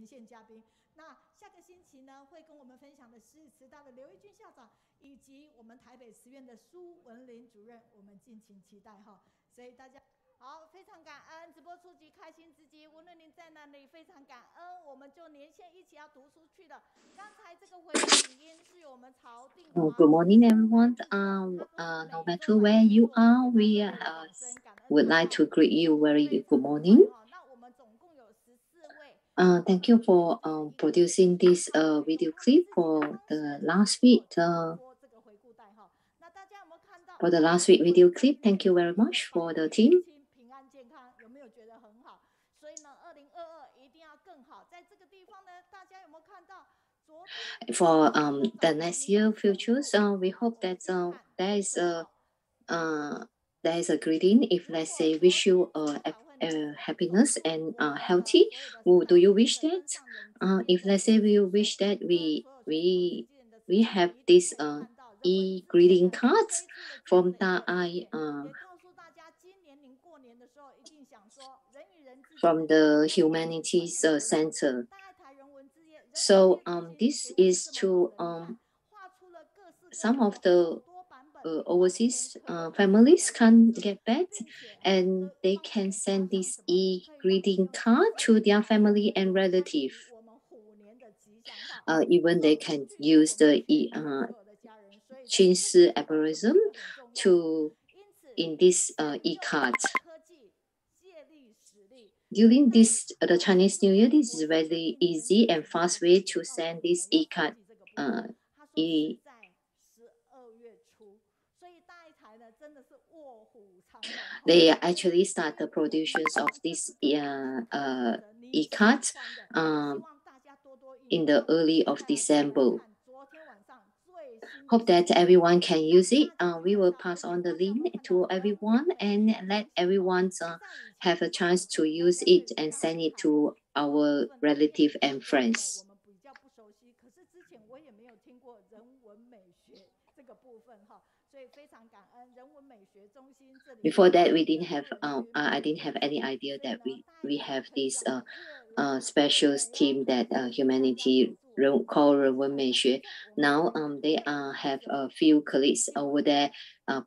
连线嘉宾。那下个星期呢，会跟我们分享的是慈大的刘义军校长，以及我们台北慈院的苏文林主任，我们敬请期待哈。所以大家好，非常感恩直播初级开心之机，无论您在哪里，非常感恩，我们就连线一起要读书去了。刚才这个回应影音是由我们曹定华。Good morning, everyone. No matter where you are, we would like to greet you very good morning. Thank you for producing this video clip for the last week. For the last week video clip, thank you very much for the team. For the next year futures, we hope that there is a greeting. If let's say wish you happiness and healthy, do you wish that? If let's say we wish that we have this e-greeting cards from from the Humanities Center. So this is to some of the overseas families can't get back, and they can send this e-greeting card to their family and relative. Even they can use the Chinese aphorism in this e-card. During the Chinese New Year, this is a very easy and fast way to send this e-card. They actually start the production of this e-card in the early of December. Hope that everyone can use it. We will pass on the link to everyone and let everyone have a chance to use it and send it to our relatives and friends. Before that, we didn't have. I didn't have any idea that we have this special team that humanity called 人文美学. Now they have a few colleagues over there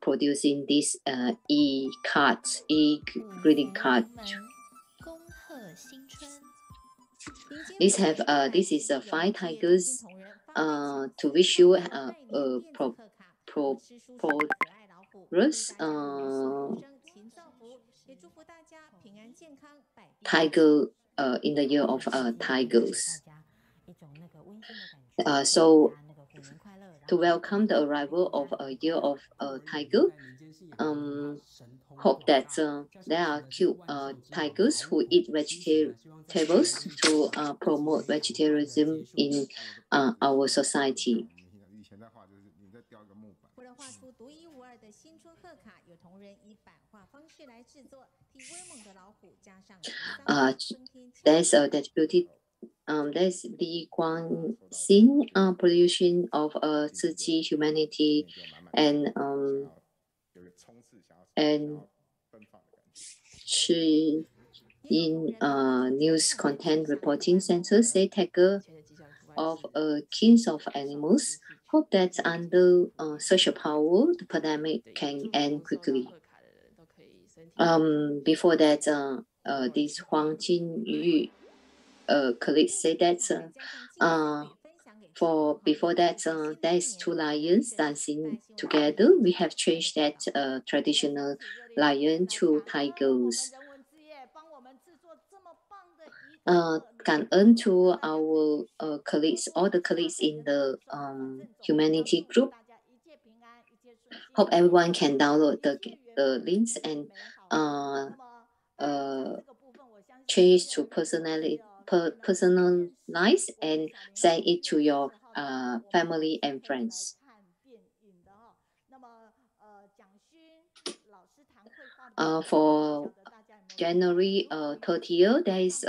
producing this e-cards, e-greeting card. This is 5 tigers to wish you prosperous tiger in the year of tigers. So to welcome the arrival of a year of tiger, hope that there are cute tigers who eat vegetables to promote vegetarianism in our society. There's a deputy. There's the Guangxing production of Tzu Chi humanity and Xie in news content reporting center say taker of kings of animals. Hope that under such a power, the pandemic can end quickly. Before that, this Huang Jinyu colleagues say that before that there's 2 lions dancing together. We have changed that traditional lion to tigers. 感恩 to our colleagues, all the colleagues in the humanity group. Hope everyone can download the links and change to personalize and send it to your family and friends. For January 30th, there is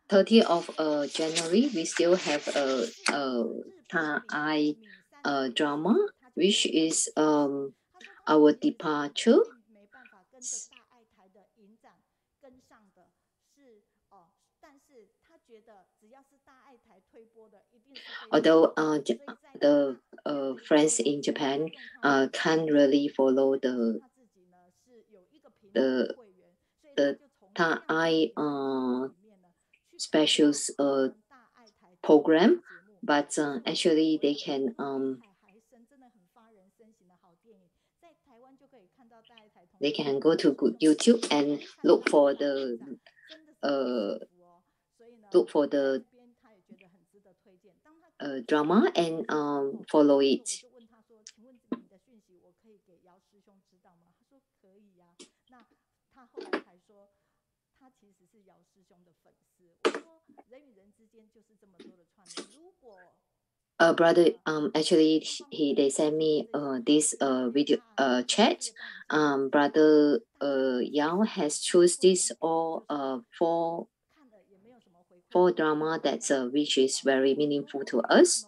30th of January, we still have a Thai drama, which is our departure. Although the friends in Japan can't really follow the Thai special program, but actually they can go to YouTube and look for the drama and follow it. Brother, actually, they sent me this video chat. Brother Yao has choose this all four drama that's which is very meaningful to us.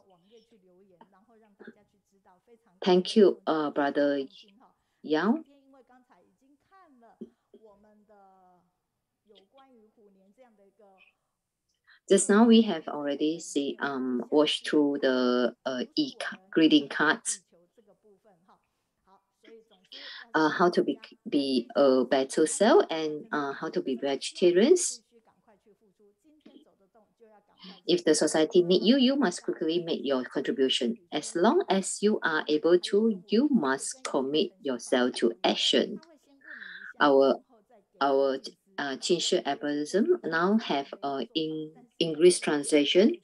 Thank you, Brother Yao. Just now we have already watched through the greeting cards. How to be a better self and how to be vegetarians. If the society need you, you must quickly make your contribution. As long as you are able to, you must commit yourself to action. Our Qingshi Aphorism now have in English translation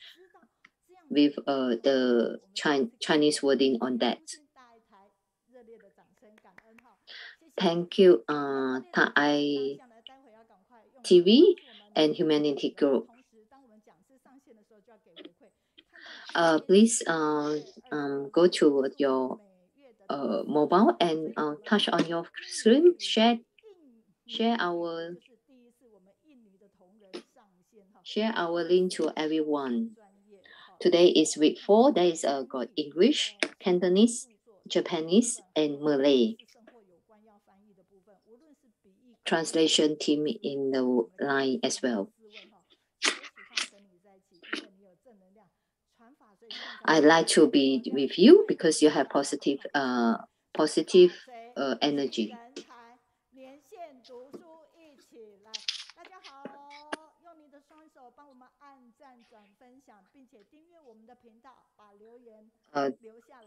with the Chinese wording on that. Thank you, Thai TV and Humanity Group. Please go to your mobile and touch on your screen, share our link to everyone. Today is week 4. There is got English, Cantonese, Japanese, and Malay. Translation team in the line as well. I'd like to be with you because you have positive energy.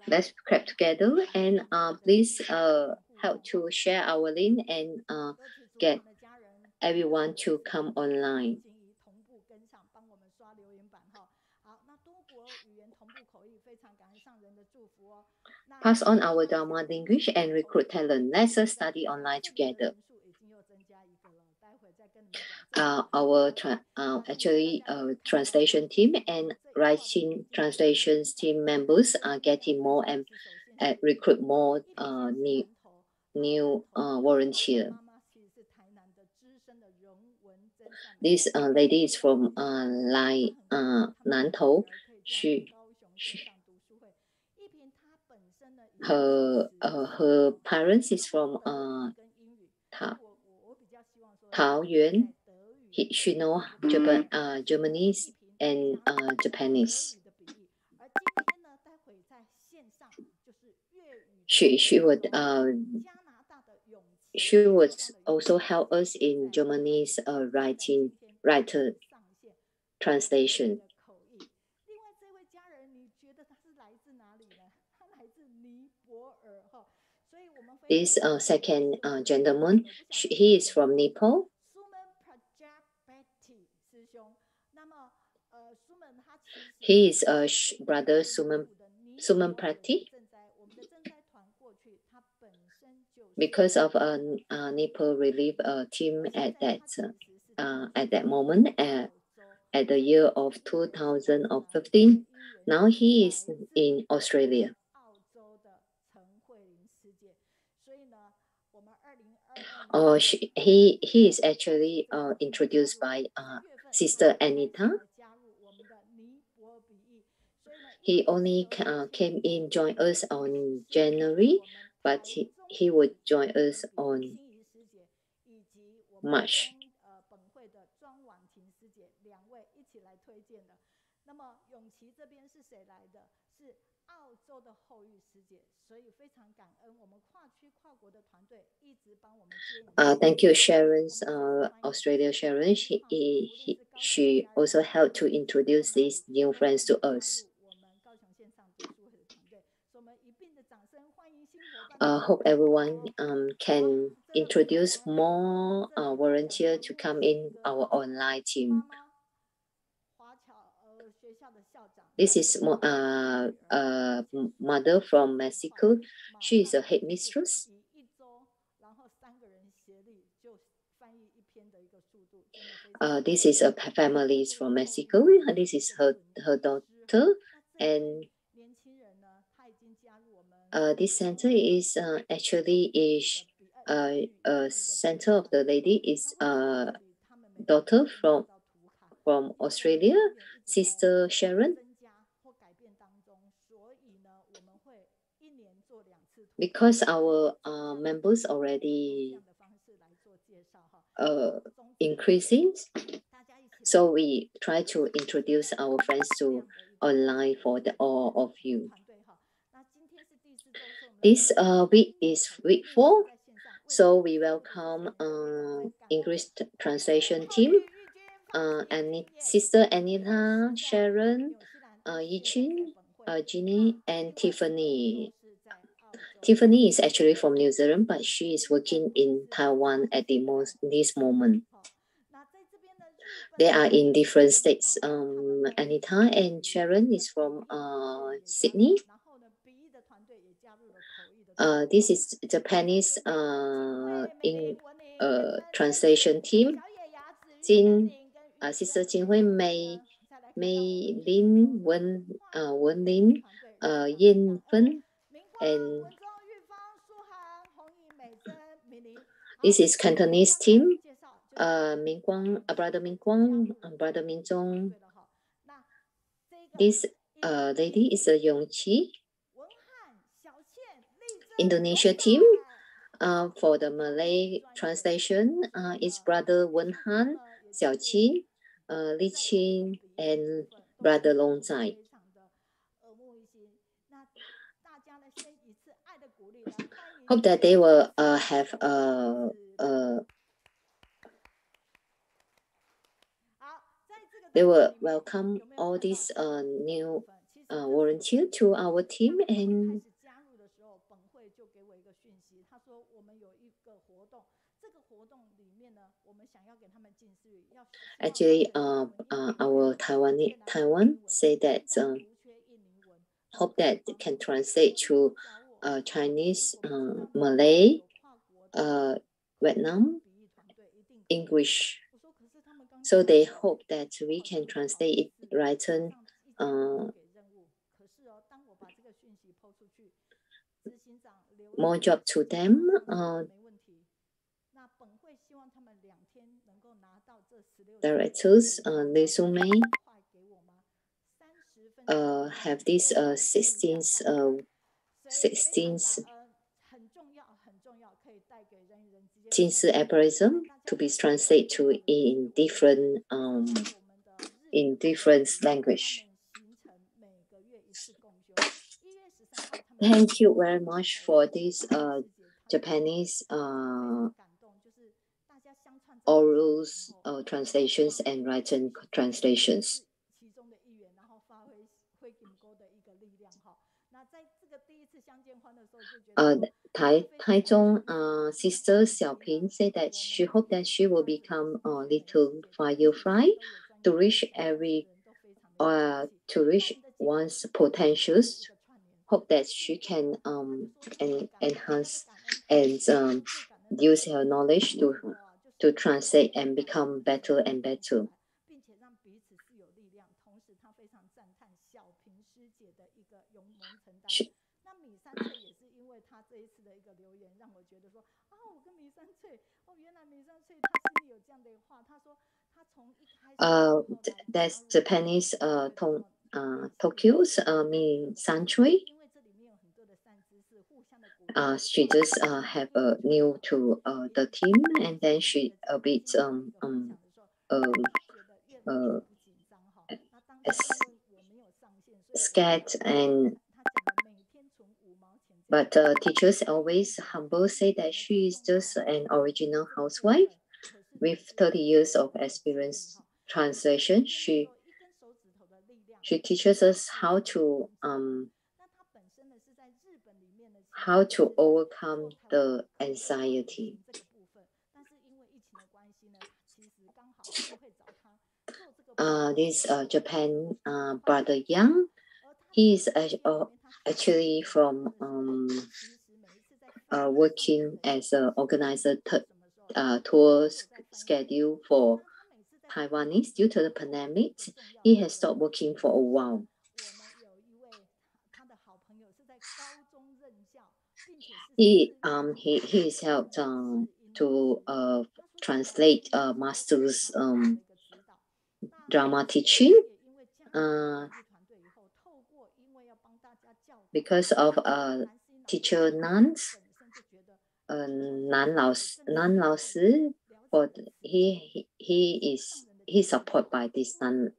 Let's clap together and please help to share our link and get everyone to come online. Pass on our Dharma language and recruit talent. Let's study online together. Our translation team and writing translations team members are getting more and recruit more new volunteer. This lady is from Nantou. Her parents is from Taoyuan. She know Japanese and Japanese. She would also help us in Japanese writer translation. This second gentleman, he is from Nepal. He is brother Suman Prati. Because of Nepal relief team at that moment, at the year of 2015, now he is in Australia. He is actually introduced by Sister Anita. He only came in, join us on January, but he would join us on much. 本会的庄婉婷师姐2位一起来推荐的。那么永琪这边是谁来的？是澳洲的后羿师姐，所以非常感恩我们跨区跨国的团队一直帮我们接引。Thank you, Sharon's Australia Sharon. She also helped to introduce these new friends to us. Hope everyone can introduce more volunteers to come in our online team. This is a mother from Mexico. She is a headmistress. This is a family from Mexico. This is her daughter, and this center is actually a center of the lady is daughter from Australia, Sister Sharon. Because our members already increasing, so we try to introduce our friends to online for all of you. This week is week 4, so we welcome English translation team, Sister Anita, Sharon, Yichin, Ginny, and Tiffany. Tiffany is actually from New Zealand, but she is working in Taiwan at this moment. They are in different states. Anita and Sharon is from Sydney. This is Japanese in translation team. Sister Jin Hui, Mei Lin, Wen Lin, Yin Fen, and this is Cantonese team. Ming Guang, Brother Ming Guang, Brother Ming Zhong. This lady is a Yongqi. Indonesia team. For the Malay translation is Brother Wen Han, Xiao Qin, Li Qin, and Brother Long Zai. Hope that they will have they will welcome all these new volunteers to our team. And actually, our Taiwan say that hope that they can translate to Chinese, Malay, Vietnam, English. So they hope that we can translate it written. More job to them. Directors resume have this 16th aphorism to be translated to in different language. Thank you very much for this Japanese oral translations and written translations. Taichung sister Xiaoping said that she hoped that she will become a little firefly to reach one's potentials. Hope that she can enhance and use her knowledge to translate and become better and better. That's Japanese Tokyo's Min Sanchui. she just have new to the team, and then she a bit scared, and but teachers always humble say that she is just an original housewife with 30 years of experience translation. She teaches us how to overcome the anxiety. This Japan brother Yang, he is actually from working as an organizer tour schedule for Taiwanese. Due to the pandemic, he has stopped working for a while. He is helped to translate master's drama teaching. Because of teacher Nan's Nan Lao Si, for he supported by this Nan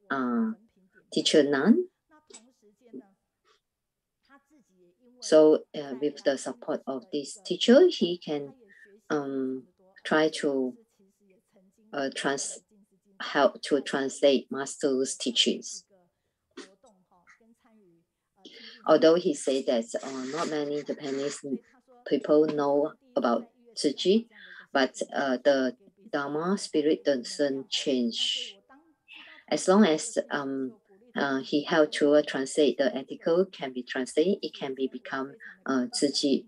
teacher Nan. So with the support of this teacher, he can try to help to translate master's teachings. Although he said that not many Japanese people know about Tzu Chi, but the Dharma spirit doesn't change. As long as he helped to translate the article can be translated, it can become Tzu Chi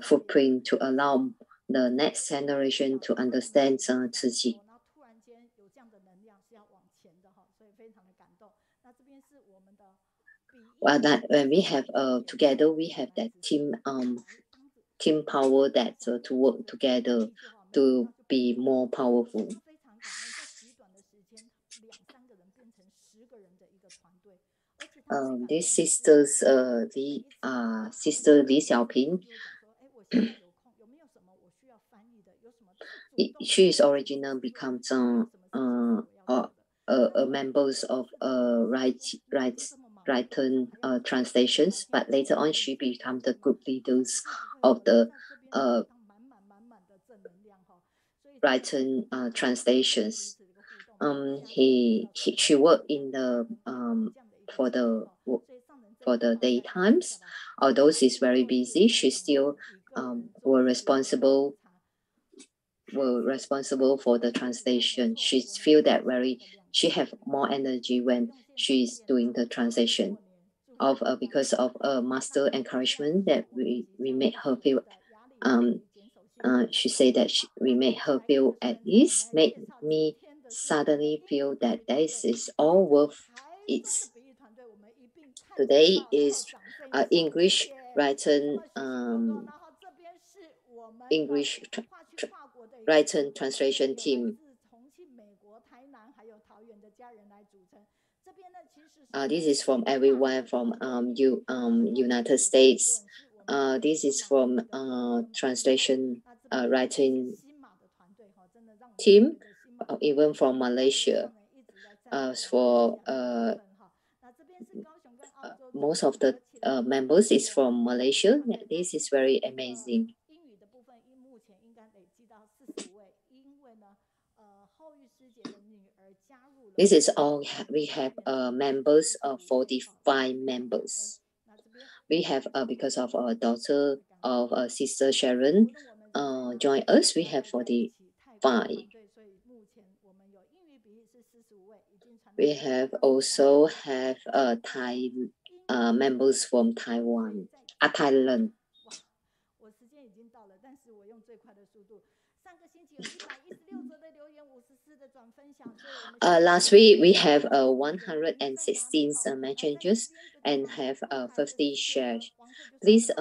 footprint to allow the next generation to understand Tzu Chi. Well, that when we have together, we have that team power that to work together to be more powerful. This sister's sister Li Xiaoping, she is originally becomes members of written translations, but later on she became the group leaders of the written translations. She worked in the for the daytimes. Although she's very busy, she still were responsible for the translation. She feel that she have more energy when she's doing the translation of because of master encouragement that we make her feel she said that we made her feel at ease, made me suddenly feel that this is all worth it. Today is English written English written translation team. This is from everywhere from United States. This is from translation writing team, even from Malaysia. For most of the members is from Malaysia. This is very amazing. This is all we have members of 45 members. We have because of our daughter of sister Sharon join us, we have 45. We have also have Thai members from Taiwan, Thailand. Last week we have 116 messages and have 50 shares. Please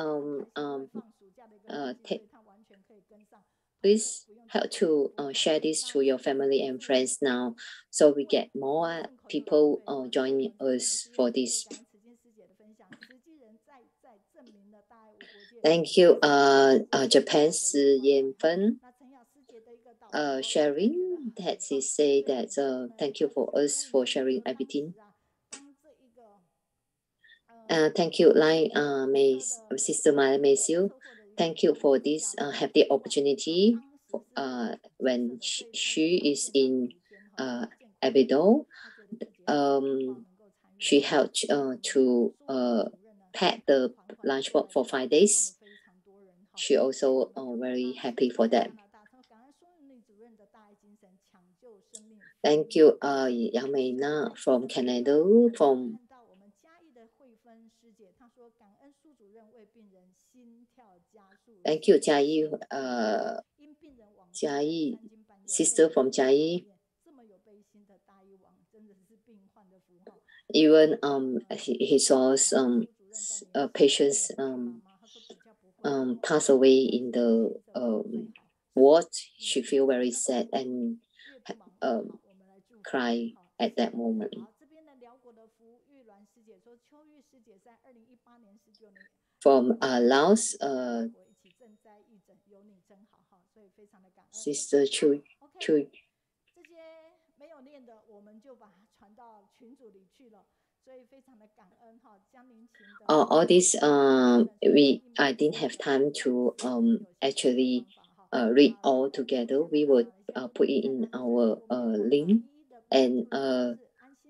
please help to share this to your family and friends now, so we get more people joining us for this. Thank you, Japan's Shi Yanfen, sharing that she say that thank you for us for sharing everything. Thank you, Sister Maya Maysiu. Thank you for this happy opportunity. When she is in Abido, she helped to pack the lunchbox for 5 days. She also very happy for that. Thank you, Yang Mei Na from Canada. Thank you, Jiayi, sister from Jiayi. Even he saw some patients pass away in the ward. She feel very sad and cry at that moment. From Laos, Sister Chu. All this I didn't have time to actually read all together. We would put it in our link and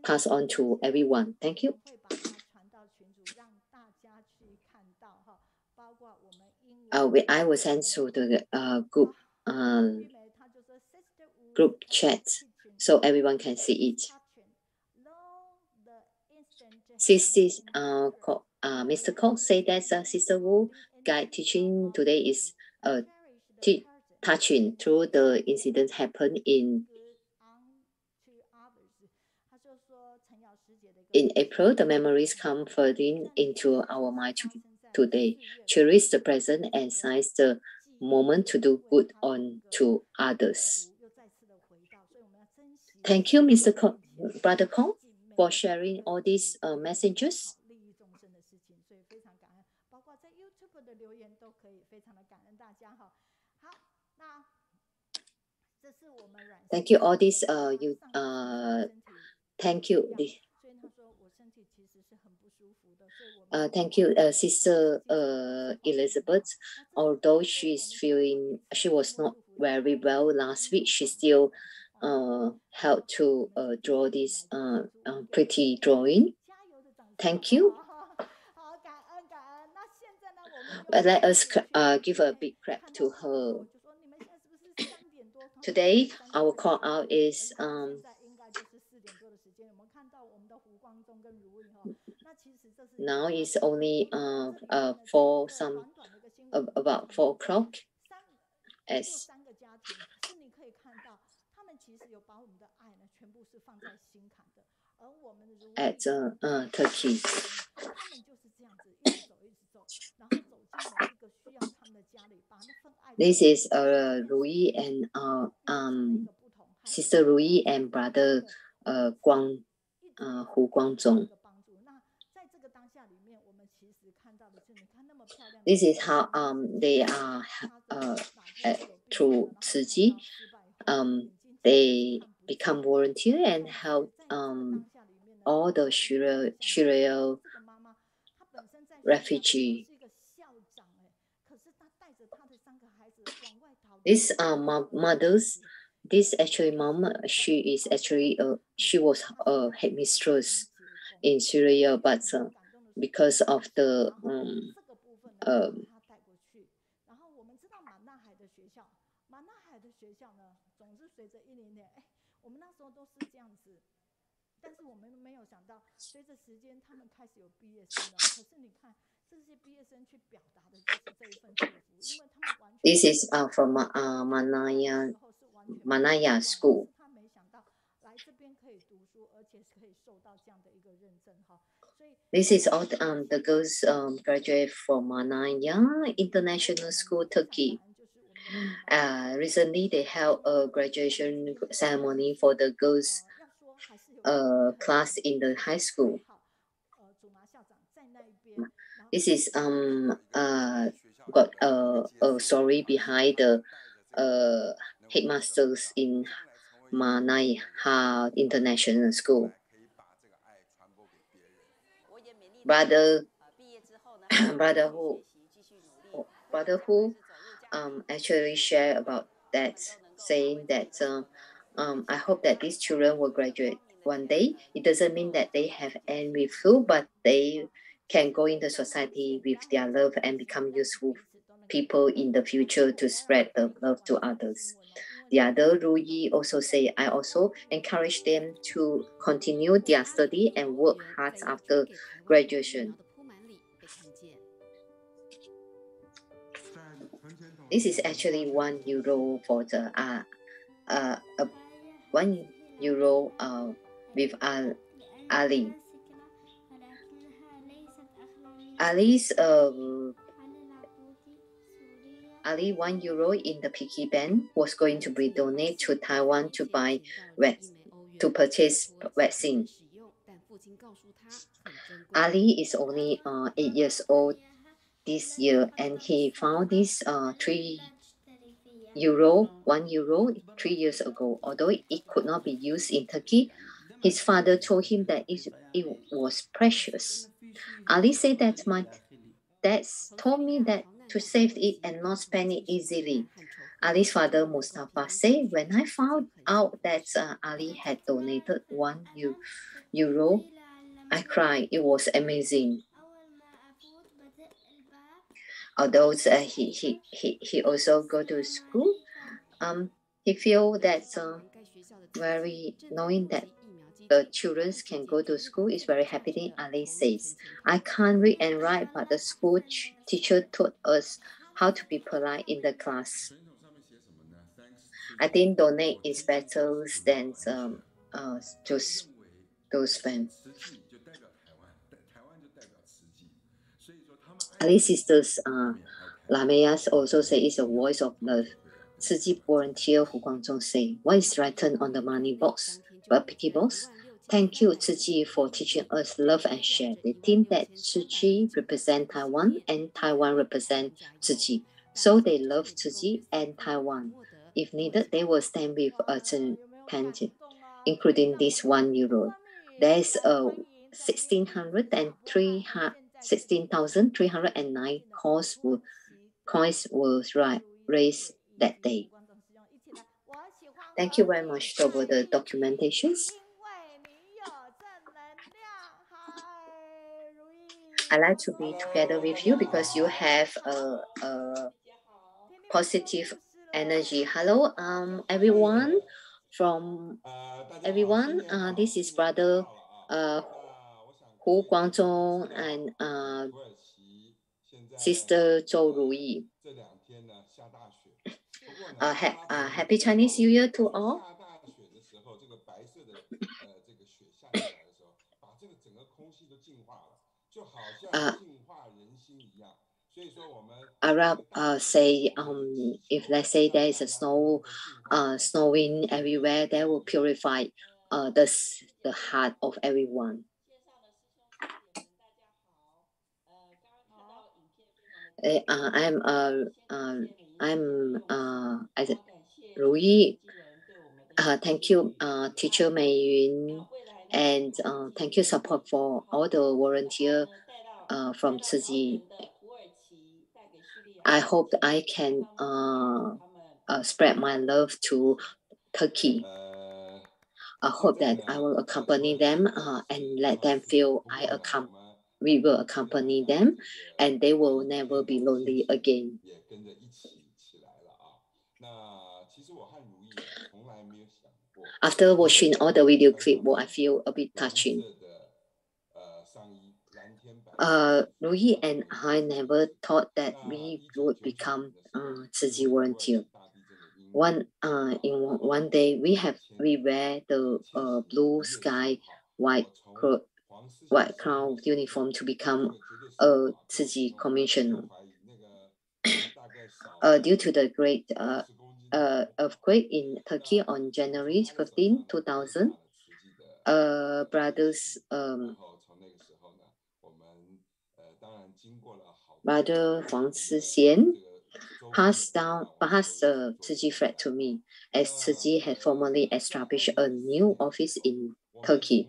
pass on to everyone. Thank you. I will send to the group chat so everyone can see it. Mr. Cox say that Sister Wu guide teaching today is touching through the incident happened in April. The memories come flooding into our mind today. Cherish the present and seize the moment to do good on to others. Thank you, Brother Kong, for sharing all these messages. Thank you. All this thank you. Thank you, Sister Elizabeth. Although she was not very well last week, she still helped to draw this pretty drawing. Thank you. Let us give a big clap to her. Today, our call out is now it's only about 4 o'clock. As at Turkey. This is Ruyi and Sister Ruyi and Brother Guangzhong. This is how they are through Tzu Chi. They become volunteer and help all the Syria refugee. These mothers. This actually mom. She was a headmistress in Syria, but because of the This is from Manaya School. This is all the girls graduate from Manaya International School, Turkey. Recently, they held a graduation ceremony for the girls class in the high school. This is got a story behind the headmasters in Manai Ha International School. Brother who actually share about that, saying that I hope that these children will graduate one day. It doesn't mean that they have end with flu, but they can go into society with their love and become useful people in the future to spread the love to others. The other Ruyi also say, I also encourage them to continue their study and work hard after graduation. This is actually €1 for the €1 with Ali. Ali's Ali €1 in the piggy bank was going to be donated to Taiwan to purchase vaccine. Ali is only 8 years old this year, and he found this €1 3 years ago. Although it could not be used in Turkey, his father told him that it was precious. Ali said that my dad told me that to save it and not spend it easily. Ali's father, Mustafa, said, when I found out that Ali had donated €1, I cried. It was amazing. Although he also go to school, he feel that very knowing that the children can go to school is very happening. Ali says, I can't read and write, but the school teacher taught us how to be polite in the class. I think donate is better than to spend. Ali's sisters Lameas also say it's a voice of love. Tzu Chi volunteer who Guangzhong say, what is written on the money box? A piggy box? Thank you, Tzu Chi, for teaching us love and share. They think that Tzu Chi represent Taiwan and Taiwan represent Tzu Chi. So they love Tzu Chi and Taiwan. If needed, they will stand with a Chen Tangent, including this €1. There's 16,309 coins were raised that day. Thank you very much for the documentations. I like to be together with you because you have a positive energy. Hello, everyone. From everyone, this is Brother Hu Guangzhong and Sister Zhou Ruyi. Happy Chinese New Year to all. Arab say if let's say there is a snowing everywhere, that will purify the heart of everyone. I'm Ruyi. Thank you, Teacher Mei Yun, and thank you support for all the volunteer from Tzu Chi. I hope I can spread my love to Turkey. I hope that I will accompany them and let them feel we will accompany them, and they will never be lonely again. After watching all the video clip, I feel a bit touching. Ruyi and I never thought that we would become Tzu Chi volunteer. One day we wear the blue sky white crown uniform to become a Tzu Chi commissioner. Due to the great earthquake in Turkey on January 15, 2000, brothers Brother Huang Sixian passed the Tzu Chi flag to me, as Tzu Chi had formally established a new office in Turkey.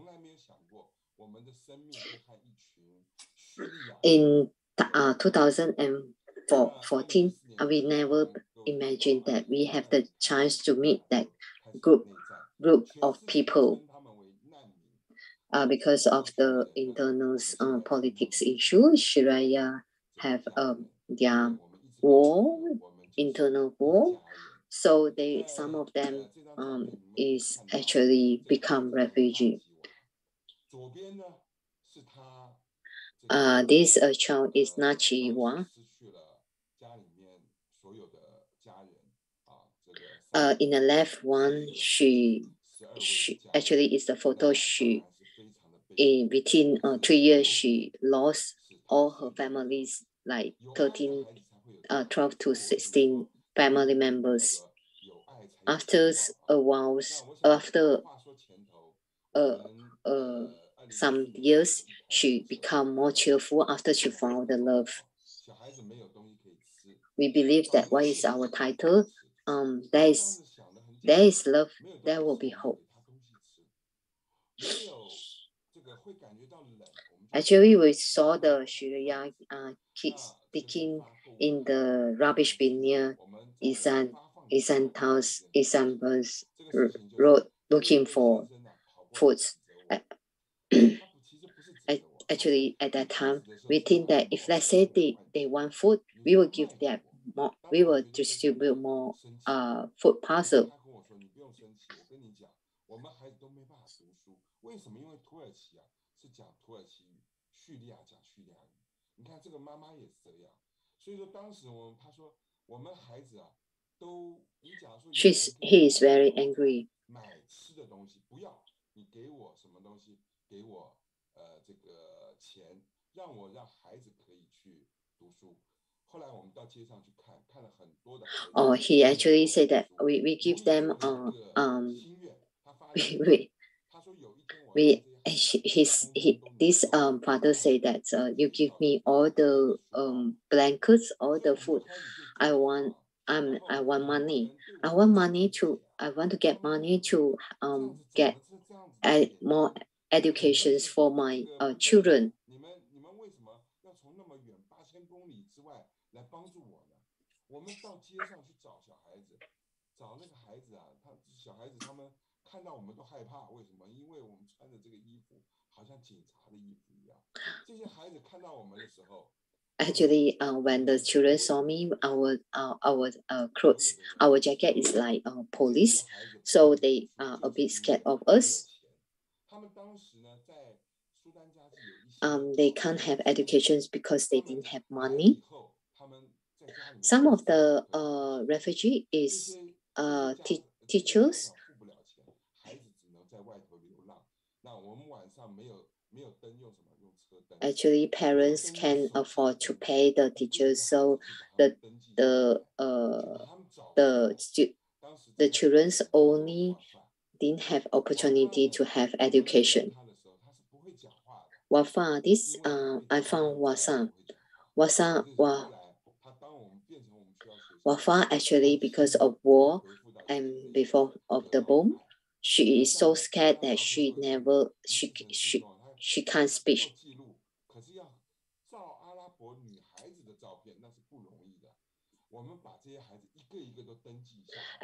In 2014, we never imagined that we have the chance to meet that group of people. Because of the internal politics issue, Shiraya have their internal war. So some of them is actually become refugee. This child is Nachi Wang. In the left one, she actually is the photo. Within 3 years, she lost all her families, like 12 to 16 family members. After a while, after some years, she became more cheerful after she found the love. We believe that what is our title? There is love, there will be hope. Actually, we saw the Shiraya kids digging in the rubbish bin near Isan's road looking for food. Actually, at that time, we think that if let's say they want food, we will give them more. We will distribute more food parcel. He is very angry. He actually said that we give them this father said that you give me all the blankets, all the food. I want money. I want to get money to get more educations for my children. Actually, when the children saw me, our clothes, our jacket is like police, so they are a bit scared of us. They can't have educations because they didn't have money. Some of the refugee is teachers. Actually, parents can afford to pay the teachers, so the children only didn't have opportunity to have education. Wafa, this I found Wafa actually because of war and before of the bomb, she is so scared that she can't speak.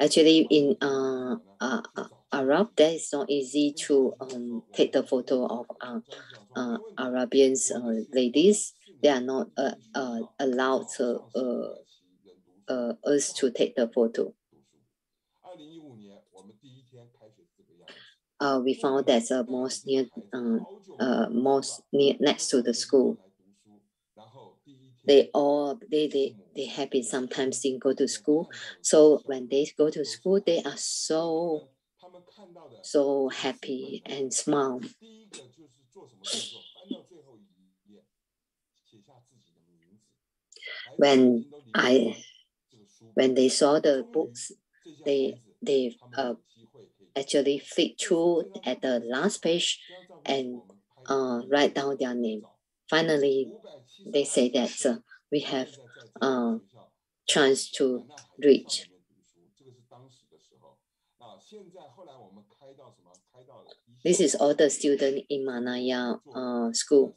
Actually, in Arab, that is not easy to take the photo of Arabian ladies. They are not allowed us to take the photo. We found that most near next to the school. They happy sometimes didn't go to school. So when they go to school, they are so happy and smile. When they saw the books, they actually flick through at the last page and write down their name. Finally, they say that we have chance to reach. This is all the students in Manaya school.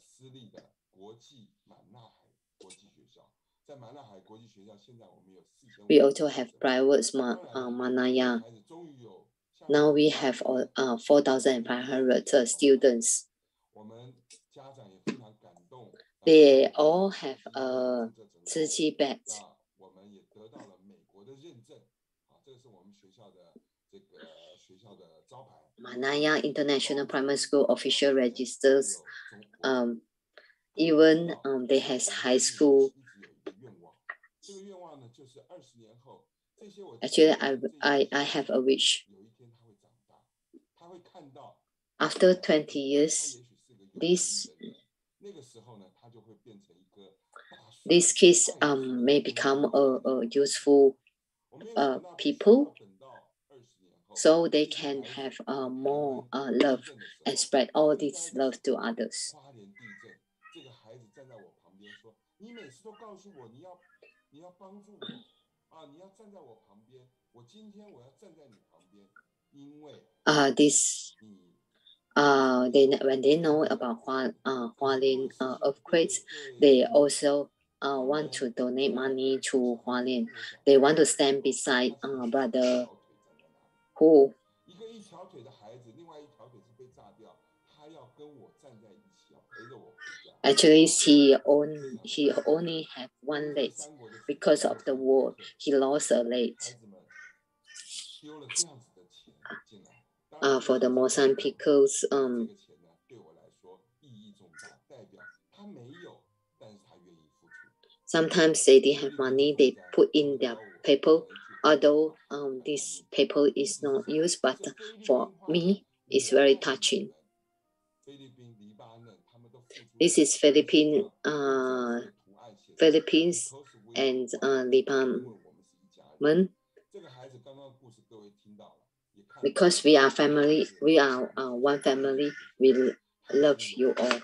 We also have private Manaya. Now we have 4,500 students. They all have a Tzu Chi badge. Manaya International Primary School official registers. Even they has high school. Actually, I have a wish. After 20 years, these kids may become a useful people, so they can have more love and spread all this love to others. When they know about Hualien earthquakes, they also want to donate money to Hualien. They want to stand beside brother who. Actually, he only had one leg because of the war. He lost a leg. For the Mozambicans, sometimes they didn't have money. They put in their paper, although this paper is not used, but for me, it's very touching. This is Philippines and Lebanon. Because we are family, we are one family. We love you all.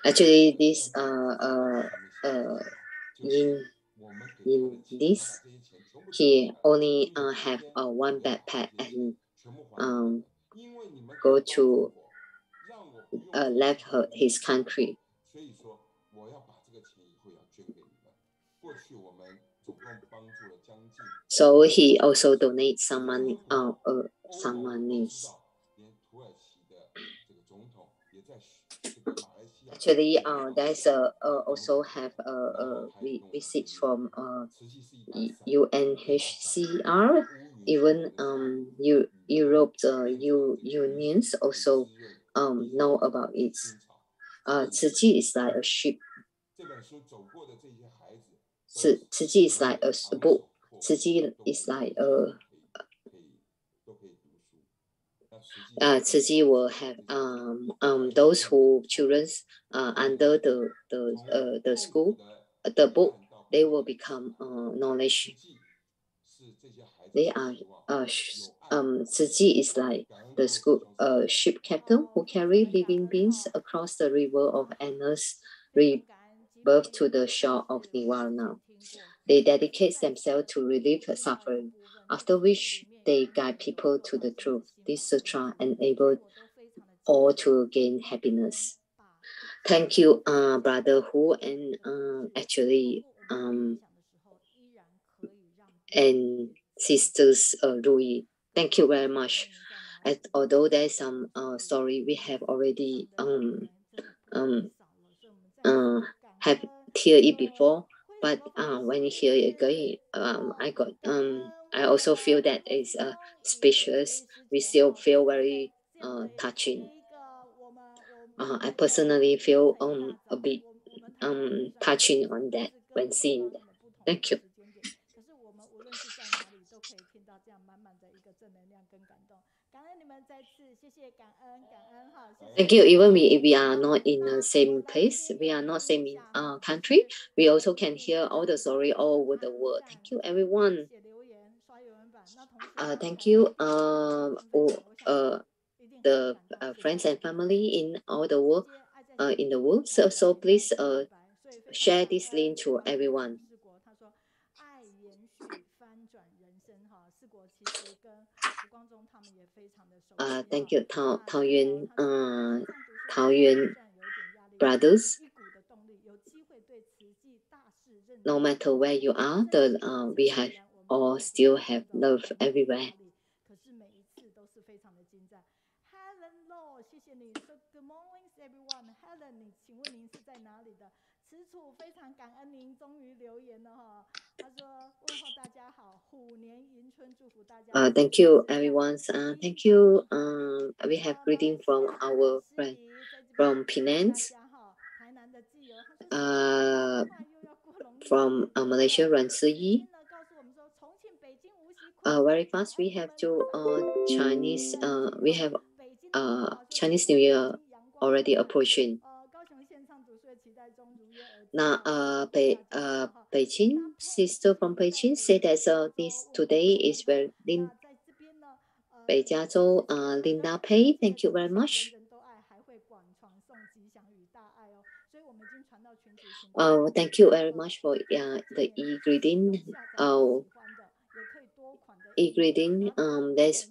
Actually, this in this, he only have one backpack and go to left his country. So he also donates some money. Actually, there's also have a visit from UNHCR, even Europe unions also know about it. Tzu Chi is like a ship. Tzu Chi is like a book. Tzu Chi is like a. Tzu Chi will have those who children under the school, the book, they will become knowledge. They are Tzu Chi is like the school ship captain who carry living beings across the river of endless rebirth to the shore of Nirvana. They dedicate themselves to relieve suffering, after which they guide people to the truth. This sutra enables all to gain happiness. Thank you, Brother Hu, and actually, and Sisters Ruyi. Thank you very much. Although there's some story we have already have heard it before, but when you hear it again, I also feel that it's speechless. We still feel very touching. I personally feel a bit touching on that when seeing that. Thank you. Thank you. Even if we are not in the same place, we are not same country, we also can hear all the story all over the world. Thank you, everyone. Thank you. the friends and family in all the world, in the world. So please share this link to everyone. Thank you, Taoyuan brothers. No matter where you are, we have all still have love everywhere. Hello， 谢谢你。So good morning everyone. Helen， 你请问您是在哪里的？此处非常感恩您终于留言了哈。他说问候大家好，虎年迎春，祝福大家。Thank you everyone. Thank you. We have greeting from our friend from Penang. From Malaysia, Tzu Chi. Very fast, we have to Chinese. We have Chinese New Year already approaching. Now, Beijing sister from Beijing said that this today is very Beijiazhou Linda Pei. Thank you very much. Thank you very much for the e-greeting. E-greeting. There's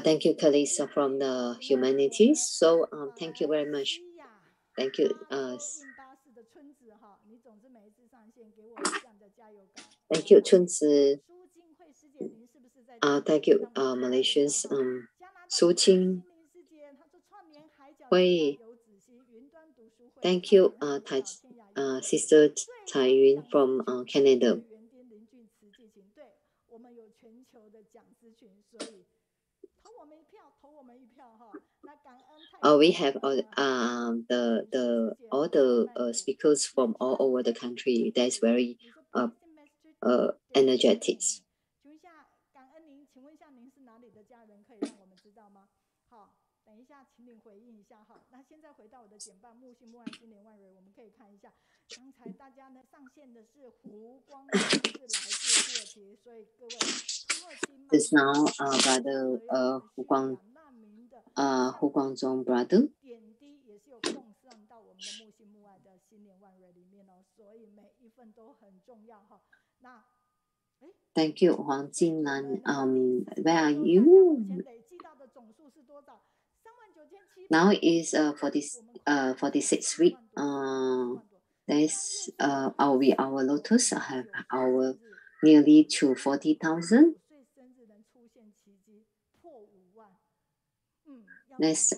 thank you, colleagues from the humanities. So thank you very much. Thank you. Thank you, Chunzi. Thank you, Malaysians. Su Qing. Hui. Thank you, Sister Taiyun from Canada. We have all the speakers from all over the country. That's very energetic. 等一下，请你回应一下哈。那现在回到我的简报，木星木暗新年万瑞，我们可以看一下，刚才大家呢上线的是胡光，是来自土耳其，所以各位土耳其。This now, brother, Hu Guangzhong brother. 点滴也是有奉上到我们的木星木爱的新年万瑞里面哦，所以每一份都很重要哈。那。Thank you, Huang Jinlan. Where are you? Now is 46 week. There's our lotus have our nearly to 40,000. Next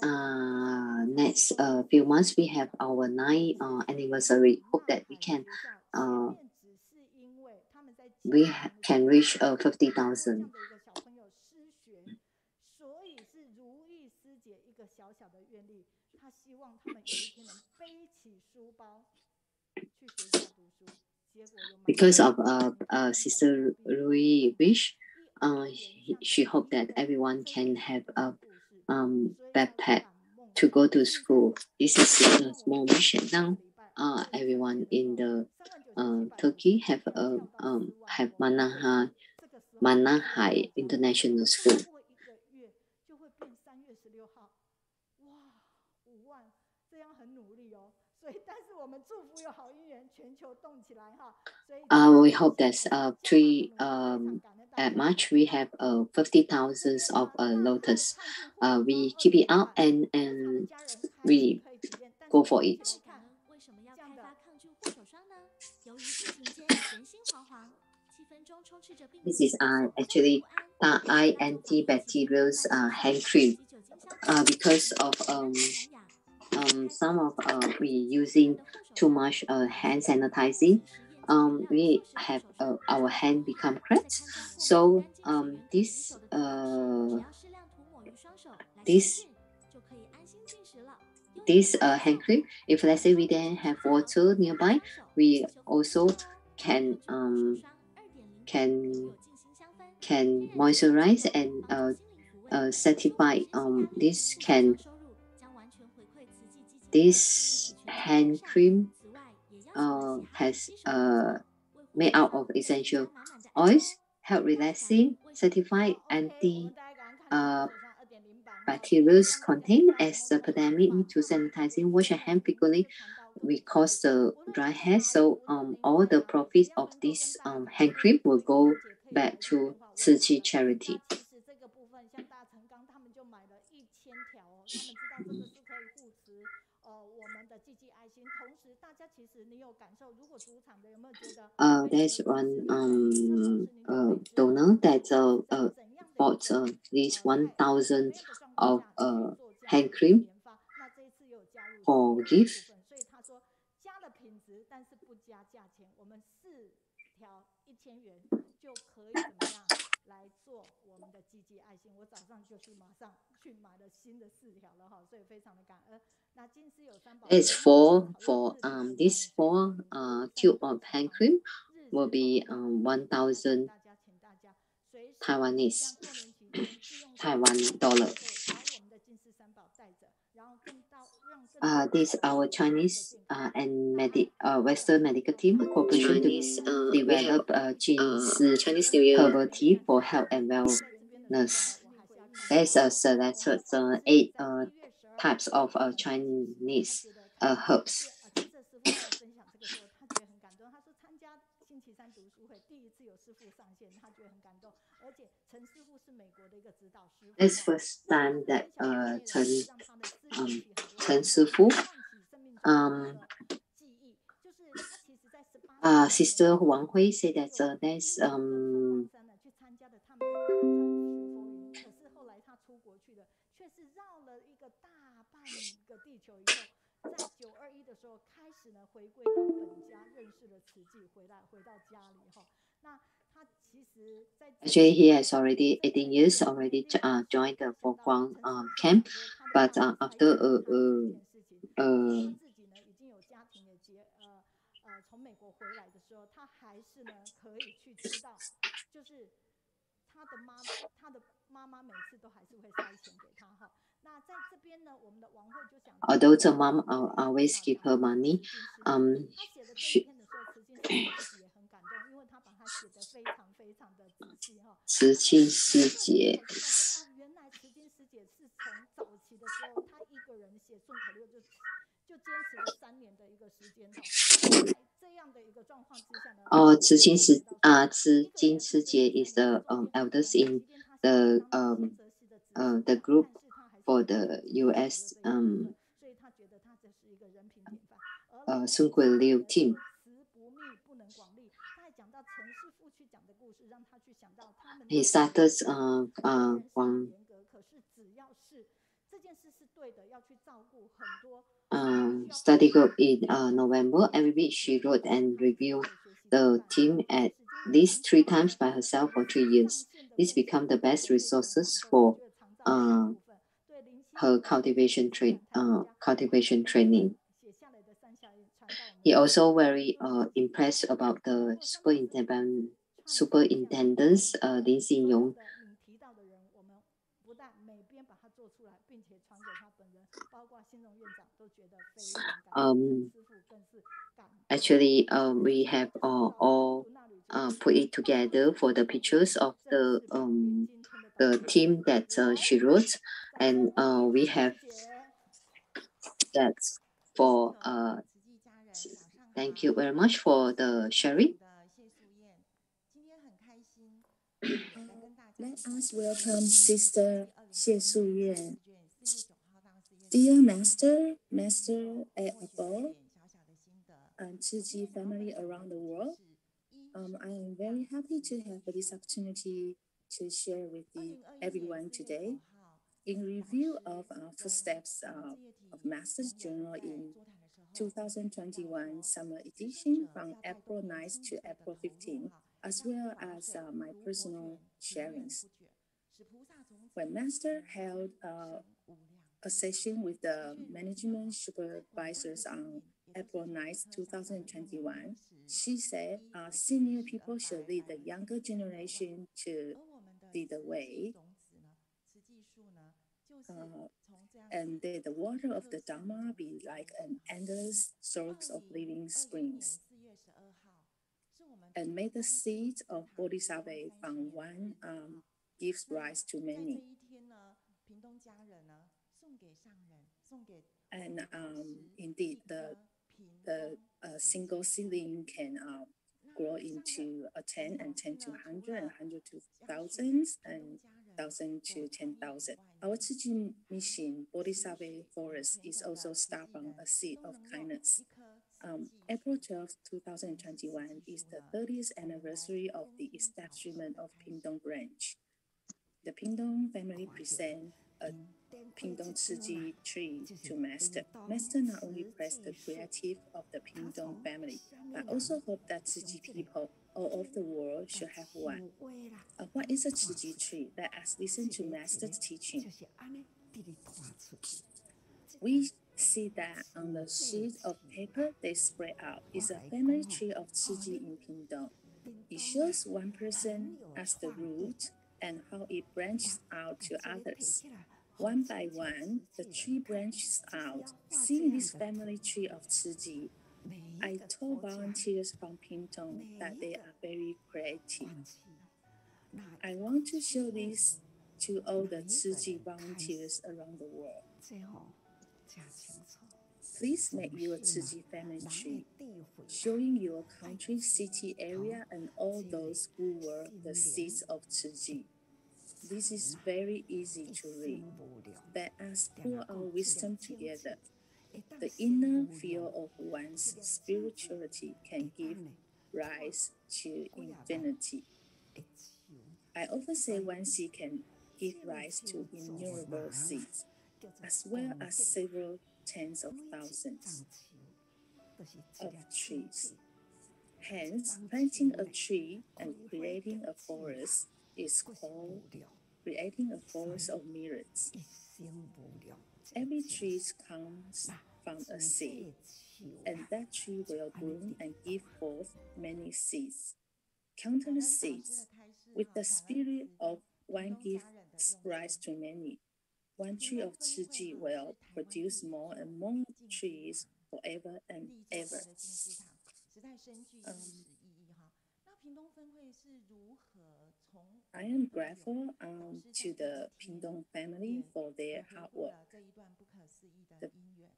few months we have our 9th anniversary. Hope that we can reach 50,000. Because of Sister Ruyi wish, she hoped that everyone can have a backpack to go to school. This is a small mission now. Everyone in the Turkey have Manahai International School. We hope that at March we have 50,000 of lotus. We keep it up and we go for it. This is actually Thai antibacterial hand cream. Because of some of we using too much hand sanitizing, we have our hand become cracked. So this hand cream, if let's say we didn't have water nearby, we also can moisturize and certify. This hand cream has made out of essential oils, health relaxing, certified bacterial content as the pandemic to sanitizing, wash your hand frequently, we cause the dry hair. So all the profits of this hand cream will go back to Tzu Chi charity. There's one donor that bought this 1,000 of hand cream for gift. It's for this 4 tube of hand cream will be 1,000 Taiwanese Taiwan dollar. This our Chinese and Western medical team cooperation to develop Chinese herbal tea for health and wellness. There's selected 8 types of Chinese herbs. It's first time that Chen Sifu Sister Wang Hui said that there's actually he has already 18 years already joined the Guangzhong camp, but after although the mom always give her money,慈亲师姐。慈亲师姐 is the eldest in the group for the U.S. Sun Liu team. He started study group in November. Every week she wrote and reviewed the team at least 3 times by herself for 3 years. This became the best resources for her cultivation training. He also very impressed about the superintendents Lin Xingyong. Actually, we have all put it together for the pictures of the team that she wrote, and we have that for thank you very much for the sharing. Let us welcome Sister Xie Suyan. Dear Master at above, and Tzu Chi family around the world, I am very happy to have this opportunity to share with everyone today in review of footsteps of Master's Journal in 2021 summer edition from April 9th to April 15th, as well as my personal sharings. When Master held a session with the management supervisors on April 9th, 2021, she said senior people should lead the younger generation to lead the way. And let the water of the Dharma be like an endless source of living springs. and may the seed of Bodhisattva from one gives rise to many. And indeed, the single seedling can grow into 10 and 10 to 100 and 100 to thousands and 1,000 to 10,000. Our Tzu Chi mission, Bodhisattva Forest, is also start from a seed of kindness. April 12, 2021 is the 30th anniversary of the establishment of Pingdong branch. The Pingdong family present a Pingdong Tzu Chi tree to Master. Master not only praised the creative of the Pingdong family, but also hope that Tzu Chi people all over the world should have one. What is a Tzu Chi tree? Let us listen to Master's teaching. We see that on the sheet of paper they spread out is a family tree of Tzu Chi in Pingdong. It shows one person as the root and how it branches out to others. One by one, the tree branches out. Seeing this family tree of Tzu Chi, I told volunteers from Pingdong that they are very creative. I want to show this to all the Tzu Chi volunteers around the world. Please make your Tzu Chi family tree, showing your country, city, area, and all those who were the seeds of Tzu Chi. This is very easy to read. Let us pour our wisdom together. The inner feel of one's spirituality can give rise to infinity. I often say one seed can give rise to innumerable seeds, as well as several tens of thousands of trees. Hence, planting a tree and creating a forest is called creating a forest of mirrors. Every tree comes from a seed, and that tree will grow and give forth many seeds, countless seeds. With the spirit of one gives rise to many, one tree of Tzu Chi will produce more and more trees forever and ever. I am grateful to the Pingdong family for their hard work. The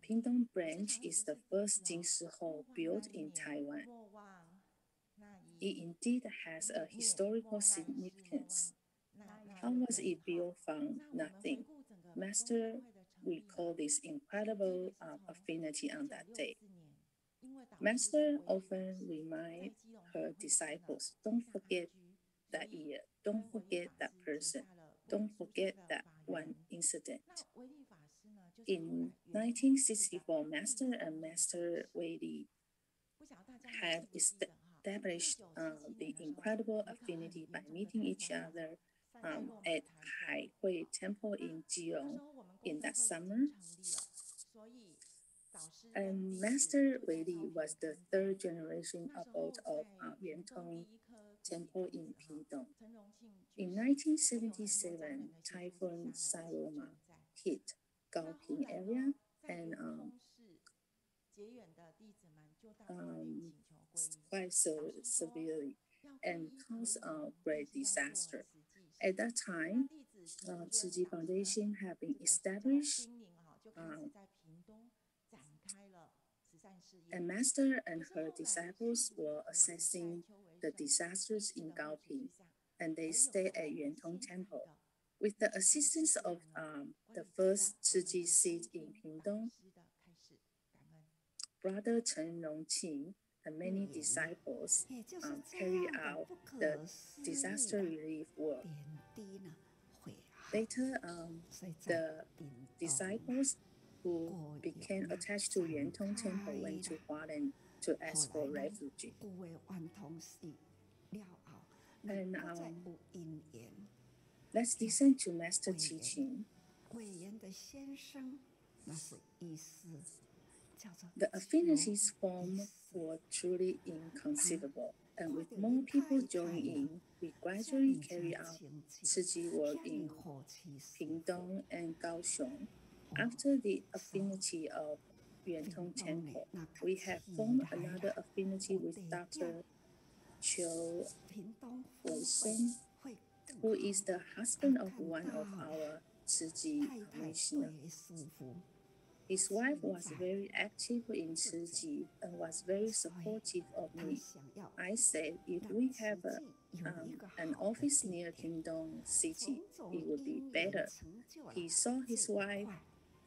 Pingdong branch is the first Jingshi Hall built in Taiwan. It indeed has a historical significance. How was it built from nothing? Master recalled this incredible affinity on that day. Master often reminds her disciples, don't forget that year, don't forget that person, don't forget that one incident. In 1964, Master and Master Wei Li had established the incredible affinity by meeting each other at Hai Hui Temple in Jiong in that summer. And Master Wei Li was the third generation abbot of Yuantong Temple in Pingdong. In 1977, Typhoon Saroma hit Gaoping area and quite severely and caused a great disaster. At that time, Tzu Chi Foundation had been established, and Master and her disciples were assessing the disasters in Gaoping, and they stayed at Yuantong Temple. With the assistance of the first Tzu Chi seed in Pingdong, Brother Chen Ruiguang and many disciples carried out the disaster relief work. Later, the disciples who became attached to Yuantong Temple went to Hualien to ask for refuge. And let's listen to Master teaching. The affinities formed were truly inconceivable, and with more people joining in, we gradually carry out Tzu Chi work in Pingdong and Kaohsiung. After the affinity of Yuantong Temple, we have formed another affinity with Dr. Chen Ruiguang, who is the husband of one of our Tzu Chi commissioner. His wife was very active in Tzu Chi and was very supportive of me. I said, if we have an office near Kingdom City, it would be better. He saw his wife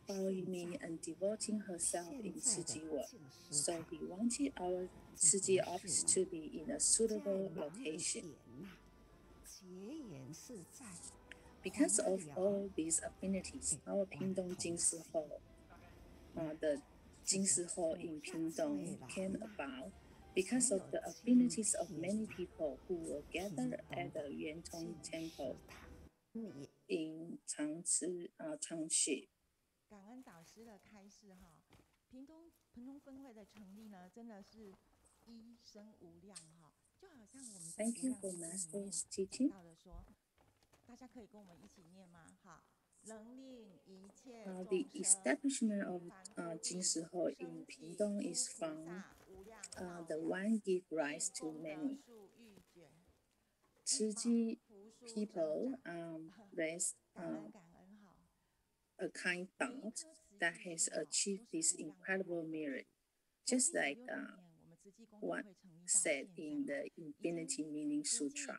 following me and devoting herself in Tzu Chi work, so he wanted our Tzu Chi office to be in a suitable location. Because of all these affinities, our Pingdong Jingsi Hall, the Jingsi Hall in Pingdong came about because of the affinities of many people who were gathered at the Yuantong Temple in Changshi. 感恩导师的开示哈，屏东分会的成立呢，真的是一生无量哈，就好像我们在无量的经里面讲到的说，大家可以跟我们一起念吗？好。The establishment of Jingsi Hall in Pingdong is from the one give rise to many. Tzu Chi people raise a kind thought that has achieved this incredible merit, just like what said in the Infinity Meaning Sutra.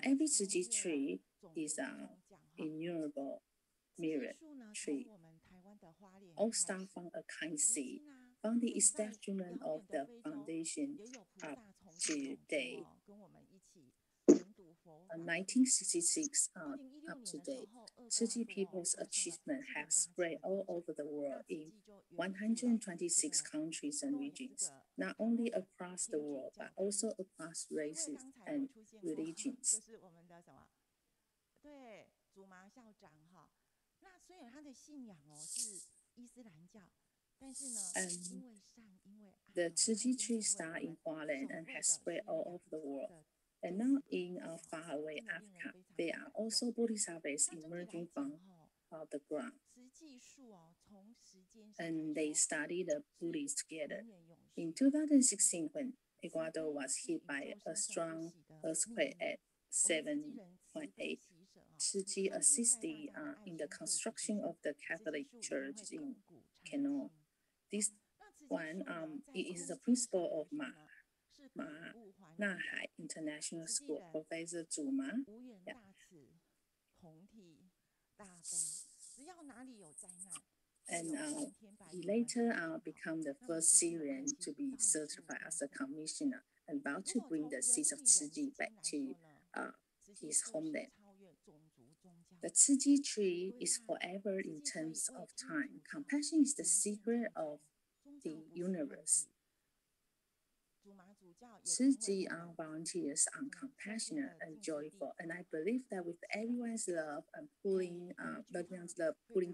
Every Tzu Chi tree is an innumerable merit tree. All start from a kind seed, from the establishment of the foundation up to date. 1966 up to date, Tzu Chi people's achievements have spread all over the world in 126 countries and regions, not only across the world, but also across races and religions. 对，祖麻校长哈，那虽然他的信仰是伊斯兰教，但是呢，因为善，因为爱。The Tzu Chi tree started in Hualien and has spread all over the world. And now in faraway Africa, there are also bodhisattvas emerging from the ground. And they study the Buddhists together. In 2016, when Ecuador was hit by a strong earthquake at 7.8, Tzu Chi assisted in the construction of the Catholic Church in Kano. This one it is the principle of Nahai International School, Professor Zhu Ma. Yeah. And he later became the first Syrian to be certified as a commissioner and about to bring the seeds of Tzu Chi back to his homeland. The Tzu Chi tree is forever in terms of time. Compassion is the secret of the universe. Tzu Chi volunteers are compassionate and joyful, and I believe that with everyone's love and pulling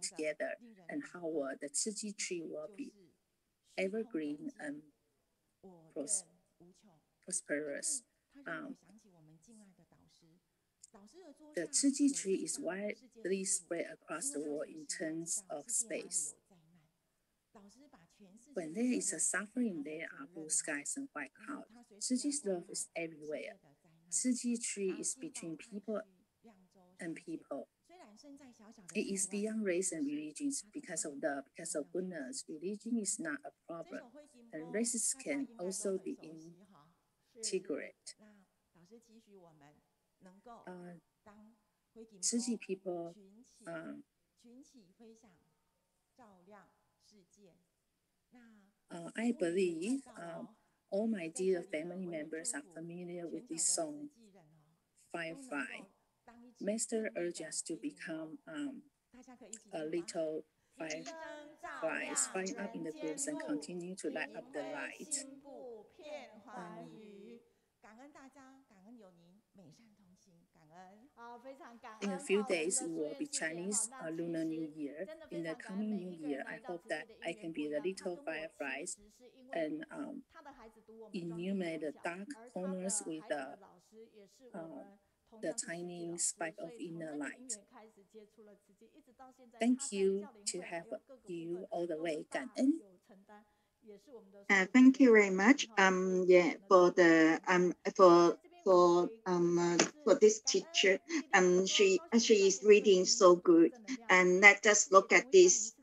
together and how the Tzu Chi tree will be evergreen and prosperous. The Tzu Chi tree is widely spread across the world in terms of space. When there is a suffering, there are blue skies and white clouds. Tzu Chi's love is everywhere. Tzu Chi tree is between people and people. It is beyond race and religions. Because of goodness, religion is not a problem, and races can also be integrated. Tzu Chi people I believe all my dear family members are familiar with this song, Firefly. Master urged us to become a little fireflies, flying up in the groups and continue to light up the light. In a few days, it will be Chinese Lunar New Year. In the coming New Year, I hope that I can be the little fireflies and illuminate the dark corners with the tiny spike of inner light. Thank you to have you all the way. 感恩。Thank you very much. Yeah, for the for this teacher, she is reading so good. And let us look at this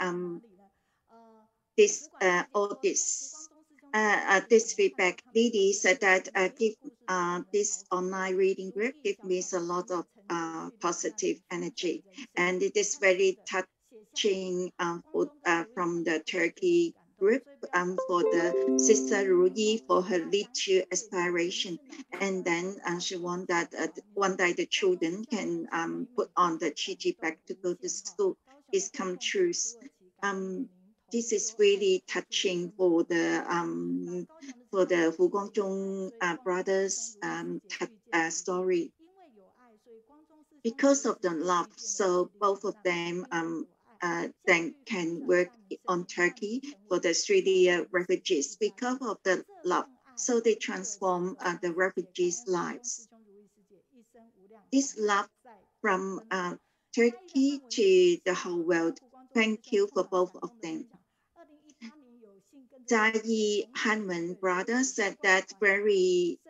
this feedback. Lily said that give this online reading group give me a lot of positive energy, and it is very touching from the Turkey group for the sister Ruyi for her Liu aspiration, and then she want that one day the children can put on the Tzu Chi bag to go to school is come true. This is really touching for the Guangzhong brothers story. Because of the love, so both of them then can work on Turkey for the Syria refugees. Because of the love, so they transform the refugees' lives. This love from Turkey to the whole world. Thank you for both of them. Jai Hanwen brother said that very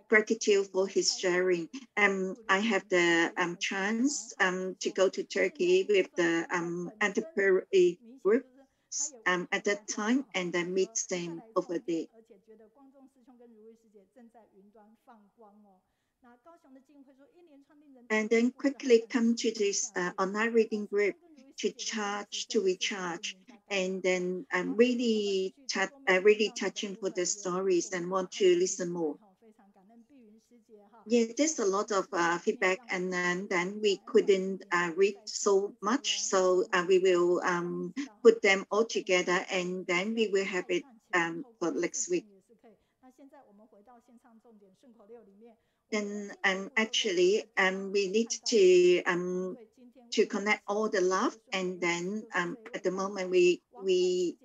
gratitude for his sharing. I have the chance to go to Turkey with the entrepreneur group at that time, and I meet them over there. And then quickly come to this online reading group to recharge, and then really touching for the stories and want to listen more. Yeah, there's a lot of feedback, and then we couldn't read so much, so we will put them all together, and then we will have it for next week. Then actually we need to connect all the love, and then at the moment we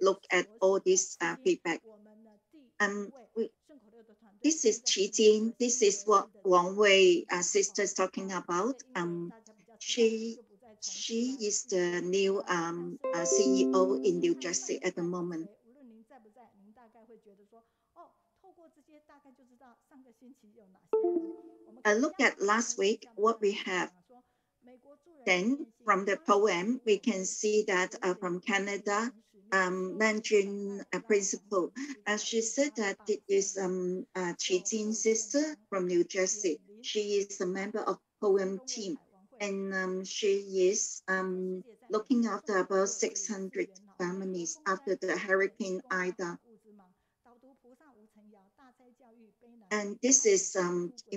look at all this feedback. This is Qi Jin. This is what Wang Wei sister is talking about. She is the new CEO in New Jersey at the moment. Look at last week what we have. Then from the poem we can see that from Canada, Mandarin principal. She said that it is Qi Jin's sister from New Jersey. She is a member of poem team, and she is looking after about 600 families after the Hurricane Ida. And this is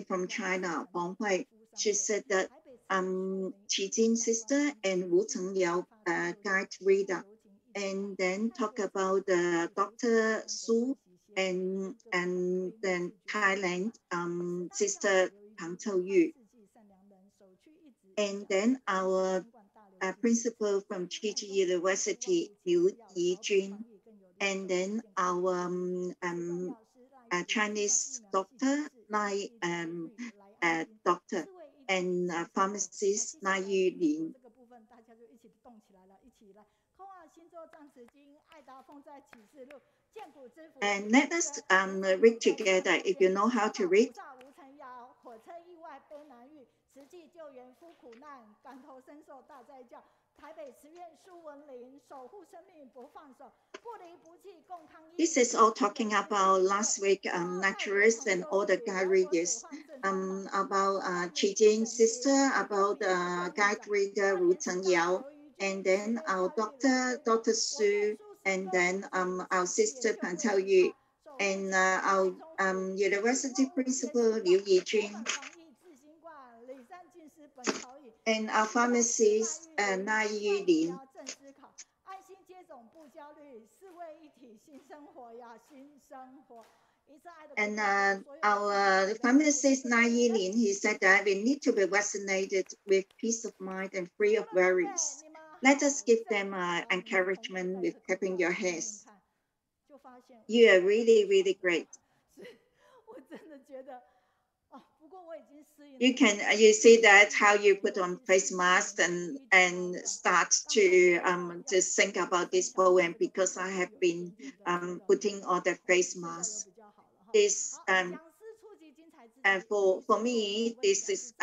from China, Huang Hui. She said that Qi Jin's sister and Wu Chengliao guide reader, and then talk about Dr. Su and then Thailand sister Pang Yu. And then our principal from Chichi University, Liu Jiyu, and then our Chinese doctor, doctor, and pharmacist, Yu Lin. And let us read together if you know how to read. This is all talking about last week naturalists and all the guide readers, about Qi Jin's sister, about guide reader Wu Chengliao, and then our Dr. Su, and then our sister Pang Yu, and our university principal Liu Jiyu, and our pharmacist Yu Lin. And our pharmacist Yu Lin, he said that we need to be vaccinated with peace of mind and free of worries. Let us give them encouragement with clapping your hands. You are really, really great. you see that how you put on face mask and start to think about this poem, because I have been putting on the face mask. This for me, this is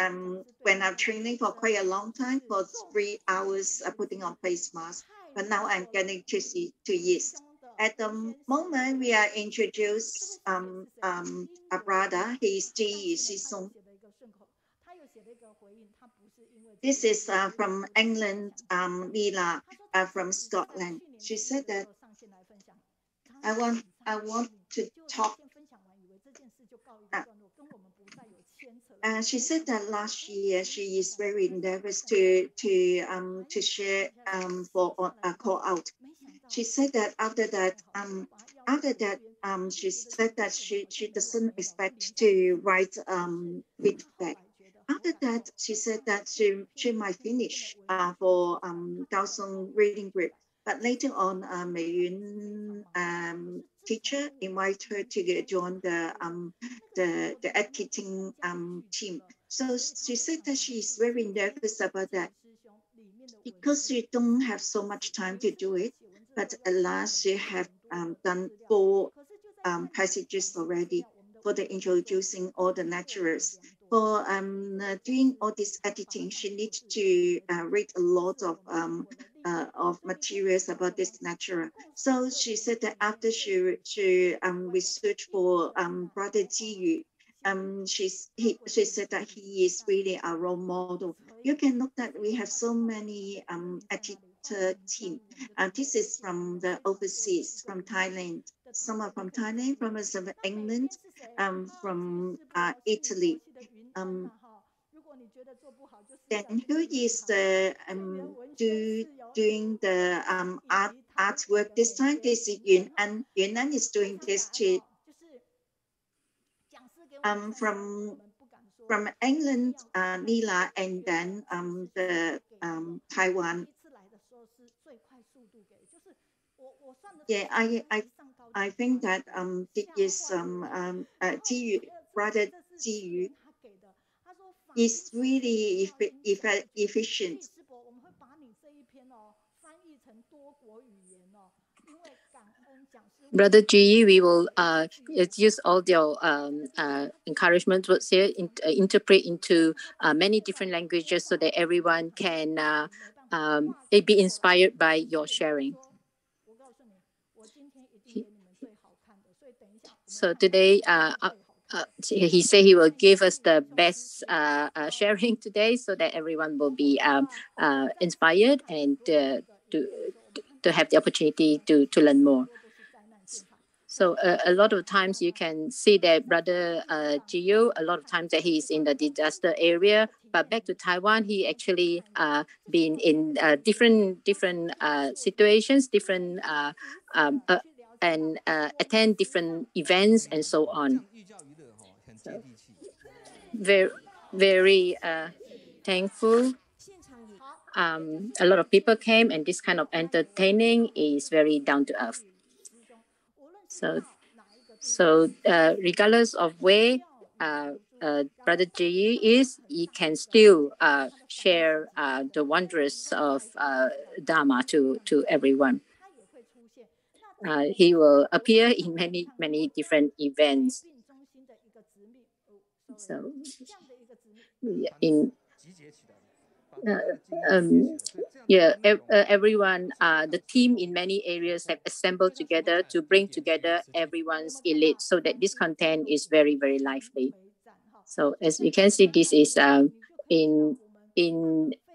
when I'm training for quite a long time, for 3 hours putting on face mask, but now I'm getting to yeast. At the moment, we are introduced a brother. He is Xie Suyan. This is from England, Leela from Scotland. She said that I want to talk. She said that last year she is very nervous to share for a call out. She said that after that she said that she doesn't expect to write feedback. After that, she said that she might finish for Kaohsiung reading group. But later on, Mei Yun teacher invited her to join the editing team. So she said that she is very nervous about that because she don't have so much time to do it. But at last, she have done 4 passages already for the introducing all the naturals. For doing all this editing, she needs to read a lot of materials about this natural. So she said that after she researched for Brother Jiyu, she said that he is really a role model. You can look that we have so many editor team. This is from the overseas, from Thailand. Some are from Thailand, from England, from Italy. Then who is the doing the artwork this time? This is Yunan. Yunan is doing this too. From England, Leela, and then the Taiwan. Yeah, I think that this is Jiyu, brother Jiyu, is really efficient. Brother Ji, we will use all your encouragement words here, interpret into many different languages so that everyone can be inspired by your sharing. So today, he said he will give us the best sharing today so that everyone will be inspired and to have the opportunity to learn more. So a lot of times you can see that Brother Jiyu, a lot of times that he's in the disaster area, but back to Taiwan, he actually been in different situations, different and attend different events and so on. So, very thankful. A lot of people came, and this kind of entertaining is very down to earth. So regardless of where Brother Jiyu is, he can still share the wonders of Dharma to everyone. He will appear in many different events. So everyone, the team in many areas have assembled together to bring together everyone's elite so that this content is very, very lively. So as you can see, this is in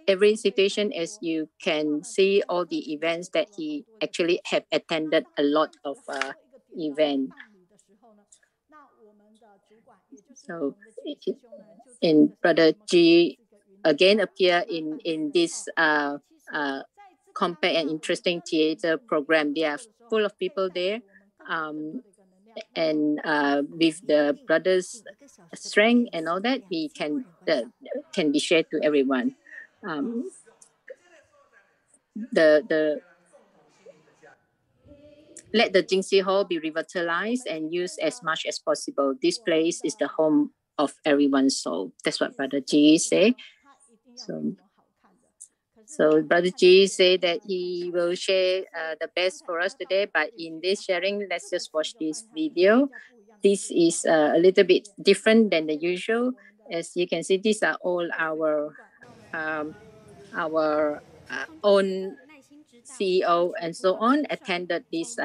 every situation, as you can see all the events that he actually have attended a lot of events. So in Brother G again appear in this compact and interesting theater program. They are full of people there, and with the brothers' strength and all that, we can be shared to everyone. Let the Jingxi Hall be revitalized and used as much as possible. This place is the home of everyone's soul. That's what Brother Ji say. So Brother Ji say that he will share the best for us today, but in this sharing, let's just watch this video. This is a little bit different than the usual. As you can see, these are all our own CEO and so on attended this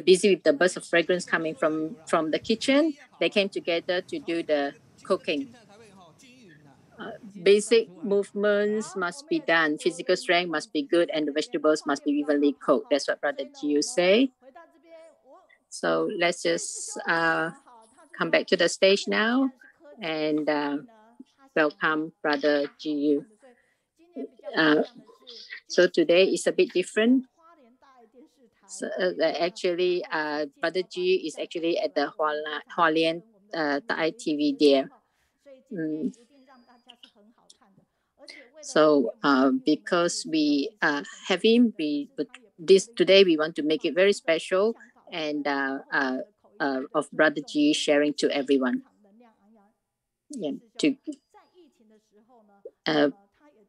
busy with the burst of fragrance coming from the kitchen. They came together to do the cooking. Basic movements must be done. Physical strength must be good, and the vegetables must be evenly cooked. That's what Brother Jiyu say. So let's just come back to the stage now and welcome Brother Jiyu. So today is a bit different. So, actually, Brother Jiyu is actually at the Hualien Thai TV there. So because we have him, today we want to make it very special and of Brother Ji sharing to everyone. Yeah,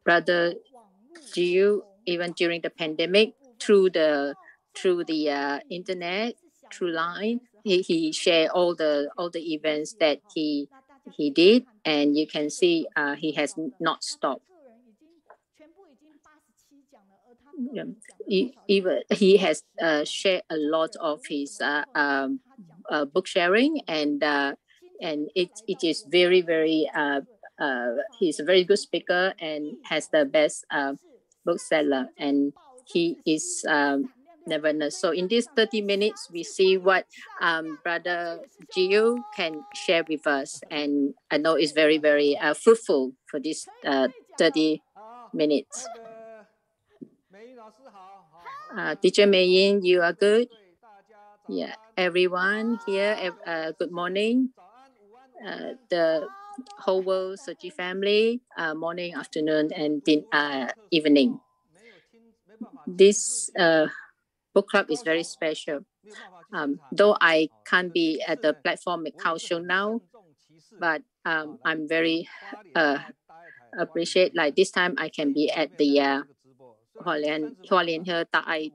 Brother Jiu, even during the pandemic, through the internet, through line, he shared all the events that he did, and you can see he has not stopped. He has shared a lot of his book sharing, and it is very, very he's a very good speaker and has the best bookseller, and he is never know. So in these 30 minutes, we see what Brother Jiu can share with us, and I know it's very, very fruitful for this 30 minutes. Teacher Mei-yin, you are good? Yeah, everyone here, good morning. The whole world Tzu Chi family, morning, afternoon, and evening. This book club is very special. Though I can't be at the platform at Kaohsiung now, but I'm very appreciate, like this time I can be at the Hualien He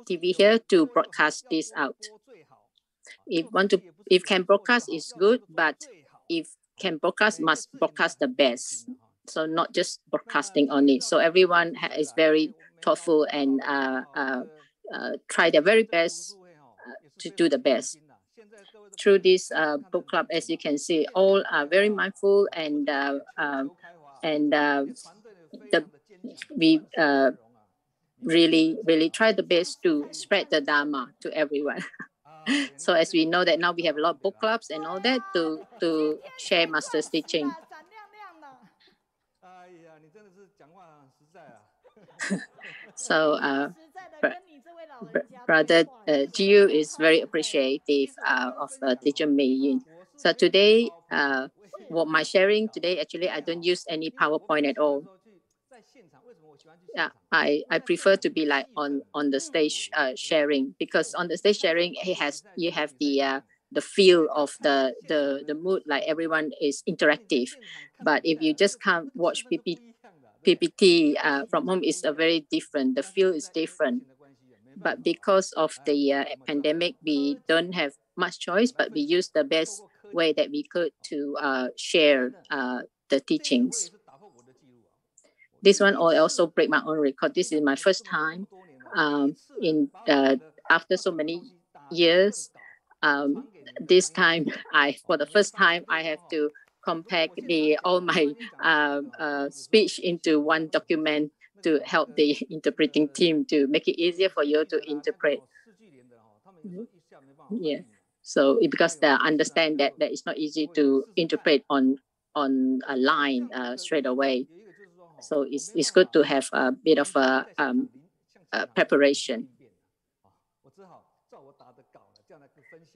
TV here to broadcast this out. If can broadcast is good, but if can broadcast, must broadcast the best. So not just broadcasting only. So everyone is very thoughtful and try their very best to do the best. Through this book club, as you can see, all are very mindful, and we really try the best to spread the Dharma to everyone. So as we know that now we have a lot of book clubs and all that to share Master's teaching. So Brother Jiu is very appreciative of Teacher Mei-yin. So today, what my sharing today, actually, I don't use any PowerPoint at all. Yeah, I prefer to be like on the stage sharing, because on the stage sharing you have the feel of the mood, like everyone is interactive. But if you just can't watch PPT from home, it's a very different. The feel is different. But because of the pandemic, we don't have much choice, but we use the best way that we could to share the teachings. This one I also break my own record. This is my first time after so many years. This time, for the first time, I have to compact all my speech into one document to help the interpreting team to make it easier for you to interpret. Yeah. So because they understand that it's not easy to interpret on a line straight away. So it's good to have a bit of a preparation.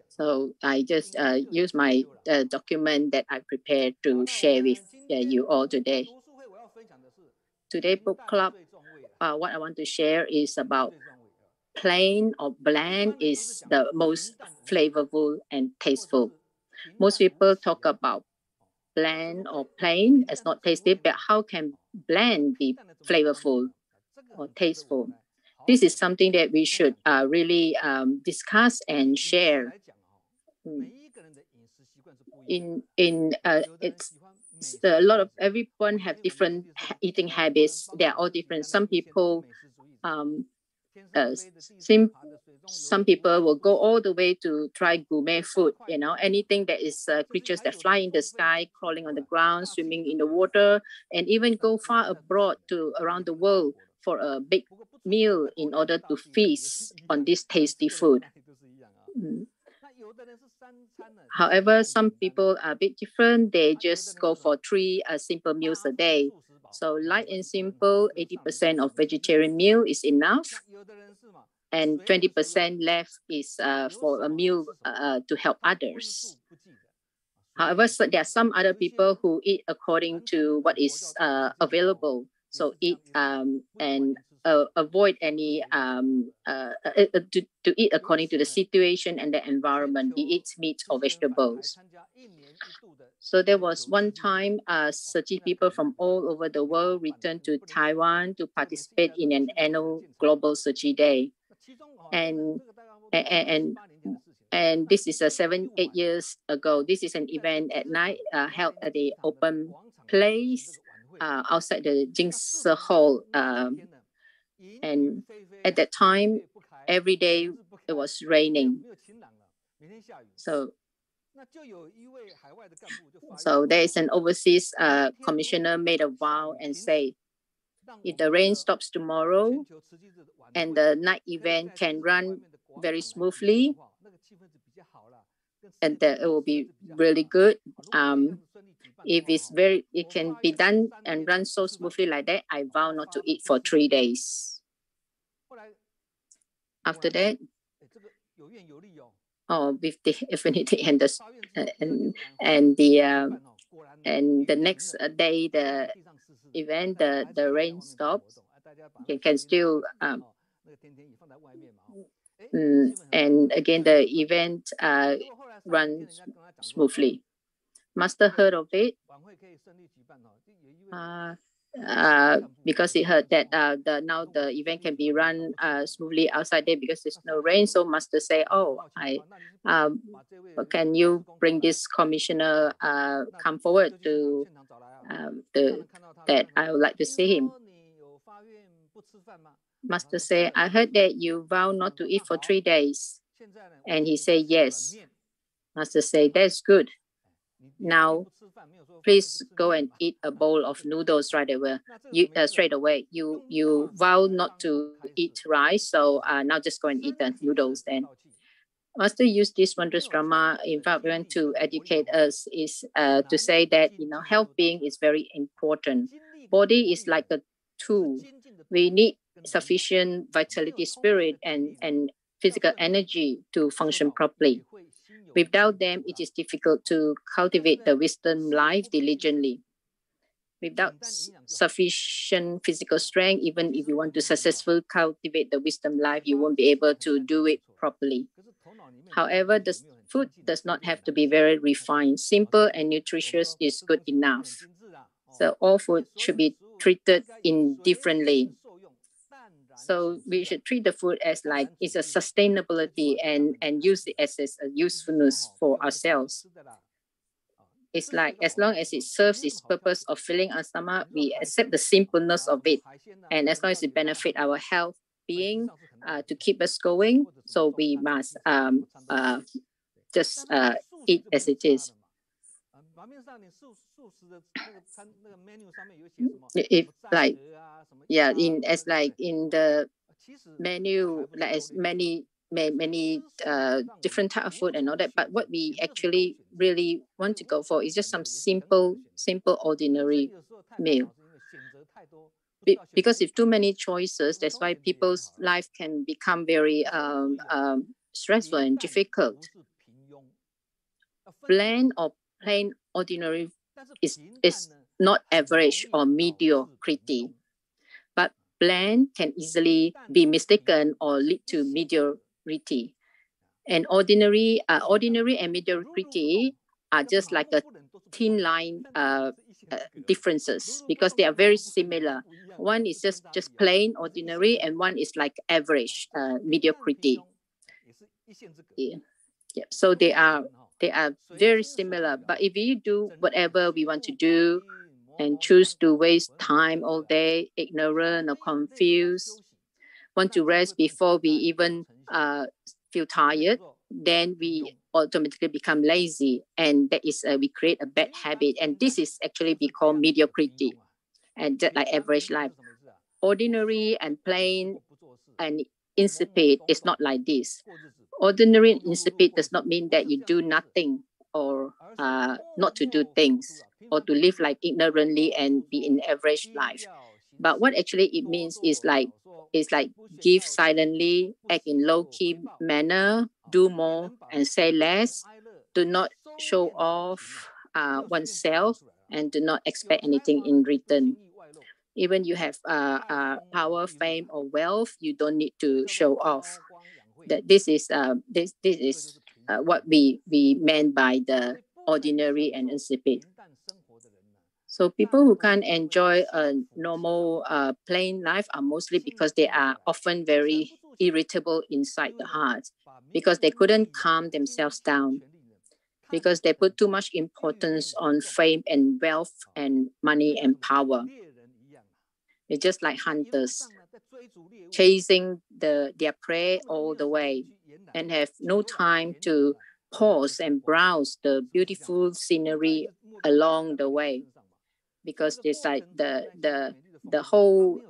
So I just use my document that I prepared to share with you all today. Today book club, what I want to share is about plain or bland is the most flavorful and tasteful. Most people talk about bland or plain as not tasty, but how can bland be flavorful or tasteful? This is something that we should really discuss and share. It's a lot of everyone have different eating habits. They are all different. Some people some people will go all the way to try gourmet food, anything that is creatures that fly in the sky, crawling on the ground, swimming in the water, and even go far abroad to around the world for a big meal in order to feast on this tasty food. However, some people are a bit different. They just go for 3 simple meals a day. So light and simple, 80% of vegetarian meal is enough. And 20% left is for a meal to help others. However, there are some other people who eat according to what is available. So eat and avoid any to eat according to the situation and the environment. He eats meat or vegetables. So there was one time 30 people from all over the world returned to Taiwan to participate in an annual Global Tzu Chi Day. And this is 7-8 years ago. This is an event at night held at the open place outside the Jingse Hall. And at that time, every day it was raining. So there is an overseas commissioner made a vow and say, if the rain stops tomorrow and the night event can run very smoothly, and that it will be really good. If it can be done and run so smoothly like that, I vow not to eat for 3 days. After that, with the affinity and the next day, the event, the rain stops. You can still and again the event runs smoothly. Master heard of it because he heard that now the event can be run smoothly outside there because there's no rain. So Master say, can you bring this commissioner come forward to that I would like to see him. Master say, I heard that you vow not to eat for 3 days. And he said, yes. Master say, that's good. Now, please go and eat a bowl of noodles right away. Straight away. You vow not to eat rice, so now just go and eat the noodles then. Master used this wondrous drama in fact to educate us is to say that health being is very important. Body is like a tool. We need sufficient vitality, spirit, and physical energy to function properly. Without them, it is difficult to cultivate the wisdom life diligently. Without sufficient physical strength, even if you want to successfully cultivate the wisdom life, you won't be able to do it properly. However, the food does not have to be very refined. Simple and nutritious is good enough. So all food should be treated indifferently. So we should treat the food as like it's a sustainability and use it as a usefulness for ourselves. It's like as long as it serves its purpose of filling our stomach, we accept the simpleness of it. And as long as it benefits our health being to keep us going, so we must just eat as it is. If like in the menu, like as many different type of food and all that, but what we actually really want to go for is just some simple ordinary meal. Because if too many choices, that's why people's life can become very stressful and difficult. Bland or plain ordinary is not average or mediocrity, but bland can easily be mistaken or lead to mediocrity. And ordinary and mediocrity are just like a thin line differences, because they are very similar. One is just plain ordinary, and one is like average mediocrity. Yeah. So they are very similar. But if we do whatever we want to do and choose to waste time all day, ignorant or confused, want to rest before we even feel tired, then we automatically become lazy, and that is we create a bad habit, and this is actually be called mediocrity, and just like average life. Ordinary and plain and insipid is not like this. Ordinary and insipid does not mean that you do nothing or not to do things or to live like ignorantly and be in average life. But what actually it means is like give silently, act in low-key manner, do more and say less, do not show off oneself, and do not expect anything in return. Even you have power, fame, or wealth, you don't need to show off. That this is what we meant by the ordinary and insipid. So people who can't enjoy a normal plain life are mostly because they are often very irritable inside the heart, because they couldn't calm themselves down, because they put too much importance on fame and wealth and money and power. They're just like hunters, chasing their prey all the way, and have no time to pause and browse the beautiful scenery along the way, because it's like the whole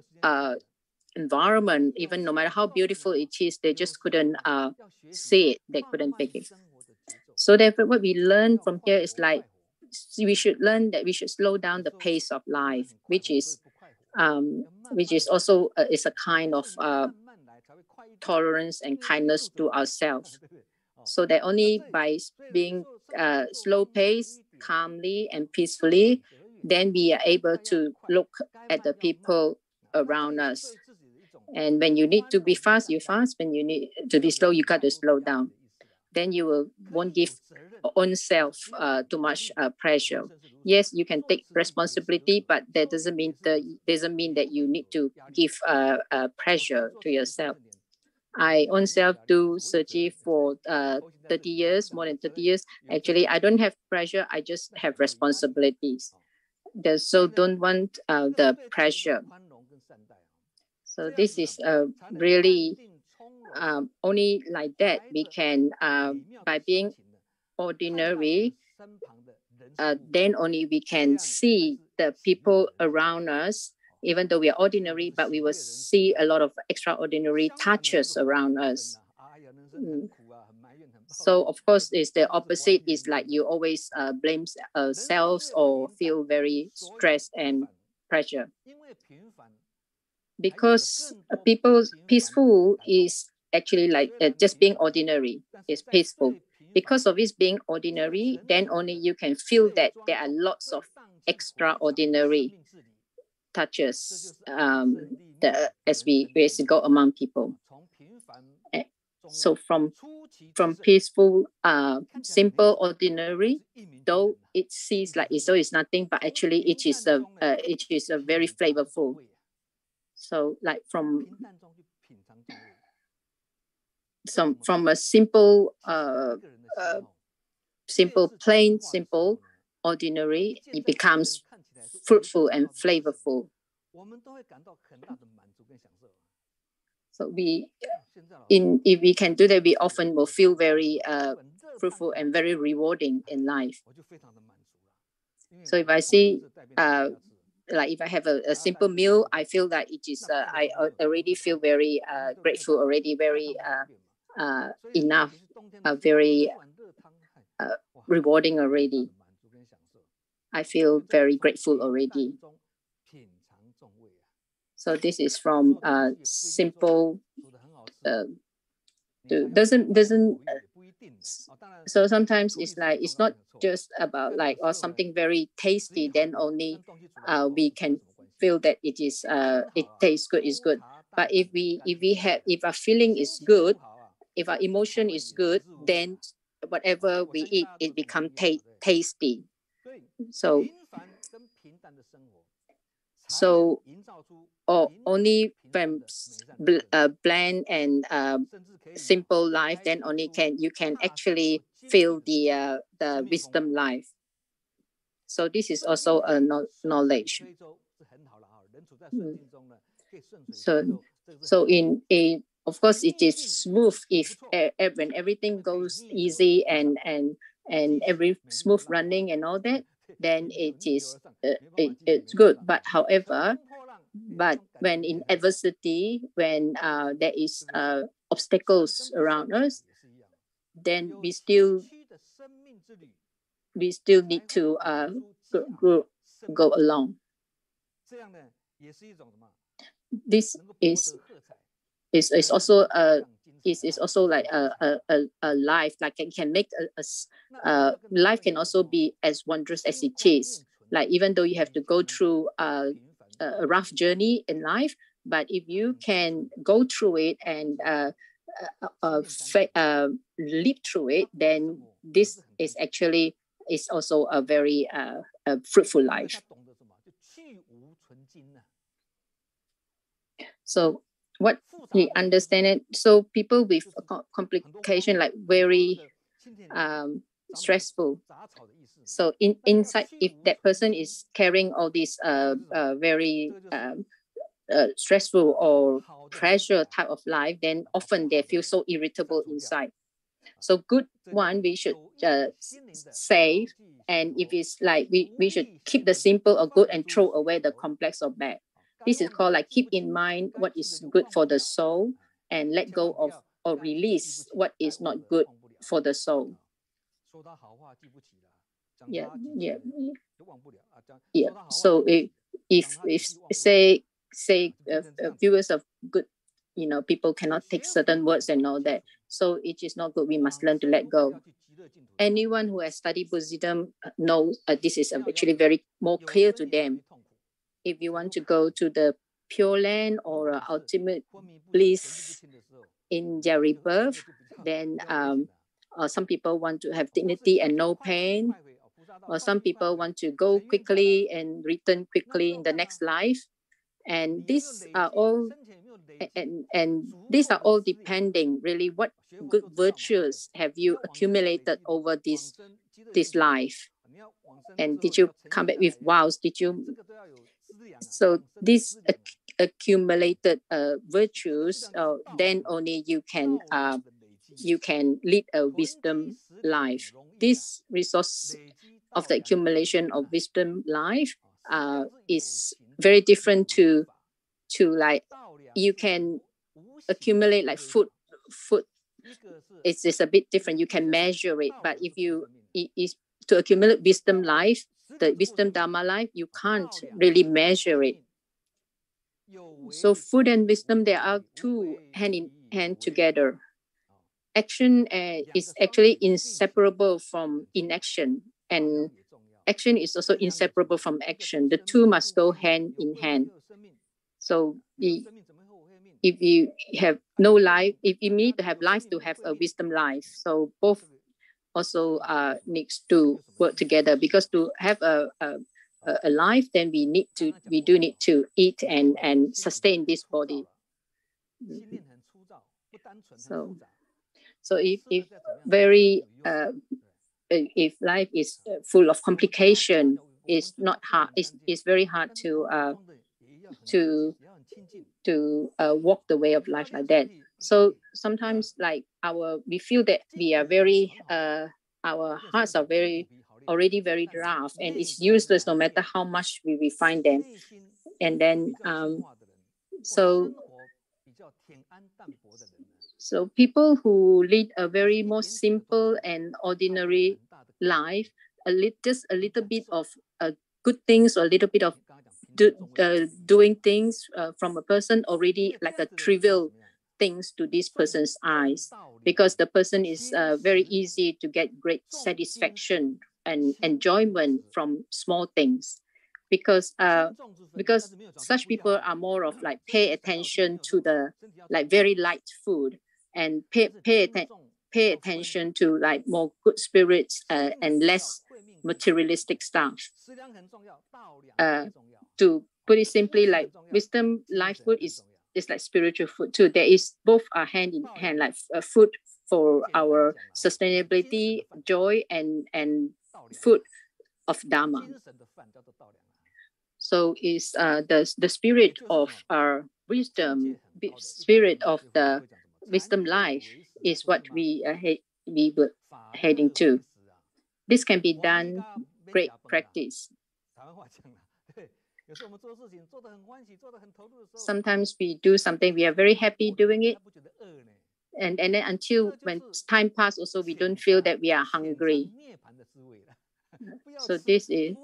environment, even no matter how beautiful it is, they just couldn't see it, they couldn't pick it. So therefore, what we learn from here is like we should learn that we should slow down the pace of life, which is also is a kind of tolerance and kindness to ourselves. So that only by being slow pace, calmly and peacefully, then we are able to look at the people around us. And when you need to be fast, you fast. When you need to be slow, you got to slow down. Then you won't give own self too much pressure. Yes, you can take responsibility, but that doesn't mean that you need to give pressure to yourself. I own self do Tzu Chi for 30 years, more than 30 years. Actually, I don't have pressure. I just have responsibilities. So don't want the pressure. So this is really only like that we can, by being ordinary, then only we can see the people around us. Even though we are ordinary, but we will see a lot of extraordinary touches around us. So of course, it's the opposite. Is like you always blame selves or feel very stressed and pressure. Because peaceful is actually like just being ordinary is peaceful. Because of its being ordinary, then only you can feel that there are lots of extraordinary touches as we go among people. So from peaceful, simple, ordinary, though it seems like it's nothing, but actually it is a very flavorful. So like from a simple, plain, simple, ordinary, it becomes fruitful and flavorful. So if we can do that, we often will feel very fruitful and very rewarding in life. So if I see, like if I have a simple meal, I feel that it is, I already feel very grateful, already very enough, very rewarding already. I feel very grateful already. So this is from simple. So sometimes it's like it's not just about like or something very tasty. Then only we can feel that it is it tastes good, is good. But if our feeling is good, if our emotion is good, then whatever we eat, it becomes tasty. So only from bland and simple life, then only you can actually feel the wisdom life. So this is also a knowledge. So in of course it is smooth if when everything goes easy and every smooth running and all that, then it is it's good. But however, when in adversity, when there is obstacles around us, then we still need to go along. This is also like a life. Like it can make life can also be as wondrous as it is. Like even though you have to go through a rough journey in life, but if you can go through it and live through it, then this is actually also a very fruitful life. So what he understand it. So people with complication, like very stressful. So inside, if that person is carrying all these very stressful or pressure type of life, then often they feel so irritable inside. So good one, we should save. And if it's like, we should keep the simple or good and throw away the complex or bad. This is called like keep in mind what is good for the soul and let go of or release what is not good for the soul. Yeah. So if say viewers of good, people cannot take certain words and all that. So it is not good. We must learn to let go. Anyone who has studied Buddhism knows this is actually very more clear to them. If you want to go to the Pure Land or ultimate bliss in their rebirth, then some people want to have dignity and no pain, or some people want to go quickly and return quickly in the next life. And these are all these are all depending really what good virtues have you accumulated over this life. And did you come back with vows? Did you? So these accumulated virtues, then only you can lead a wisdom life. This resource of the accumulation of wisdom life is very different to like you can accumulate like food. It's a bit different. You can measure it, but if you to accumulate wisdom life, the wisdom Dharma life, you can't really measure it. So food and wisdom, they are two hand in hand together. Action is actually inseparable from inaction, and action is also inseparable from action. The two must go hand in hand. So if you have no life, if you need to have life to have a wisdom life, so both also needs to work together, because to have a life, then we do need to eat and sustain this body. So if very if life is full of complication, it's not hard. It's very hard to walk the way of life like that. So sometimes like we feel that we are very our hearts are already very rough, and it's useless no matter how much we refine them. And then so people who lead a very more simple and ordinary life, just a little bit of good things or a little bit of doing things from a person already like a trivial things to this person's eyes, because the person is very easy to get great satisfaction and enjoyment from small things. because such people are more of like pay attention to the like very light food and pay attention to like more good spirits and less materialistic stuff. To put it simply, like wisdom life food is like spiritual food too. There is both are hand in hand, like food for our sustainability, joy, and food of Dharma. So is the spirit of our wisdom, spirit of the wisdom life is what we were heading to. This can be done great practice. Sometimes we do something, we are very happy doing it. And then until when time passes, also we don't feel that we are hungry. So this is,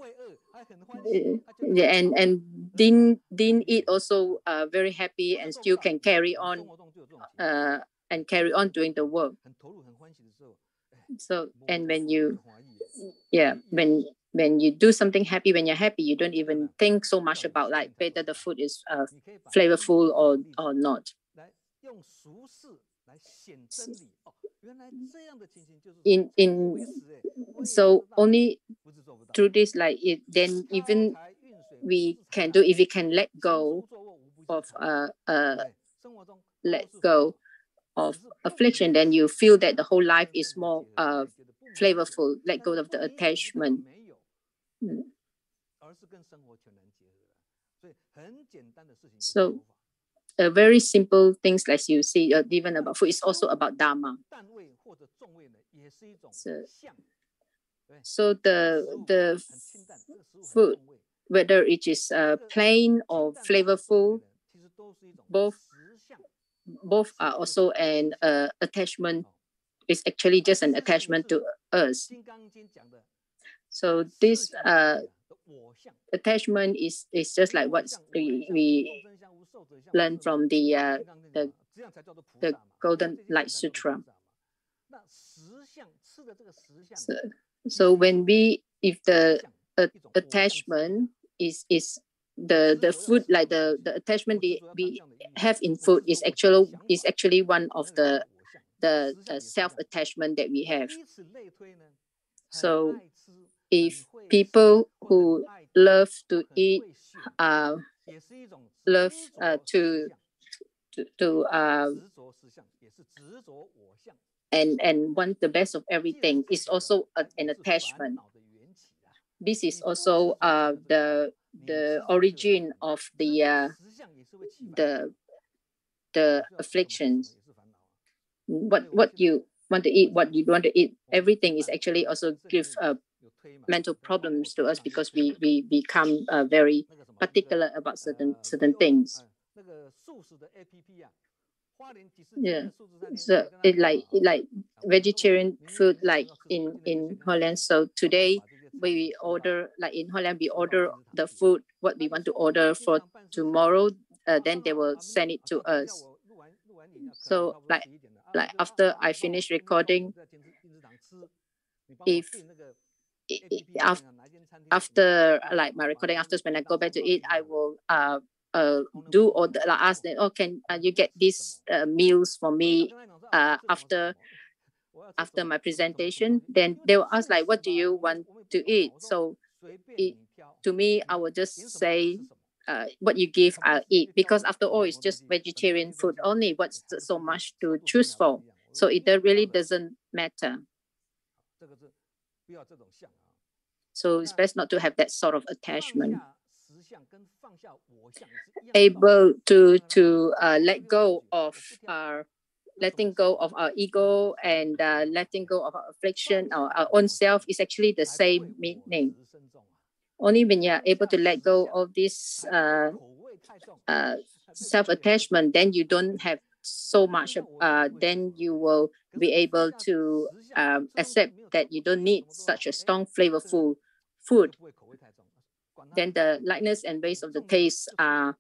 and didn't eat also very happy and still can carry on doing the work. So, and when you, when you do something happy, when you're happy, you don't even think so much about like whether the food is flavorful or not. So only through this, like it, then even we can do, if we can let go of affliction, then you feel that the whole life is more flavorful. Let go of the attachment. So very simple things like you see, even about food, is also about Dharma. So the food, whether it is plain or flavorful, both are also an attachment. It's actually just an attachment to us. So this attachment is just like what we learn from the Golden Light Sutra. So when if the attachment is the food, like the attachment we have in food is actually one of the self-attachment that we have. So if people who love to eat, love to and want the best of everything, is also an attachment. This is also the origin of the afflictions. What you want to eat, what you want to eat, everything is actually also give mental problems to us, because we become very particular about certain things. Yeah, so it like vegetarian food, like in Holland. So today we order, like in Holland, we order the food what we want to order for tomorrow. Then they will send it to us. So like after I finish recording, if after like my recording, after when I go back to eat, I will do or ask them, oh, can you get these meals for me after my presentation? Then they will ask like, what do you want to eat? So to me, I will just say, what you give, I'll eat, because after all, it's just vegetarian food only. What's so much to choose for? So it really doesn't matter. So it's best not to have that sort of attachment. Able to let go of letting go of our ego and letting go of our affliction, our own self, is actually the same meaning. Only when you're able to let go of this self-attachment, then you don't have so much, then you will be able to accept that you don't need such a strong, flavorful food. Then the lightness and waste of the taste are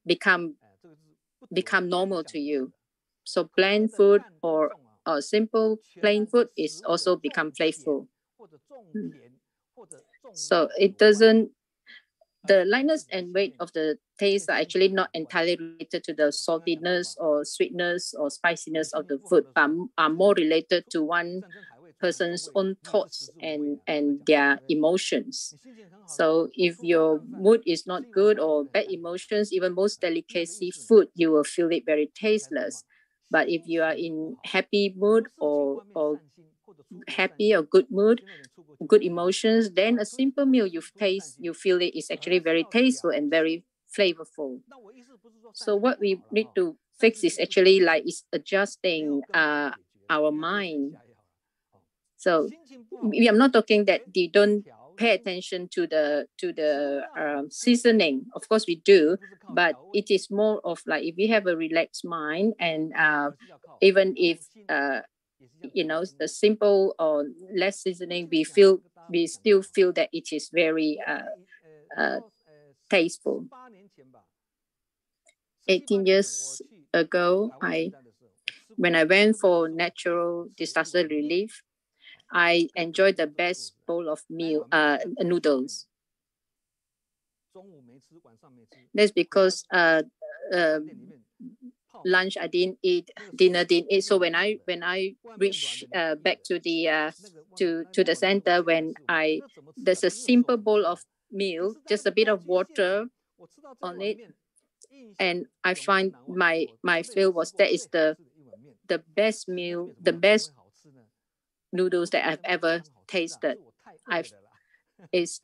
become normal to you. So plain food or simple plain food is also become playful. So it doesn't the lightness and weight of the taste are actually not entirely related to the saltiness or sweetness or spiciness of the food, but are more related to one person's own thoughts and their emotions. So if your mood is not good or bad emotions, even most delicacy food, you will feel it very tasteless. But if you are in happy mood or happy or good mood, good emotions, then a simple meal you feel it is actually very tasteful and very flavorful. So what we need to fix is actually like is adjusting our mind. So we are not talking that they don't pay attention to the seasoning. Of course we do, but it is more of like if we have a relaxed mind and even if the simple or less seasoning, we still feel that it is very tasteful. 18 years ago, when I went for natural disaster relief, I enjoyed the best bowl of noodles. That's because lunch I didn't eat, dinner didn't eat. So when I reach back to the center, there's a simple bowl of meal, just a bit of water on it, and I find my feel was that is the best meal, the best noodles that I've ever tasted. It's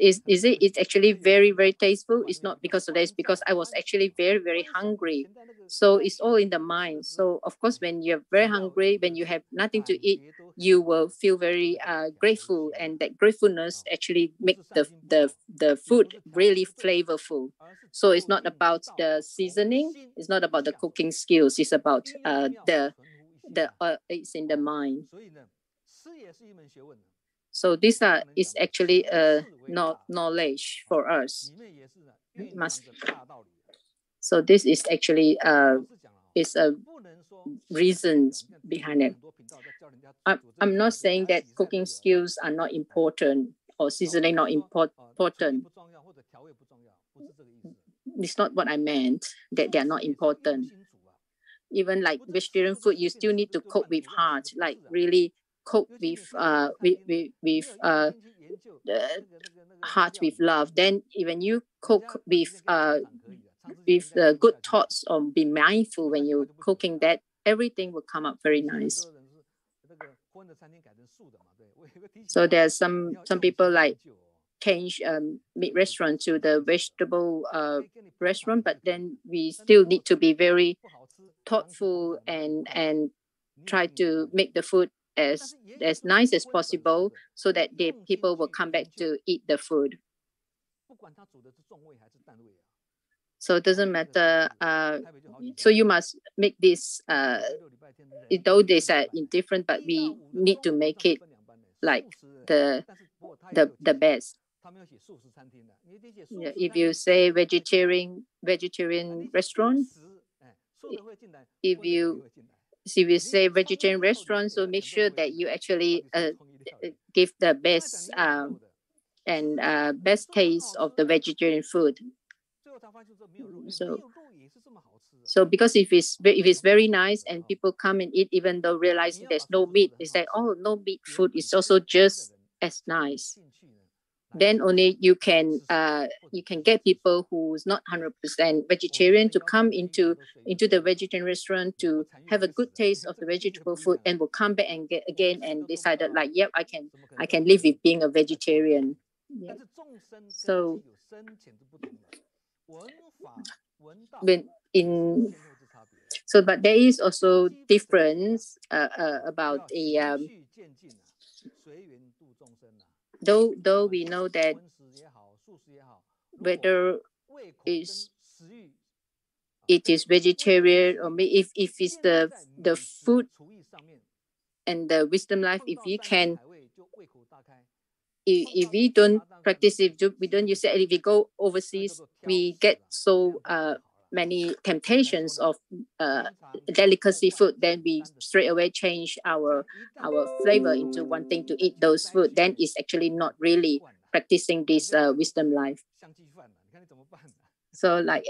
actually very, very tasteful. It's not because of that, it's because I was actually very, very hungry. So it's all in the mind. So of course, when you're very hungry, when you have nothing to eat, you will feel very grateful, and that gratefulness actually makes the food really flavorful. So it's not about the seasoning, it's not about the cooking skills, it's about it's in the mind. So this is actually knowledge for us. So this is actually is a reasons behind it. I'm not saying that cooking skills are not important or seasoning not important. It's not what I meant, that they are not important. Even like vegetarian food, you still need to cook with heart, like really cook with heart, with love. Then when you cook with good thoughts, or be mindful when you're cooking, that everything will come up very nice. So there's some people like change meat restaurant to the vegetable restaurant, but then we still need to be very thoughtful and try to make the food as nice as possible, so that the people will come back to eat the food. So it doesn't matter. So you must make this, though they are indifferent, but we need to make it like the best. Yeah, if you say vegetarian restaurant, if you say vegetarian restaurant, so make sure that you actually give the best and best taste of the vegetarian food. So because if it's very nice and people come and eat, even though realizing there's no meat, it's like, oh, no meat food is also just as nice. Then only you can get people who's not 100% vegetarian to come into the vegetarian restaurant to have a good taste of the vegetable food, and will come back and get again and decided like, yep, I can live with being a vegetarian. Yeah. So but there is also difference about the though we know that whether it is vegetarian or if it's the food and the wisdom life, if we don't practice it, we don't use it, if we go overseas, we get so many temptations of delicacy food, then we straight away change our flavor into wanting to eat those food. Then it's actually not really practicing this wisdom life. So like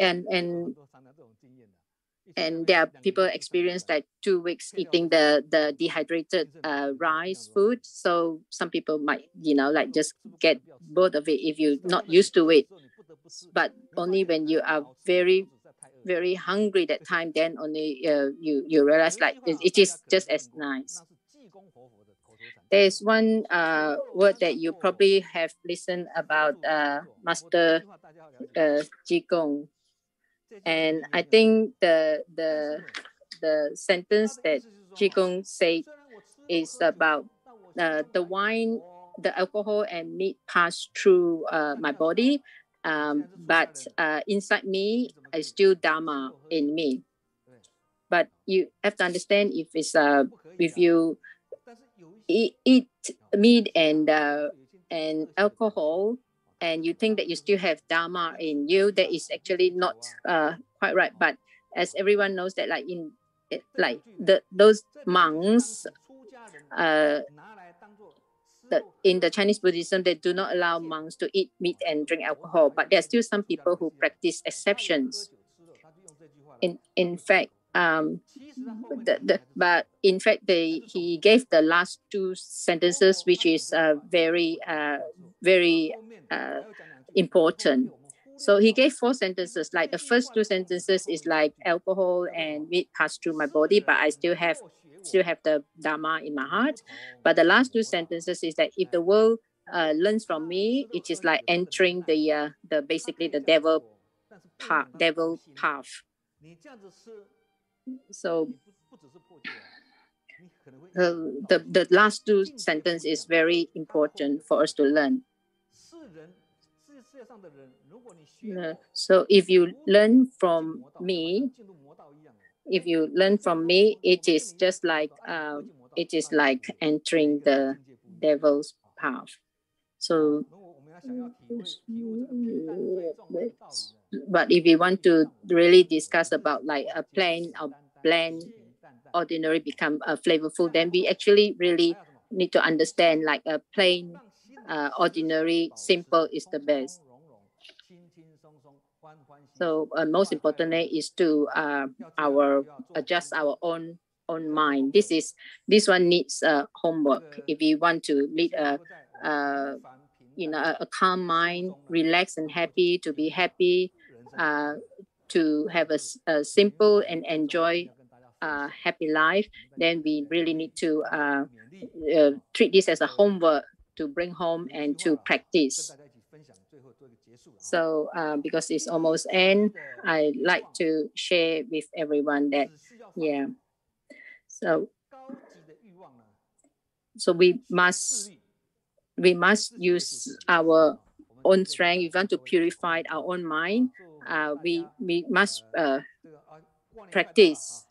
and there are people experience like 2 weeks eating the dehydrated rice food. So some people might, like just get bored of it if you're not used to it. But only when you are very, very hungry that time, then only you realize like it is just as nice. There's one word that you probably have listened about, Master Qigong. And I think the sentence that Qigong said is about the wine, the alcohol and meat pass through my body, but inside me is still Dharma in me. But you have to understand, if you eat meat and alcohol, and you think that you still have Dharma in you, that is actually not quite right. But as everyone knows that, those monks, in the Chinese Buddhism, they do not allow monks to eat meat and drink alcohol. But there are still some people who practice exceptions. In fact, but in fact, he gave the last 2 sentences, which is very important. So he gave 4 sentences. Like the first 2 sentences is like alcohol and meat pass through my body, but I still have the Dharma in my heart. But the last 2 sentences is that if the world learns from me, it is like entering the basically the devil path. So the last 2 sentences is very important for us to learn. So if you learn from me, it is just like entering the devil's path. So, but if we want to really discuss about like a plain or bland, ordinary become flavorful, then we actually really need to understand like a plain, ordinary, simple is the best. So most importantly is to adjust our own mind. This one needs homework. If we want to lead a calm mind, relaxed and happy, to be happy, to have a simple and enjoy happy life, then we really need to treat this as a homework to bring home and to practice. So because it's almost end, I like to share with everyone that, so we must use our own strength. If we want to purify our own mind, we must practice.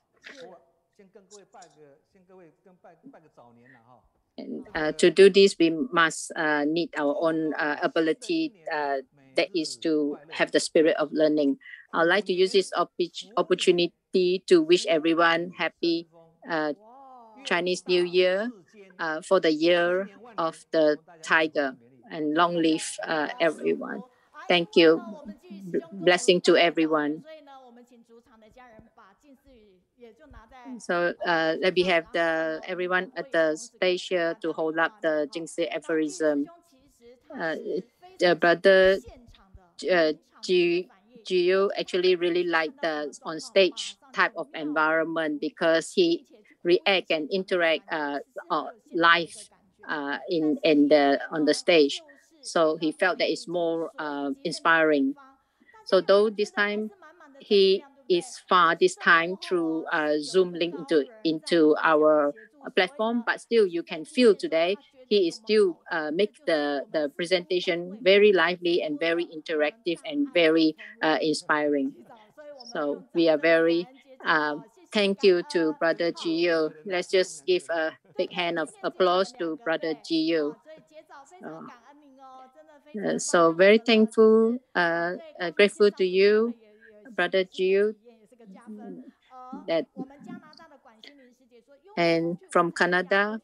And to do this, we must need our own ability, that is to have the spirit of learning. I'd like to use this opportunity to wish everyone happy Chinese New Year for the year of the tiger, and long live everyone. Thank you. Blessing to everyone. So let me have everyone at the stage here to hold up the Jingsi aphorism. Brother Jiyu actually really liked the on stage type of environment because he react and interact live on the stage. So he felt that it's more inspiring. So though this time he is far this time through Zoom link into our platform, but still you can feel today he is still make the presentation very lively and very interactive and very inspiring. So we are very thank you to Brother Jiyu. Let's just give a big hand of applause to Brother Jiyu. So very thankful, grateful to you, Brother Jiyu, that, and from Canada,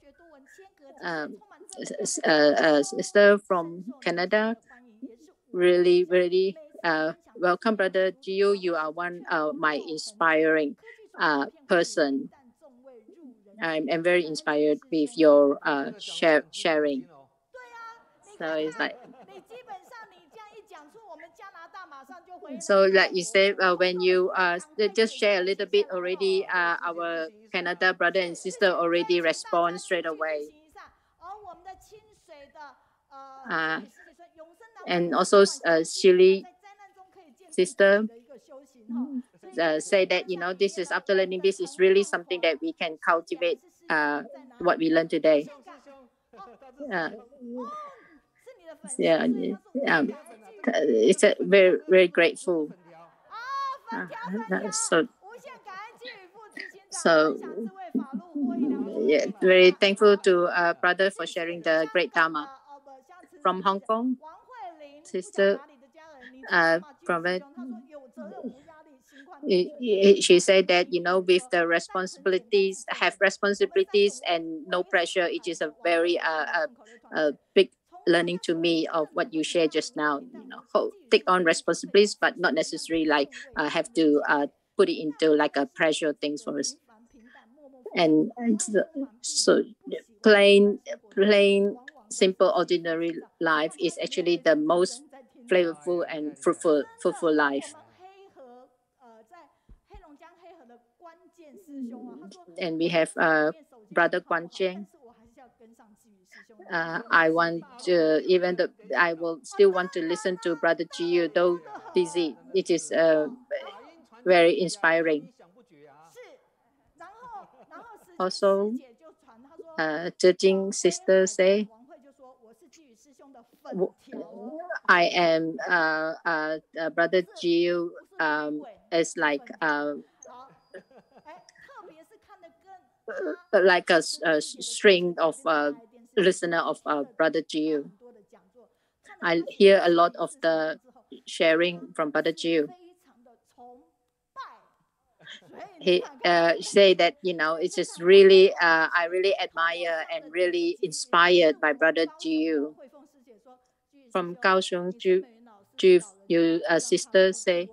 sister from Canada, really welcome, Brother Jiyu. You are one of my inspiring person. I'm very inspired with your sharing. So it's like, so like you said, when you just share a little bit already, our Canada brother and sister already respond straight away. And also Shili sister say that, you know, this is, after learning this, is really something that we can cultivate what we learned today. Yeah, it's a very, very grateful. So yeah, very thankful to brother for sharing the great Dharma. From Hong Kong, sister from it, she said that, you know, with the responsibilities, have responsibilities and no pressure, it is a very big learning to me of what you shared just now. You know, take on responsibilities, but not necessarily like have to put it into like a pressure things for us. And so plain, simple, ordinary life is actually the most flavorful and fruitful life. And we have Brother Guangzhong. I want to, even though I will still want to listen to Brother Jiyu, though busy. It is very inspiring. Also, Zheng sister say, I am Brother Jiyu is like a string of listener of Brother Jiyu. I hear a lot of the sharing from Brother Jiyu. He say that, you know, it's just really I really admire and really inspired by Brother Jiyu. From Kaohsiung, you sister say,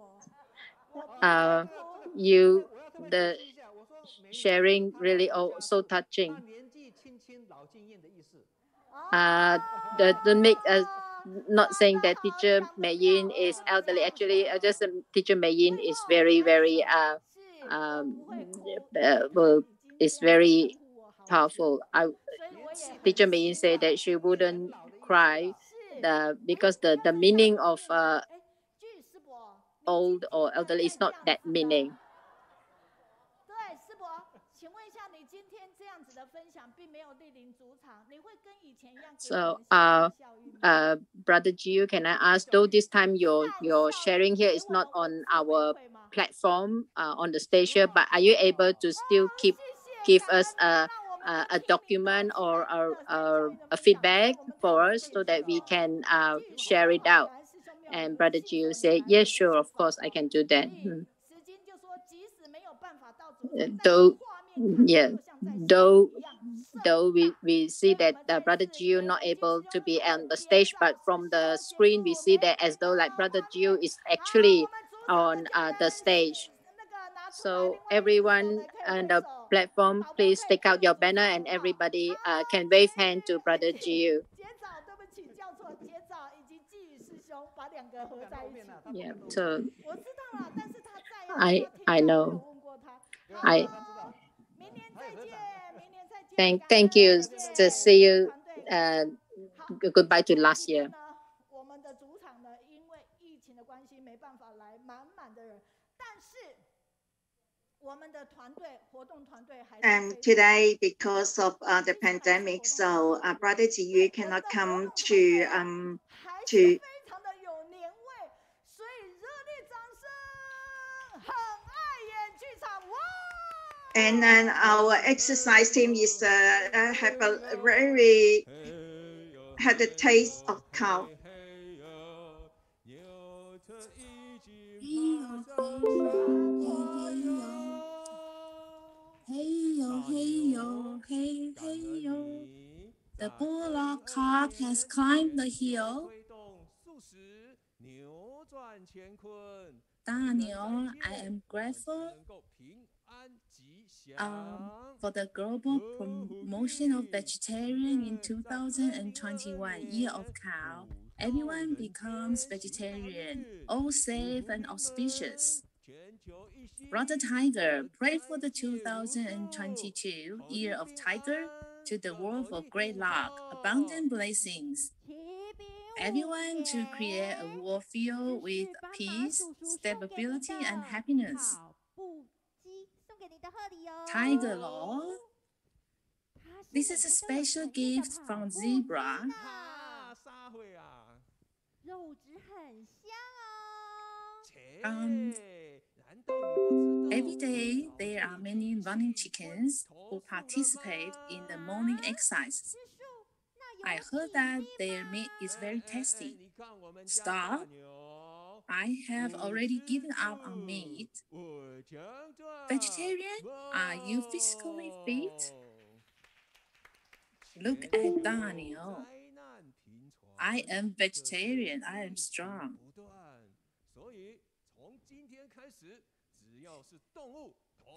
you the sharing really so touching. The make not saying that teacher Mayyin is elderly. Actually, just teacher Mayyin is very, very is very powerful. Teacher Mayyin said that she wouldn't cry because the meaning of old or elderly is not that meaning. So, Brother Jiyu, can I ask, though this time your sharing here is not on our platform on the stage here, but are you able to still give us a document or a feedback for us so that we can share it out? And Brother Jiyu said, yes, sure, of course, I can do that. Though we see that Brother Jiyu not able to be on the stage, but from the screen we see that as though like Brother Jiyu is actually on the stage. So everyone on the platform, please take out your banner and everybody can wave hand to Brother Jiyu. Yeah, so I know. Thank you. To see you. Goodbye to last year. And today, because of the pandemic, so Brother Jiyu cannot come to and then our exercise team is have a very had a taste of cow. Hey yo, hey yo, hey, hey yo. The bullock cart has climbed the hill. Daniel, I am grateful for the global promotion of vegetarian in 2021, Year of Cow. Everyone becomes vegetarian, all safe and auspicious. Brother Tiger, pray for the 2022 Year of Tiger to the world for great luck, abundant blessings. Everyone to create a world filled with peace, stability, and happiness. Tiger Lord, this is a special gift from Zebra. Every day, there are many running chickens who participate in the morning exercise. I heard that their meat is very tasty. Stop. I have already given up on meat. Vegetarian, are you physically fit? Look at Daniel. I am vegetarian. I am strong.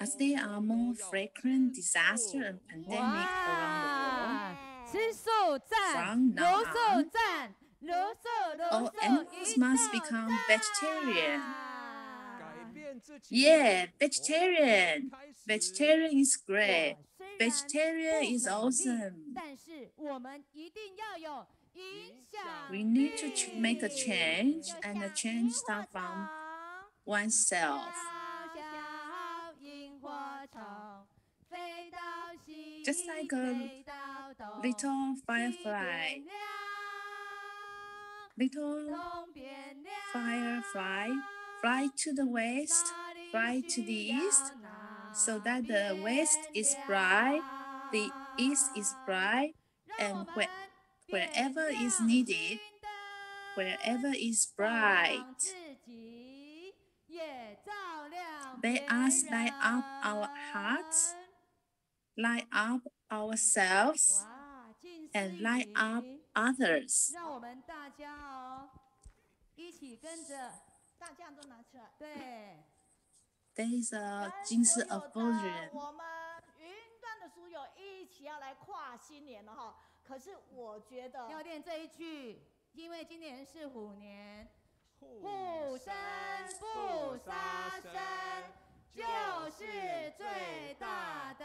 As there are more frequent disasters and pandemics around the world, from now on, all animals must become vegetarian. Yeah, vegetarian. Vegetarian is great. Vegetarian is awesome. We need to make a change, and the change starts from oneself. Just like a little firefly. Little firefly, fly to the west, fly to the east, so that the west is bright, the east is bright, and wherever is needed, wherever is bright. Let us light up our hearts, light up ourselves, and light up others. There is a 金氏 version. 我们云端的书友一起要来跨新年了哈。可是我觉得要练这一句，因为今年是虎年，虎生不杀生，就是最大的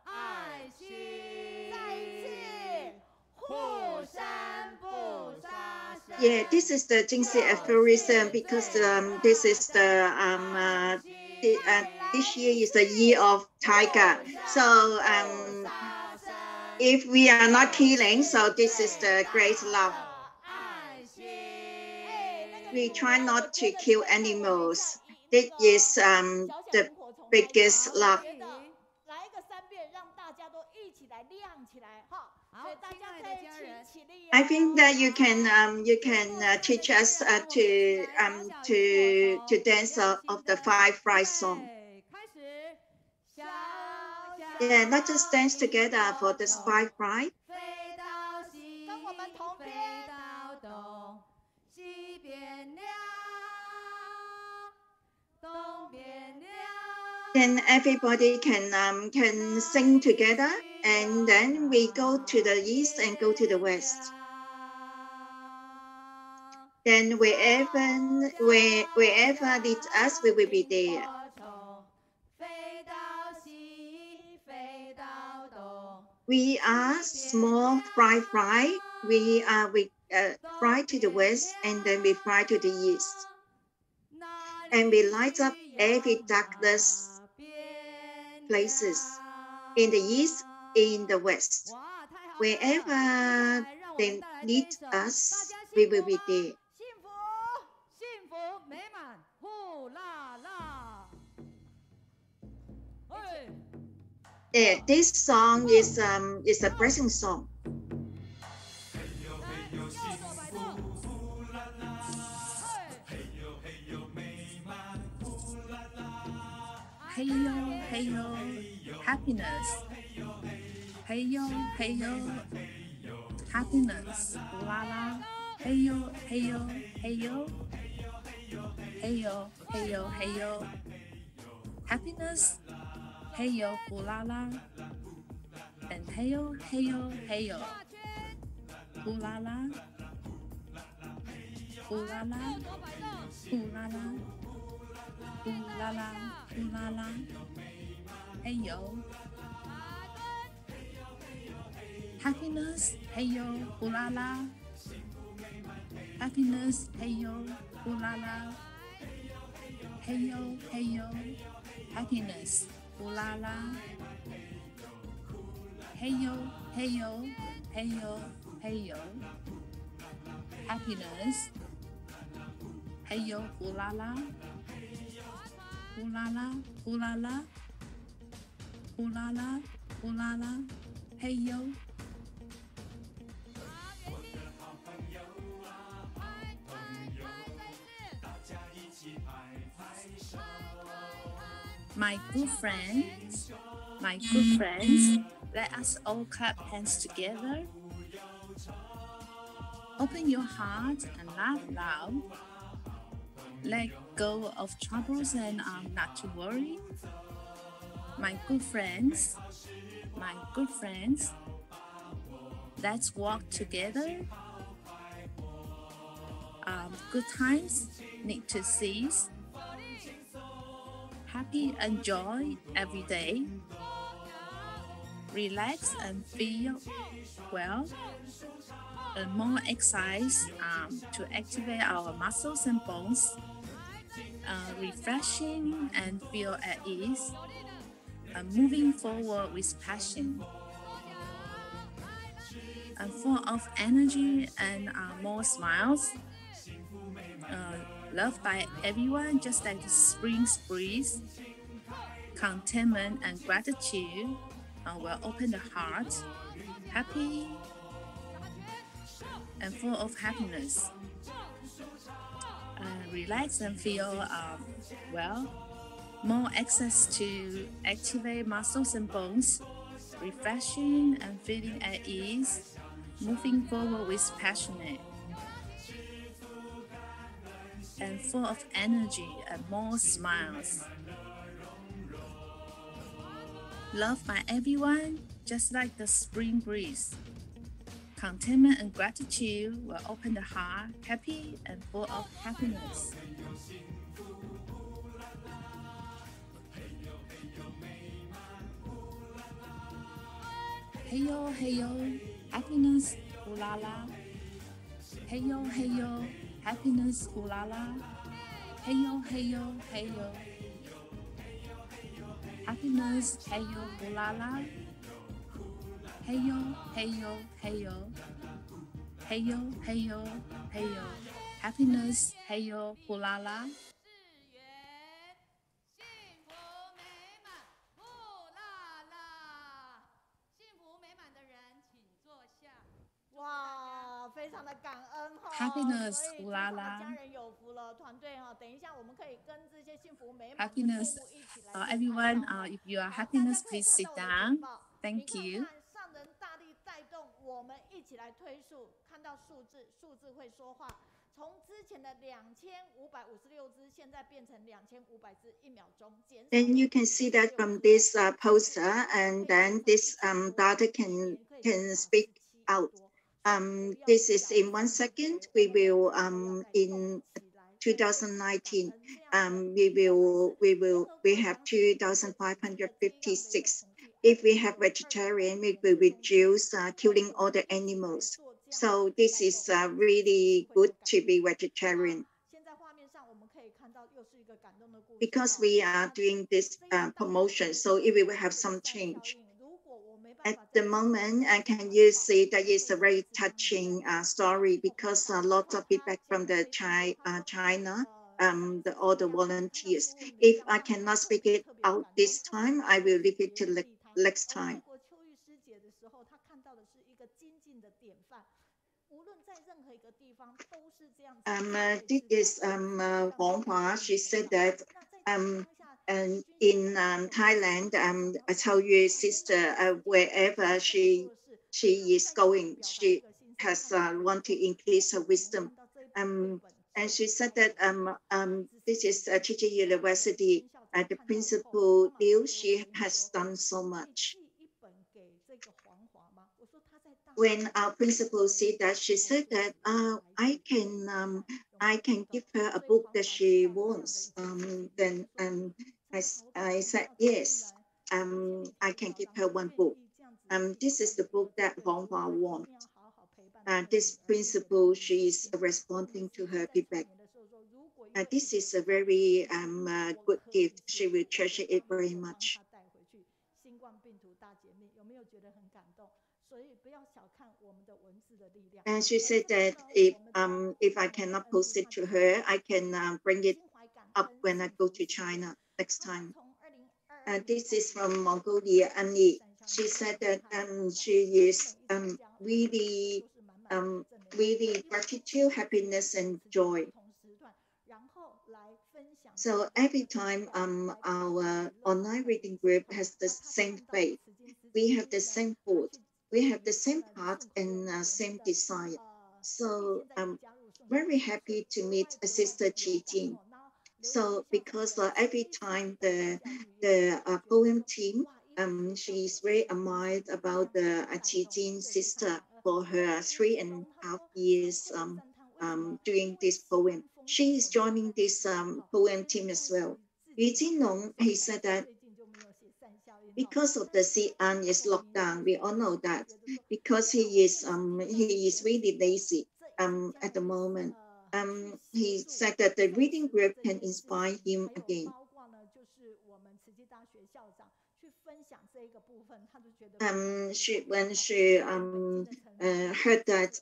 爱心。再一次，虎生不杀生。Yeah, this is the Jingxi aphorism because this is the this year is the year of tiger. So if we are not killing, so this is the great love. We try not to kill animals. This is the biggest love. I think that you can teach us to dance of the firefly song. Yeah, let's just dance together for this firefly. Then everybody can sing together, and then we go to the east and go to the west. Then wherever leads us, we will be there. We are small fly. We fly to the west, and then we fly to the east, and we light up every darkness places in the east, in the west. Wherever they lead us, we will be there. Yeah, this song is a blessing song. Hey yo, hey yo, happiness. Hey yo, happiness. La la. Hey yo, hey yo, hey yo. hey yo, hey yo, hey yo. Happiness, hey yo, ooh la la. And hey yo, hey yo, hey yo. Ooh la la. Ooh la la. Ooh la la. Ooh la la. Ooh la la. Hey yo. Happiness, hey yo, ooh la la. Happiness, hey yo, ooh la la. Hey yo, hey yo. Happiness, ooh la la. Hey yo, hey yo, hey yo, hey yo. Happiness, hey yo, ooh la la. Ooh la la, ooh la la. Ooh la la, ooh la la. Hey yo. My good friends, let us all clap hands together. Open your heart and laugh loud. Let go of troubles and not to worry. My good friends, let's walk together. Good times need to cease. Happy and joy every day. Relax and feel well. And more exercise to activate our muscles and bones. Refreshing and feel at ease. Moving forward with passion. And full of energy and more smiles. Loved by everyone, just like the spring breeze. Contentment and gratitude will open the heart. Happy and full of happiness. Relax and feel well. More access to activate muscles and bones. Refreshing and feeling at ease. Moving forward with passionate. And full of energy and more smiles. Loved by everyone, just like the spring breeze. Contentment and gratitude will open the heart, happy and full of happiness. Hey yo, happiness, ooh la la. Hey yo, happiness, ooh la la. Hey yo, happiness, hey yo, ooh la la. Hey yo, happiness, hey yo, ooh la la.哇，非常的感恩哈 Happiness， 所以呼啦啦家人有福了，团队哈，等一下我们可以跟这些幸福美满的 Happiness 动物一起来 everyone, if you are 好 happiness, 大家可以 please 看 sit 到我的 down. 简报 Thank 你 you. 看看上人大力带动我们一起来推数，看到数字，数字会说话。从之前的2556只，现在变成2500只1秒钟，减少。 And you can see that from this poster, and then this data can speak out. This is in 1 second. We will in 2019 we have 2,556. If we have vegetarian, we will reduce killing all the animals. So this is really good to be vegetarian. Because we are doing this promotion, so it will have some change. At the moment, can you see that it's a very touching story, because a lot of feedback from the China, all the volunteers. If I cannot speak it out this time, I will leave it till next time. This is Hong Hua. She said that and in Thailand, I tell you, sister, wherever she is going, she has want to increase her wisdom. And she said that this is Tzu Chi University. The principal Liu, she has done so much. When our principal said that, she said that I can give her a book that she wants. Then I said yes. I can give her one book. This is the book that Wang Hua wants. This principal, she is responding to her feedback. This is a very good gift. She will treasure it very much. And she said that if I cannot post it to her, I can bring it up when I go to China next time. This is from Mongolia, Annie. She said that she is really gratitude, happiness, and joy. So every time our online reading group has the same faith, we have the same thought, we have the same heart and same desire. So I'm very happy to meet Sister Chi Jing. So because every time the poem team, she is very admired about the Chi Jing sister for her 3.5 years doing this poem. She is joining this poem team as well. Yu Jinlong, he said that because of the Xi'an is locked down, we all know that, because he is really lazy at the moment. He said that the reading group can inspire him again. When she heard that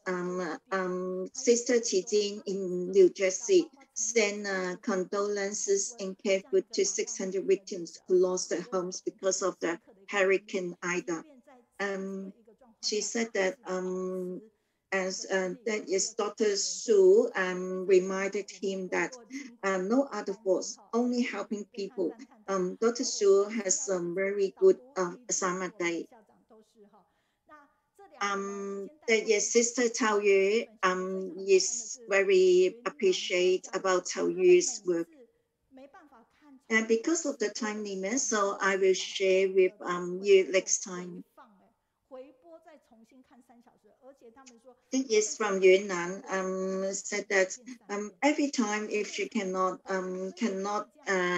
Sister Chi Jing in New Jersey sent condolences and care food to 600 victims who lost their homes because of the Hurricane Ida. She said that that is Dr. Su reminded him that no other force, only helping people. Dr. Su has some very good assignment day. That yes, Sister Tao Yu is very appreciate about Tao Yu's work. And because of the time limit, so I will share with you next time. This is from Yunnan. Said that every time if she cannot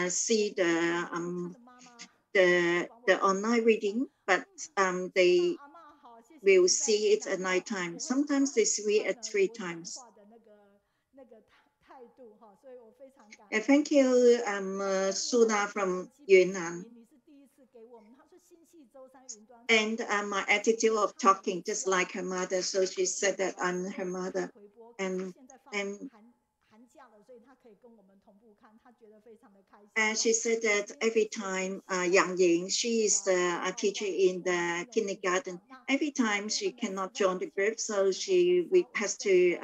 see the online reading, but they will see it at night time. Sometimes they see it 3 times. Thank you, Suna from Yunnan. And my attitude of talking just like her mother, so she said that I'm her mother. And she said that every time Yang Ying, she is a teacher in the kindergarten. Every time she cannot join the group, so she has to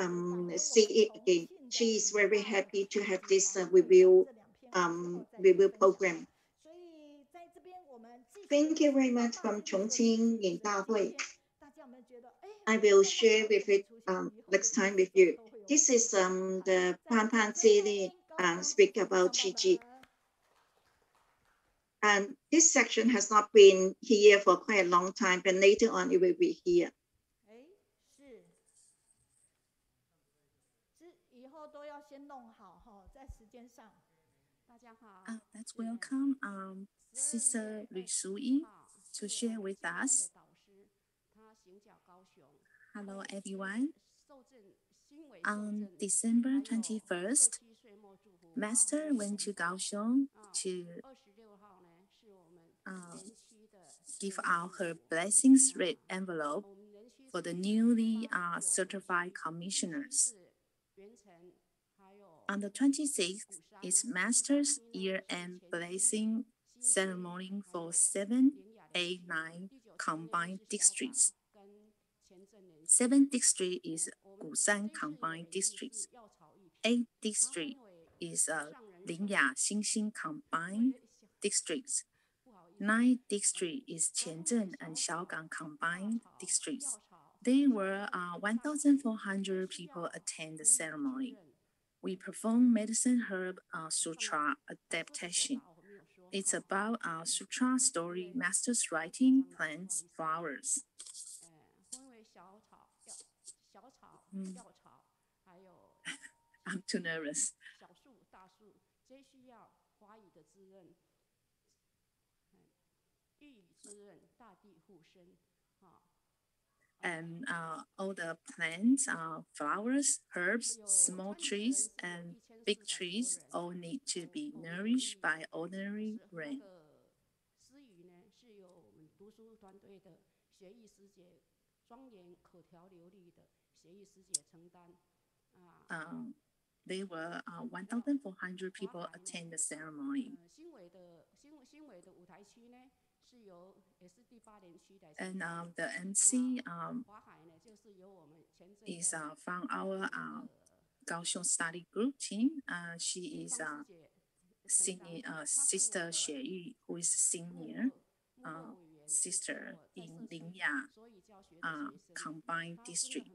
see it again. She is very happy to have this review program. Thank you very much from Chongqing Yin Dahui. I will share with it next time with you. This is the Pan Pan Zili speak about Chi Chi. And this section has not been here for quite a long time, but later on it will be here. Let's welcome Sister Liu Jiyu to share with us. Hello, everyone. On December 21st, Master went to Kaohsiung to give out her blessings red envelope for the newly certified commissioners. On the 26th is Master's year-end blessing ceremony for 7, 8, 9 combined districts. 7 district is Gusan combined districts. 8 district is Lingya Xinxin combined districts. 9 district is Qianzhen and Xiaogang combined districts. There were 1,400 people attend the ceremony. We perform medicine herb sutra adaptation. It's about sutra story, masters writing, plants, flowers. I'm too nervous. And all the plants, flowers, herbs, small trees, and big trees all need to be nourished by ordinary rain. There were 1,400 people attend the ceremony. And the MC is from our Kaohsiung Study Group team. She is senior sister Xie Yu, who is senior sister in Lingya Combined District.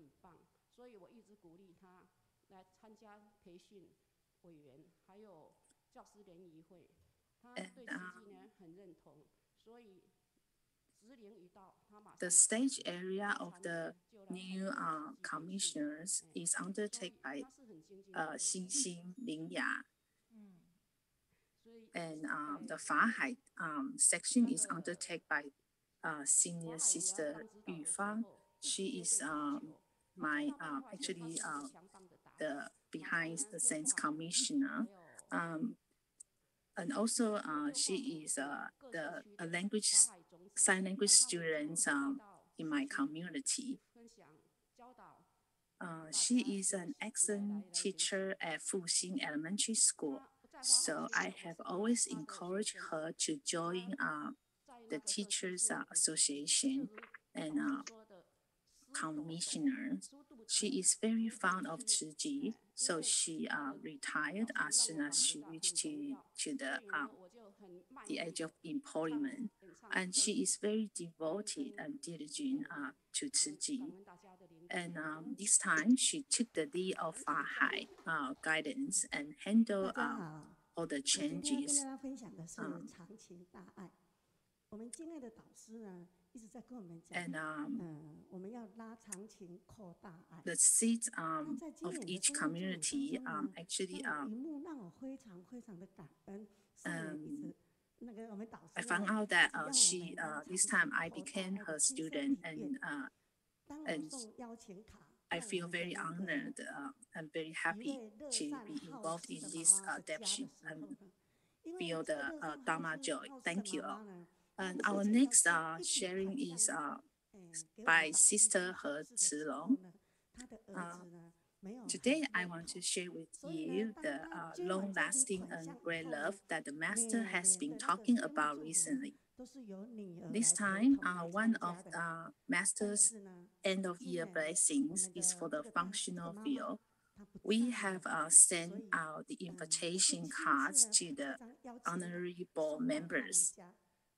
The stage area of the new commissioners is undertaken by Xinxin Lingya. And the Fahai section is undertaken by senior sister Yu Fang. She is my actually the behind the scenes commissioner. And also she is the sign language students in my community. She is an excellent teacher at Fuxing Elementary School. So I have always encouraged her to join the Teachers Association and commissioner. She is very fond of Tzu Chi, so she retired as soon as she reached to the age of employment. And she is very devoted and diligent to Tzu Chi. And this time she took the lead of Fahai guidance and handled all the changes. And the seeds of each community actually I found out that she this time I became her student, and I feel very honored and very happy to be involved in this adoption and feel the Dharma joy. Thank you all. And our next sharing is by Sister He Zilong. Today, I want to share with you the long-lasting and great love that the Master has been talking about recently. This time, one of the Master's end-of-year blessings is for the functional field. We have sent out the invitation cards to the honorary board members.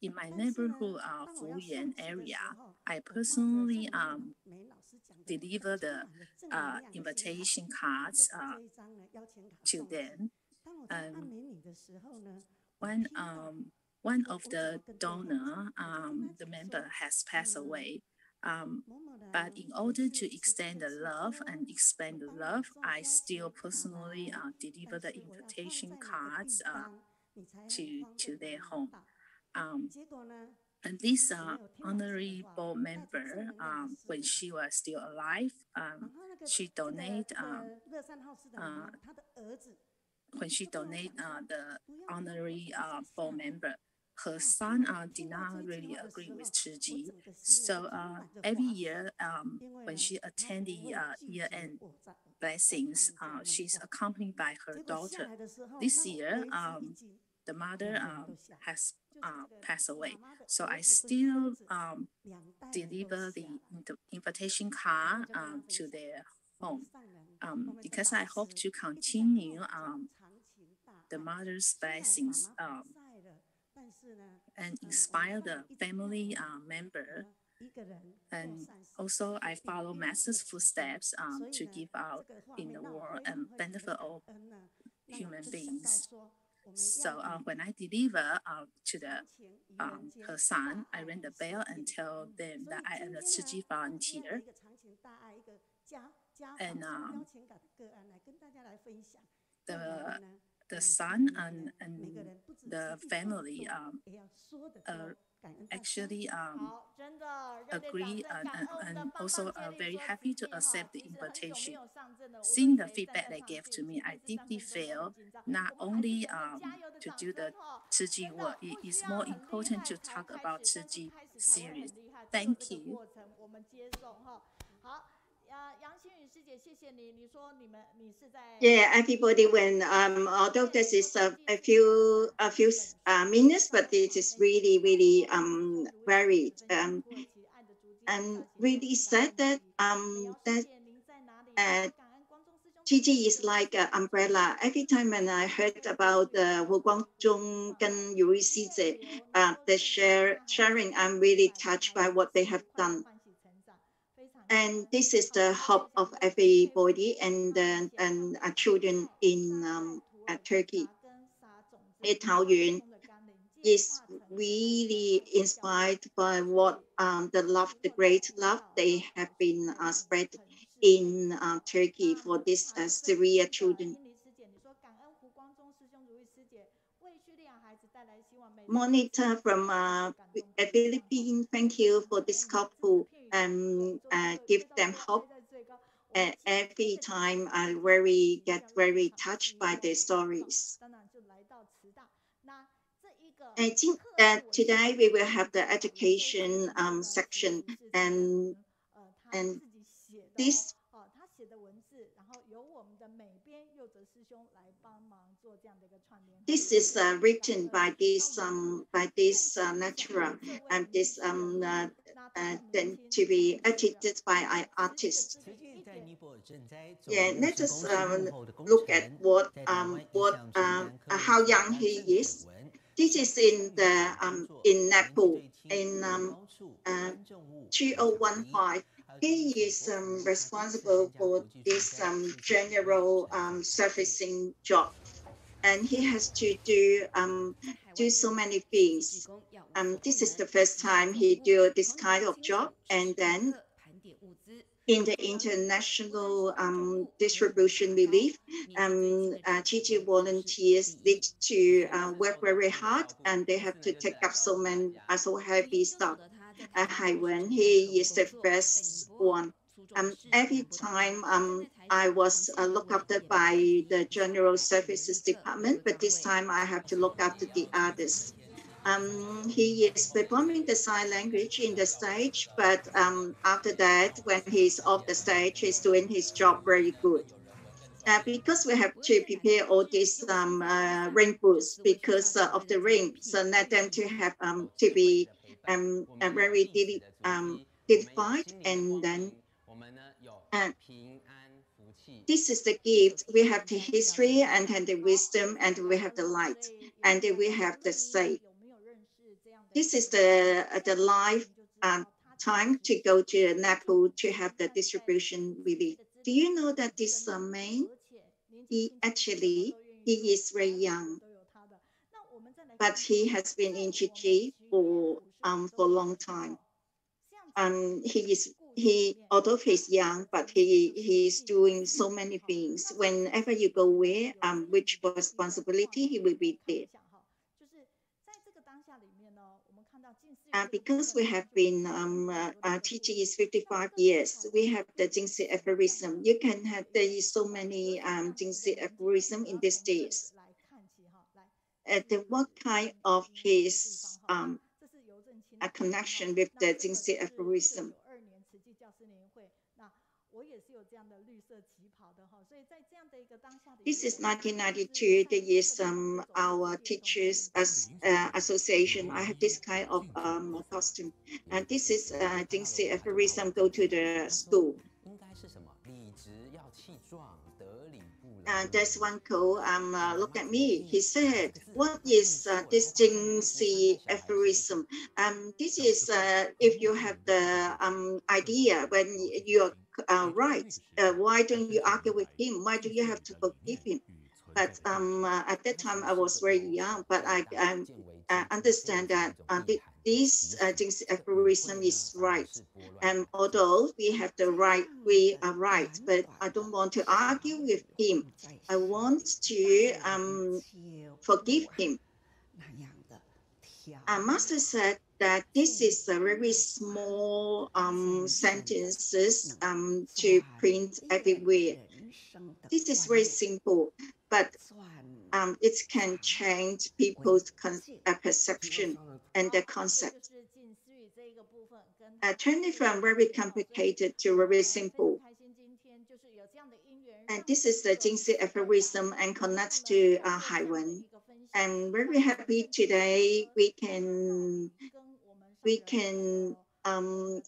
In my neighborhood, Fuyuan area, I personally deliver the invitation cards to them. One of the donor, the member has passed away. But in order to extend the love and explain the love, I still personally deliver the invitation cards to their home. And this honorary board member, when she was still alive, she donated the honorary board member. Her son did not really agree with Tzu Chi. So every year, when she attended the year-end blessings, she's accompanied by her daughter. This year, the mother has passed away. So I still deliver the invitation card to their home because I hope to continue the mother's blessings and inspire the family member And also, I follow Master's footsteps to give out in the world and benefit all human beings. So when I deliver to her son, I ring the bell and tell them that I am a Tzu Chi volunteer. And the son and the family actually agree and also are very happy to accept the invitation. Seeing the feedback they gave to me, I deeply feel not only to do the Tzu Chi work, it is more important to talk about Tzu Chi series. Thank you. Yeah, everybody. When although this is a few minutes, but it is really varied and really sad that Tzu Chi is like an umbrella. Every time when I heard about the Guangzhong Zhou Ruyi the sharing, I'm really touched by what they have done. And this is the hope of everybody and children in Turkey. Taoyuan is really inspired by what the great love they have been spread in Turkey for this Syria children. Monica from Philippines, thank you for this couple and give them hope. Every time I get very touched by their stories. I think that today we will have the education section and this is written by this lecturer and this then to be edited by an artist. Yeah, let us look at what how young he is. This is in the in Nepal in 2015. He is responsible for this general servicing job, and he has to do so many things. This is the first time he do this kind of job, and then in the international distribution relief, Tzu Chi volunteers need to work very hard, and they have to take up so heavy stuff. Kaiwen, he is the first one. Every time I was looked after by the General Services Department, but this time I have to look after the others. He is performing the sign language in the stage, but after that, when he's off the stage, he's doing his job very good. Because we have to prepare all these ring booths because of the ring, so let them to have to be very dignified, and then this is the gift. We have the history and then the wisdom, and we have the light, and we have the safe. This is the live time to go to Nepal to have the distribution relief. Do you know that this man, he is very young, but he has been in Tzu Chi for a long time. Although he's young, but he is doing so many things. Whenever you go where, which responsibility, he will be there. Because we have been teaching is 55 years, we have the Jingxi aphorism. You can have, there is so many Jingxi aphorism in these days. What kind of his a connection with the Jingxi aphorism? This is 1992. There is our teachers association. I have this kind of costume, and this is Jingxi aphorism. Go to the school. There's one quote, look at me. He said, what is this Zheng aphorism? This is if you have the idea when you're right, why don't you argue with him? Why do you have to forgive him? But at that time I was very young, but I understand that this aphorism is right. And although we have the right, we are right, but I don't want to argue with him. I want to forgive him. Master said that this is a very small sentences to print everywhere. This is very simple, but it can change people's perception and their concept. Turning from very complicated to very simple. And this is the Jingxi aphorism and connects to Haiwen. I'm very happy today we can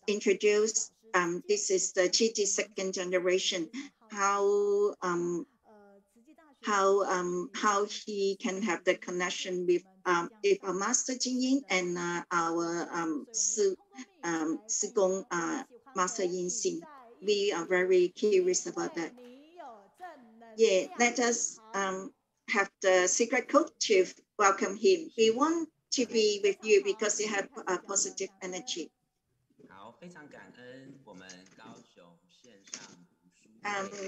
introduce this is the Tzu Chi second generation, how he can have the connection with our Master Jingyin and our Sigong Master Yin Xin. We are very curious about that. Yeah, let us have the secret code to welcome him. We want to be with you because you have a positive energy.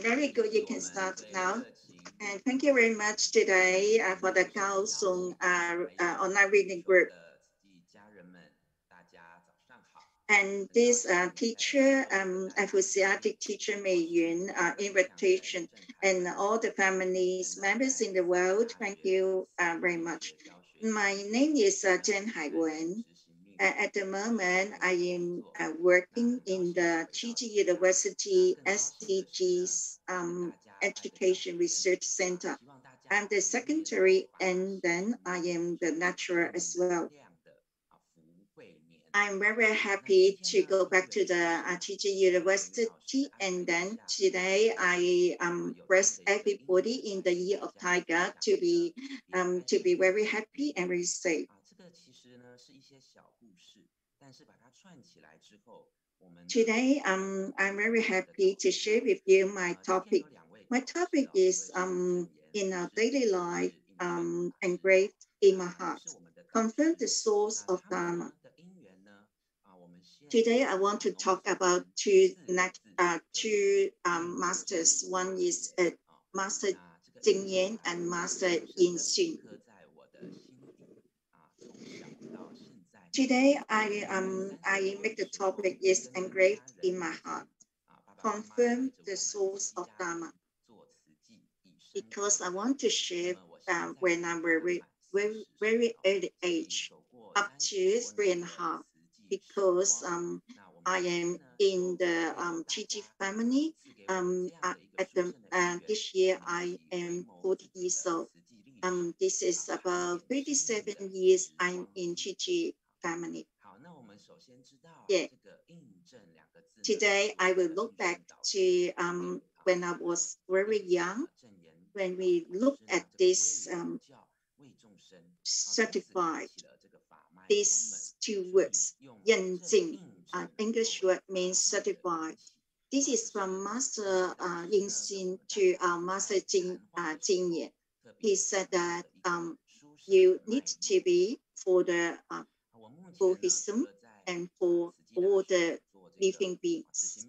Very good, you can start now. And thank you very much today for the Kaohsiung online reading group. And this teacher, enthusiastic teacher Mei Yun, invitation, and all the families, members in the world, thank you very much. My name is Zheng Kaiwen. At the moment, I am working in the Tzu Chi University SDGs Education Research Center. I'm the secretary, and then I am the lecturer as well. I'm very happy to go back to the Tzu Chi University, and then today I press everybody in the Year of Tiger to be very happy and very safe. Today, I'm very happy to share with you my topic. My topic is in our daily life, engraved in my heart, confirm the source of Dharma. Today, I want to talk about two masters. One is Master Jingyin and Master Yin Xin. Today, I make the topic is engraved in my heart, confirm the source of Dharma. Because I want to share when I'm very early age, up to 3.5. Because I am in the Tzu Chi family. This year I am 40 years old. This is about 37 years I'm in Tzu Chi family. Yeah. Today I will look back to when I was very young. When we look at this certified, these two words, Yin Jing, English word means certified. This is from Master Yin Xin to Master Jingyin. He said that you need to be for the Buddhism and for all the living beings.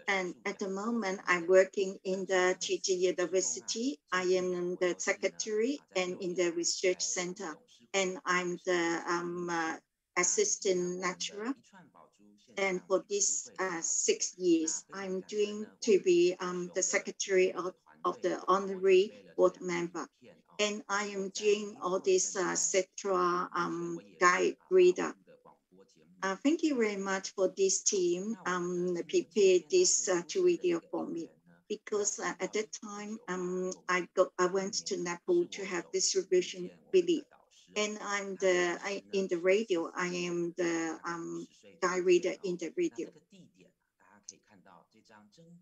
And at the moment, I'm working in the Tzu Chi University. I am the secretary and in the research center, and I'm the assistant lecturer. And for these 6 years, I'm doing to be the secretary of the honorary board member. And I am doing all this Cetra guide reader. Thank you very much for this team prepared this two video for me, because at that time I went to Nepal to have distribution relief. And in the radio, I am the guide reader in the radio.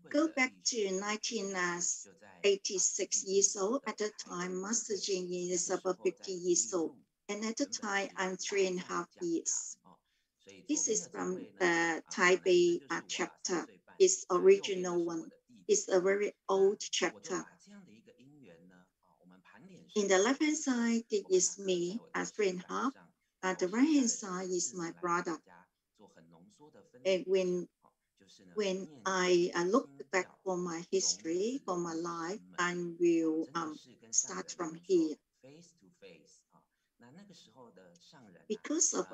Go back to 1986 years old. At the time, Master Zheng is about 50 years old. And at the time, I'm 3.5 years. This is from the Taipei chapter. It's original one. It's a very old chapter. In the left-hand side, it is me at 3.5. The right-hand side is my brother. And when I look back for my history, for my life, I will start from here. Because of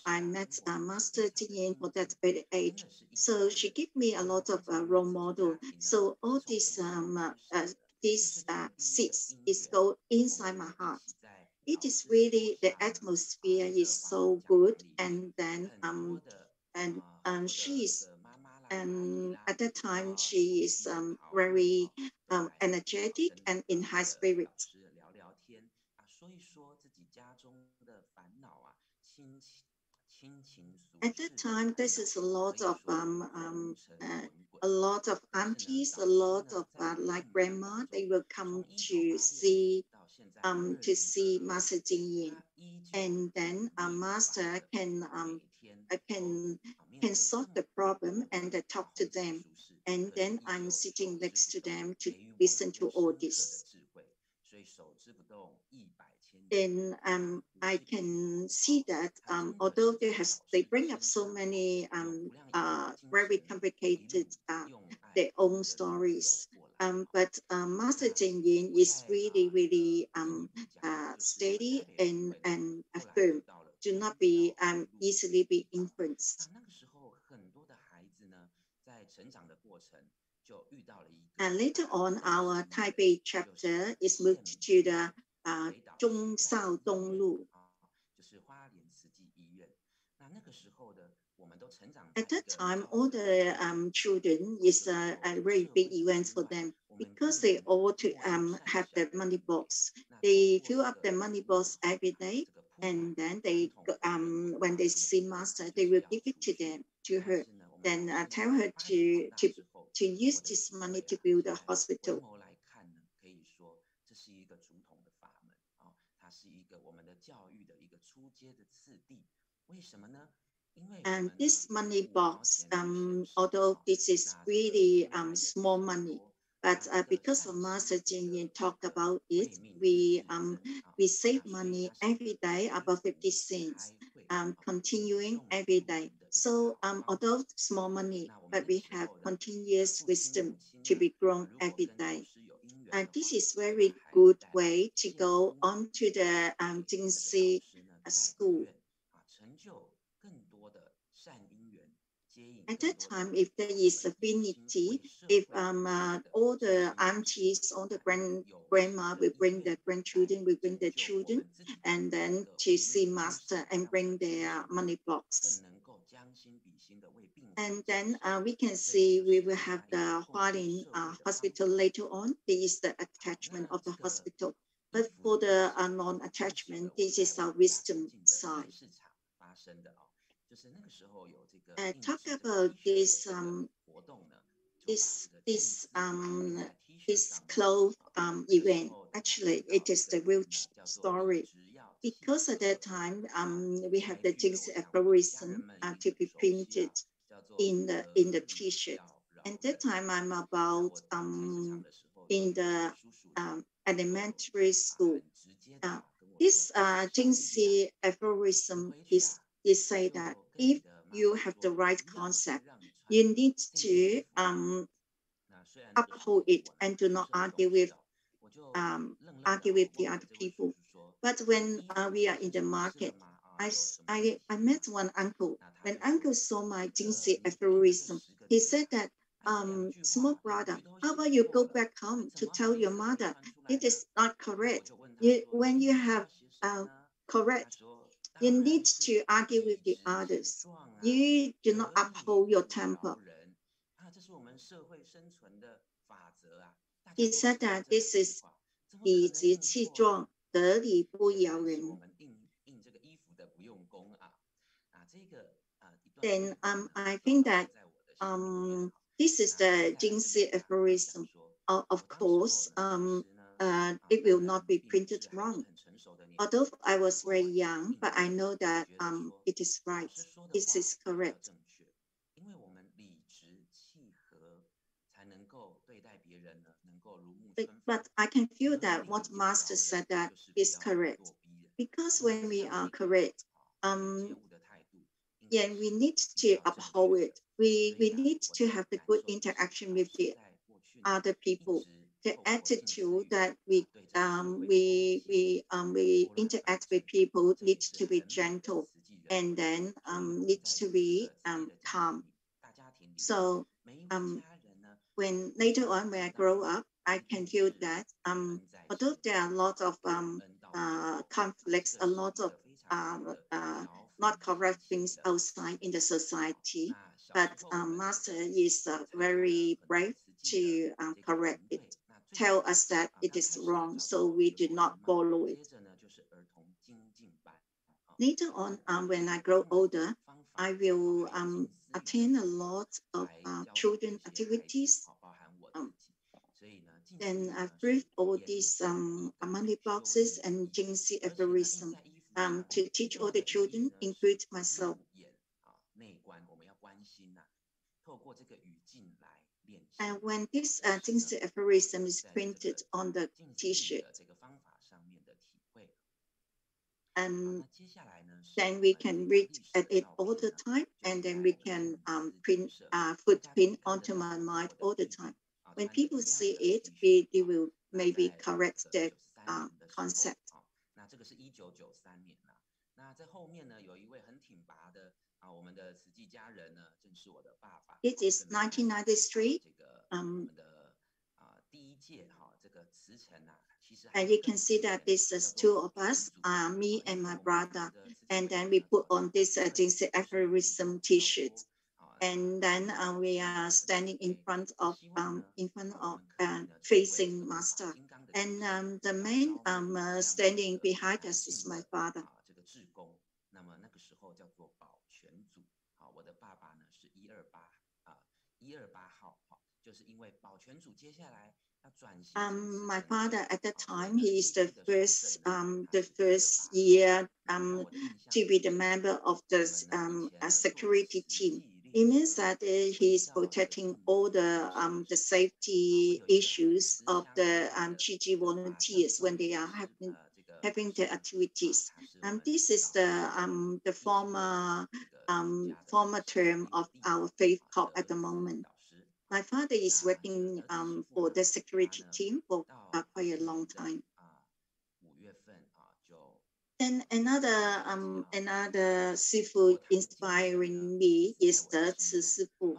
I met Master Zheng for that very age, so she gave me a lot of role model. So all these seeds is go inside my heart. It is really, the atmosphere is so good, and then she is. And at that time, she is very energetic and in high spirits. At that time, this is a lot of aunties, a lot of like grandma. They will come to see Master Zheng, and then a master can solve the problem and talk to them. And then I'm sitting next to them to listen to all this. And I can see that although they bring up so many very complicated their own stories, but Master Zheng is really, really steady and firm. Do not be easily be influenced. And later on, our Taipei chapter is moved to the Zhongzhou Donglu. At that time, all the children is a very big event for them, because they all to have the money box. They fill up the money box every day, and then they when they see Master, they will give it to her, then tell her to use this money to build a hospital. And this money box, although this is really small money, but because of Master Zheng talked about it, we save money every day, about 50 cents, continuing every day. So although small money, but we have continuous wisdom to be grown every day. And this is very good way to go on to the Jingxi school. At that time, if there is affinity, if all the aunties, all the grandma will bring the grandchildren, will bring the children, and then to see Master and bring their money box. And then we can see we will have the Hualin hospital later on. This is the attachment of the hospital. But for the non-attachment, this is our wisdom side. Talk about this clothes event. Actually, it is the real story, because at that time we have the Jingxi aphorism to be printed in the T-shirt. And that time I'm about in the elementary school. This Jingxi aphorism is say that if you have the right concept, you need to uphold it and do not argue with the other people. But when we are in the market, I met one uncle. When uncle saw my Jingxi aphorism, he said that, small brother, how about you go back home to tell your mother it is not correct. When you have correct, you need to argue with the others. You do not uphold your temper. He said that this is 理直气壮，得理不饶人. then I think that this is the Zheng aphorism. Of course, it will not be printed wrong. Although I was very young, but I know that it is right. It is correct. But I can feel that what Master said that is correct. Because when we are correct, yeah, we need to uphold it. We need to have the good interaction with the other people. The attitude that we interact with people needs to be gentle, and then needs to be calm. So when later on when I grow up, I can feel that although there are a lot of conflicts, a lot of not correct things outside in the society, but Master is very brave to correct it, tell us that it is wrong, so we do not follow it. Later on, when I grow older, I will attend a lot of children activities. Then I've read all these money boxes and Zheng aphorism to teach all the children, include myself. And when this Zheng aphorism is printed on the T-shirt, and then we can read at it all the time, and then we can footprint onto my mind all the time. When people see it, they will maybe correct their concept. It is 1993. And you can see that this is two of us, me and my brother, and then we put on this Zheng aphorism T-shirt, and then we are standing in front of facing Master, and the man standing behind us is my father. My father at that time, he is the first year to be the member of the security team. It means that he is protecting all the safety issues of the GG volunteers when they are having the activities. This is the former term of our faith corps at the moment. My father is working for the security team for quite a long time. And another Sifu inspiring me is the Tzu Sifu.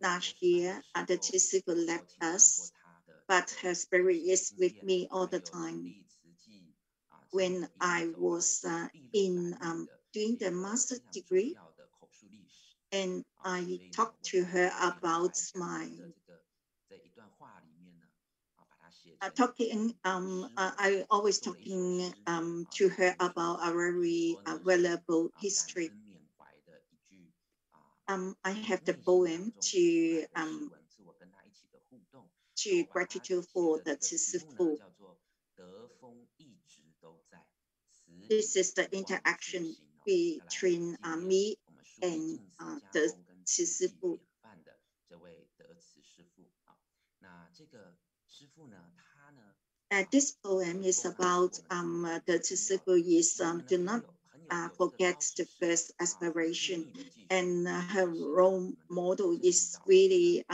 Last year, the Tzu Sifu left us, but her spirit is with me all the time. When I was doing the master's degree, and I talked to her about my I always talking to her about a very valuable history. I have the poem to gratitude for the Tzu Sifu. This is the interaction between me and the Tzu Sifu. This poem is about the Tzu Sifu is do not forget the first aspiration, and her role model is really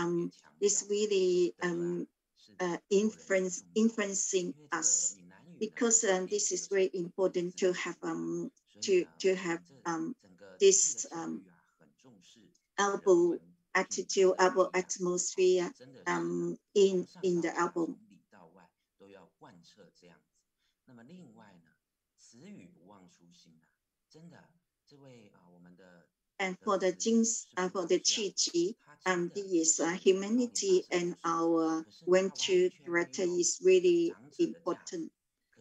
influencing us, because this is very important to have this album attitude, album atmosphere in the album. And for the Tzu Chi, this humanity and our virtue character is really important.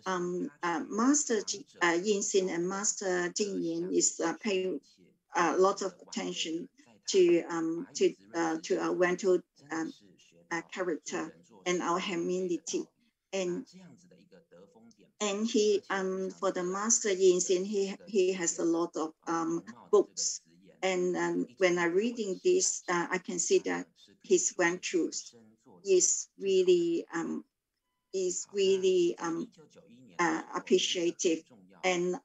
Master Yin-Xin and Master Jing-Yin is paying a lot of attention to our Wento character and our humanity. And he for the Master Yin-Xin, he has a lot of books. And when I'm reading this, I can see that his Ventures is really appreciative and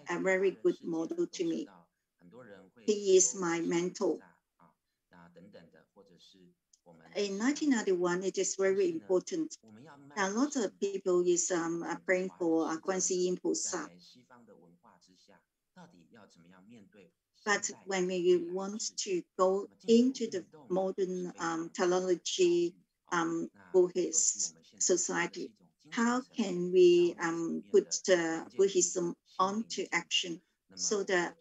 a very good model to me. He is my mentor. In 1991, it is very important. A lot of people is praying for Guanxi菩萨. But when we want to go into the modern technology Buddhist society, how can we put the Buddhism onto action? So the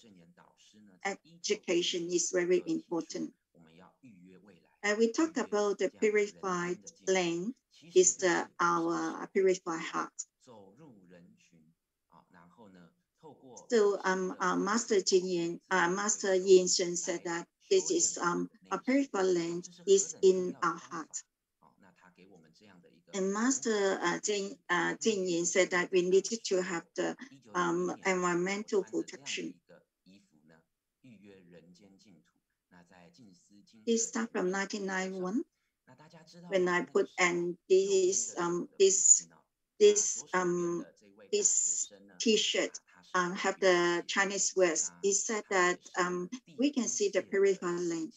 education is very important. We talk about the purified land is our purified heart. So Master Yin-Shen said that this is a purified land is in our heart. And Master Jing-Yin said that we needed to have the environmental protection. This started from 1991 when I put and this T-shirt have the Chinese words. He said that we can see the purified land.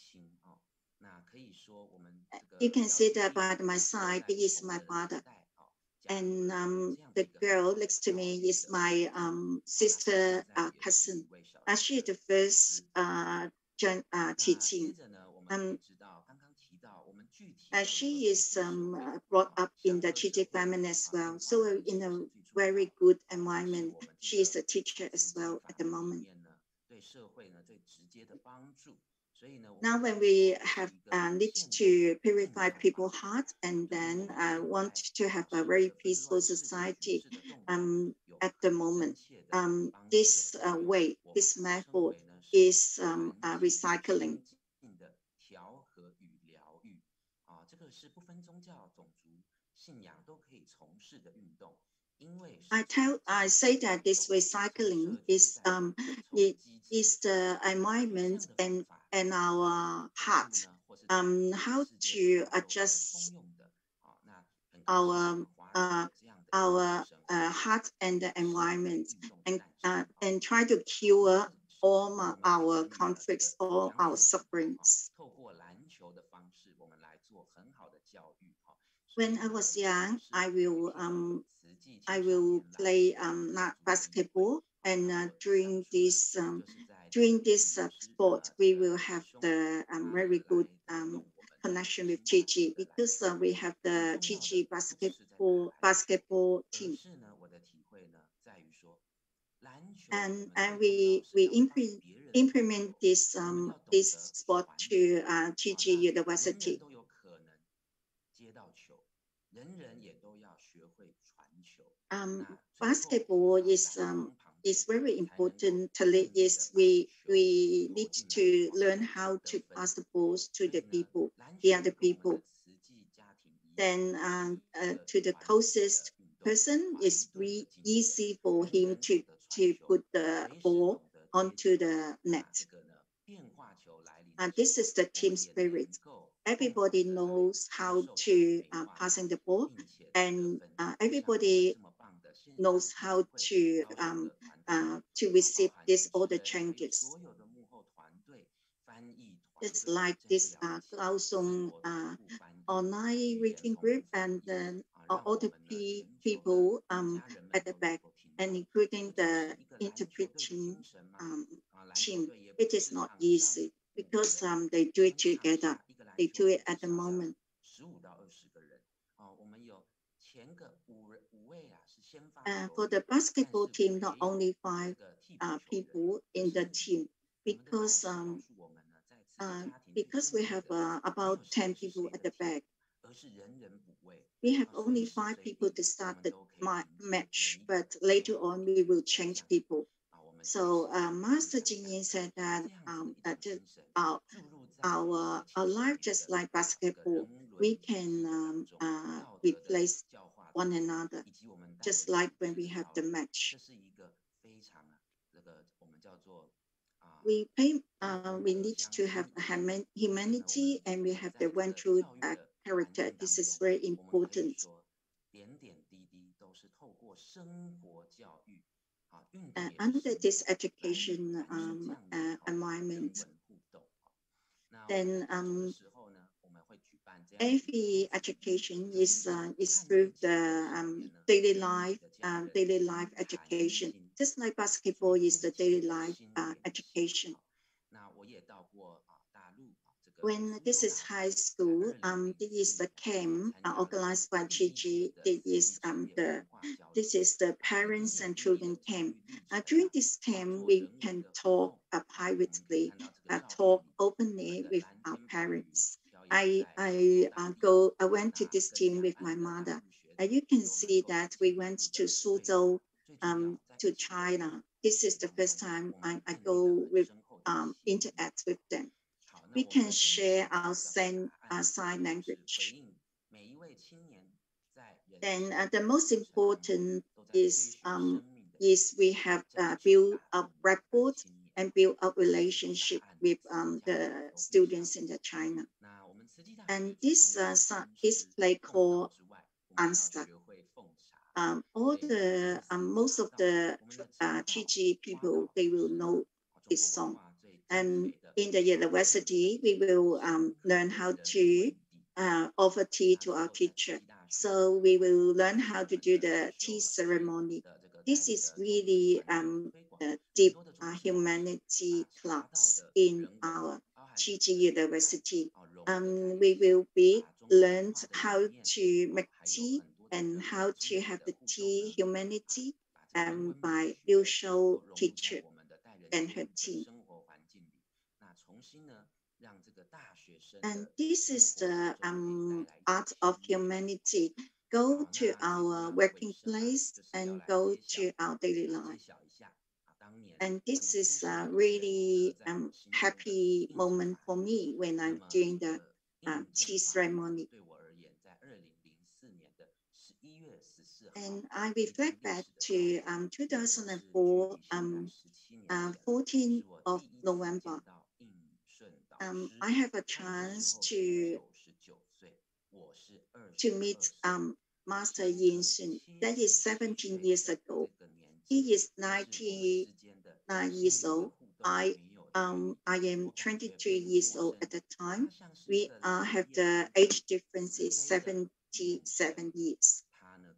You can see that by my side, he is my father. And the girl next to me is my sister cousin. She is the first teaching. She is brought up in the Chi family as well. So in a very good environment, she is a teacher as well at the moment. Now, when we have need to purify people's heart and then want to have a very peaceful society at the moment, this way, this method is recycling. I say that this recycling is the environment and our heart, how to adjust our heart and the environment, and try to cure all our conflicts, all our sufferings. When I was young, I will play basketball, and during this sport, we will have the very good connection with Tzu Chi, because we have the Tzu Chi basketball team, and we implement this sport to Tzu Chi University. Basketball is very important. Is we need to learn how to pass the balls to the people, the other people. Then to the closest person, it's really easy for him to put the ball onto the net. This is the team spirit. Everybody knows how to passing the ball, and everybody knows how to receive all the changes. It's like this Kaohsiung online reading group, and then all the people at the back, and including the interpreting team. It is not easy because they do it together. They do it at the moment. For the basketball team, not only 5 people in the team, because we have about 10 people at the back, We have only 5 people to start the match, but later on we will change people. So Master Jingyin said that our life just like basketball, we can replace one another, just like when we have the match. We need to have humanity, and we have the one true character. This is very important. Under this education environment, then every education is through the daily life education. Just like basketball is the daily life education. When this is high school, this is the camp organized by Tzu Chi. This is the parents and children camp. During this camp, we can talk privately, talk openly with our parents. I went to this team with my mother. You can see that we went to Suzhou, to China. This is the first time I go with interact with them. We can share our sign language. Then the most important is we have built up rapport and build up relationship with the students in the China. And this play called Answer. Most of the Tzu Chi people, they will know this song. And in the university, we will learn how to offer tea to our teacher. So we will learn how to do the tea ceremony. This is really deep humanity class in our Tzu Chi University. We will be learned how to make tea and how to have the tea humanity by Liu Shou teacher and her team. And this is the art of humanity. Go to our working place and go to our daily life. And this is a really happy moment for me when I'm doing the tea ceremony. And I reflect back to 2004, 14th of November. I have a chance to meet Master Yin Sun. That is 17 years ago. He is 99 years old. I am 22 years old at the time. We have the age difference is 77 years.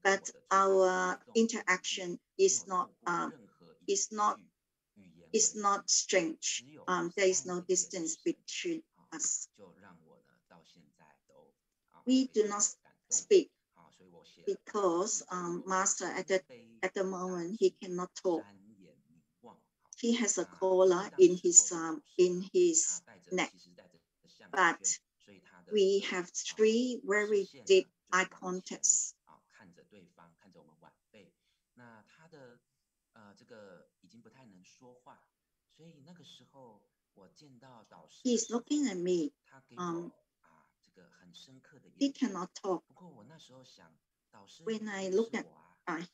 But our interaction is not strange. There is no distance between us. We do not speak because Master at the moment he cannot talk. He has a collar in his neck, but we have 3 very deep eye contacts. He's looking at me. He cannot talk. When I look at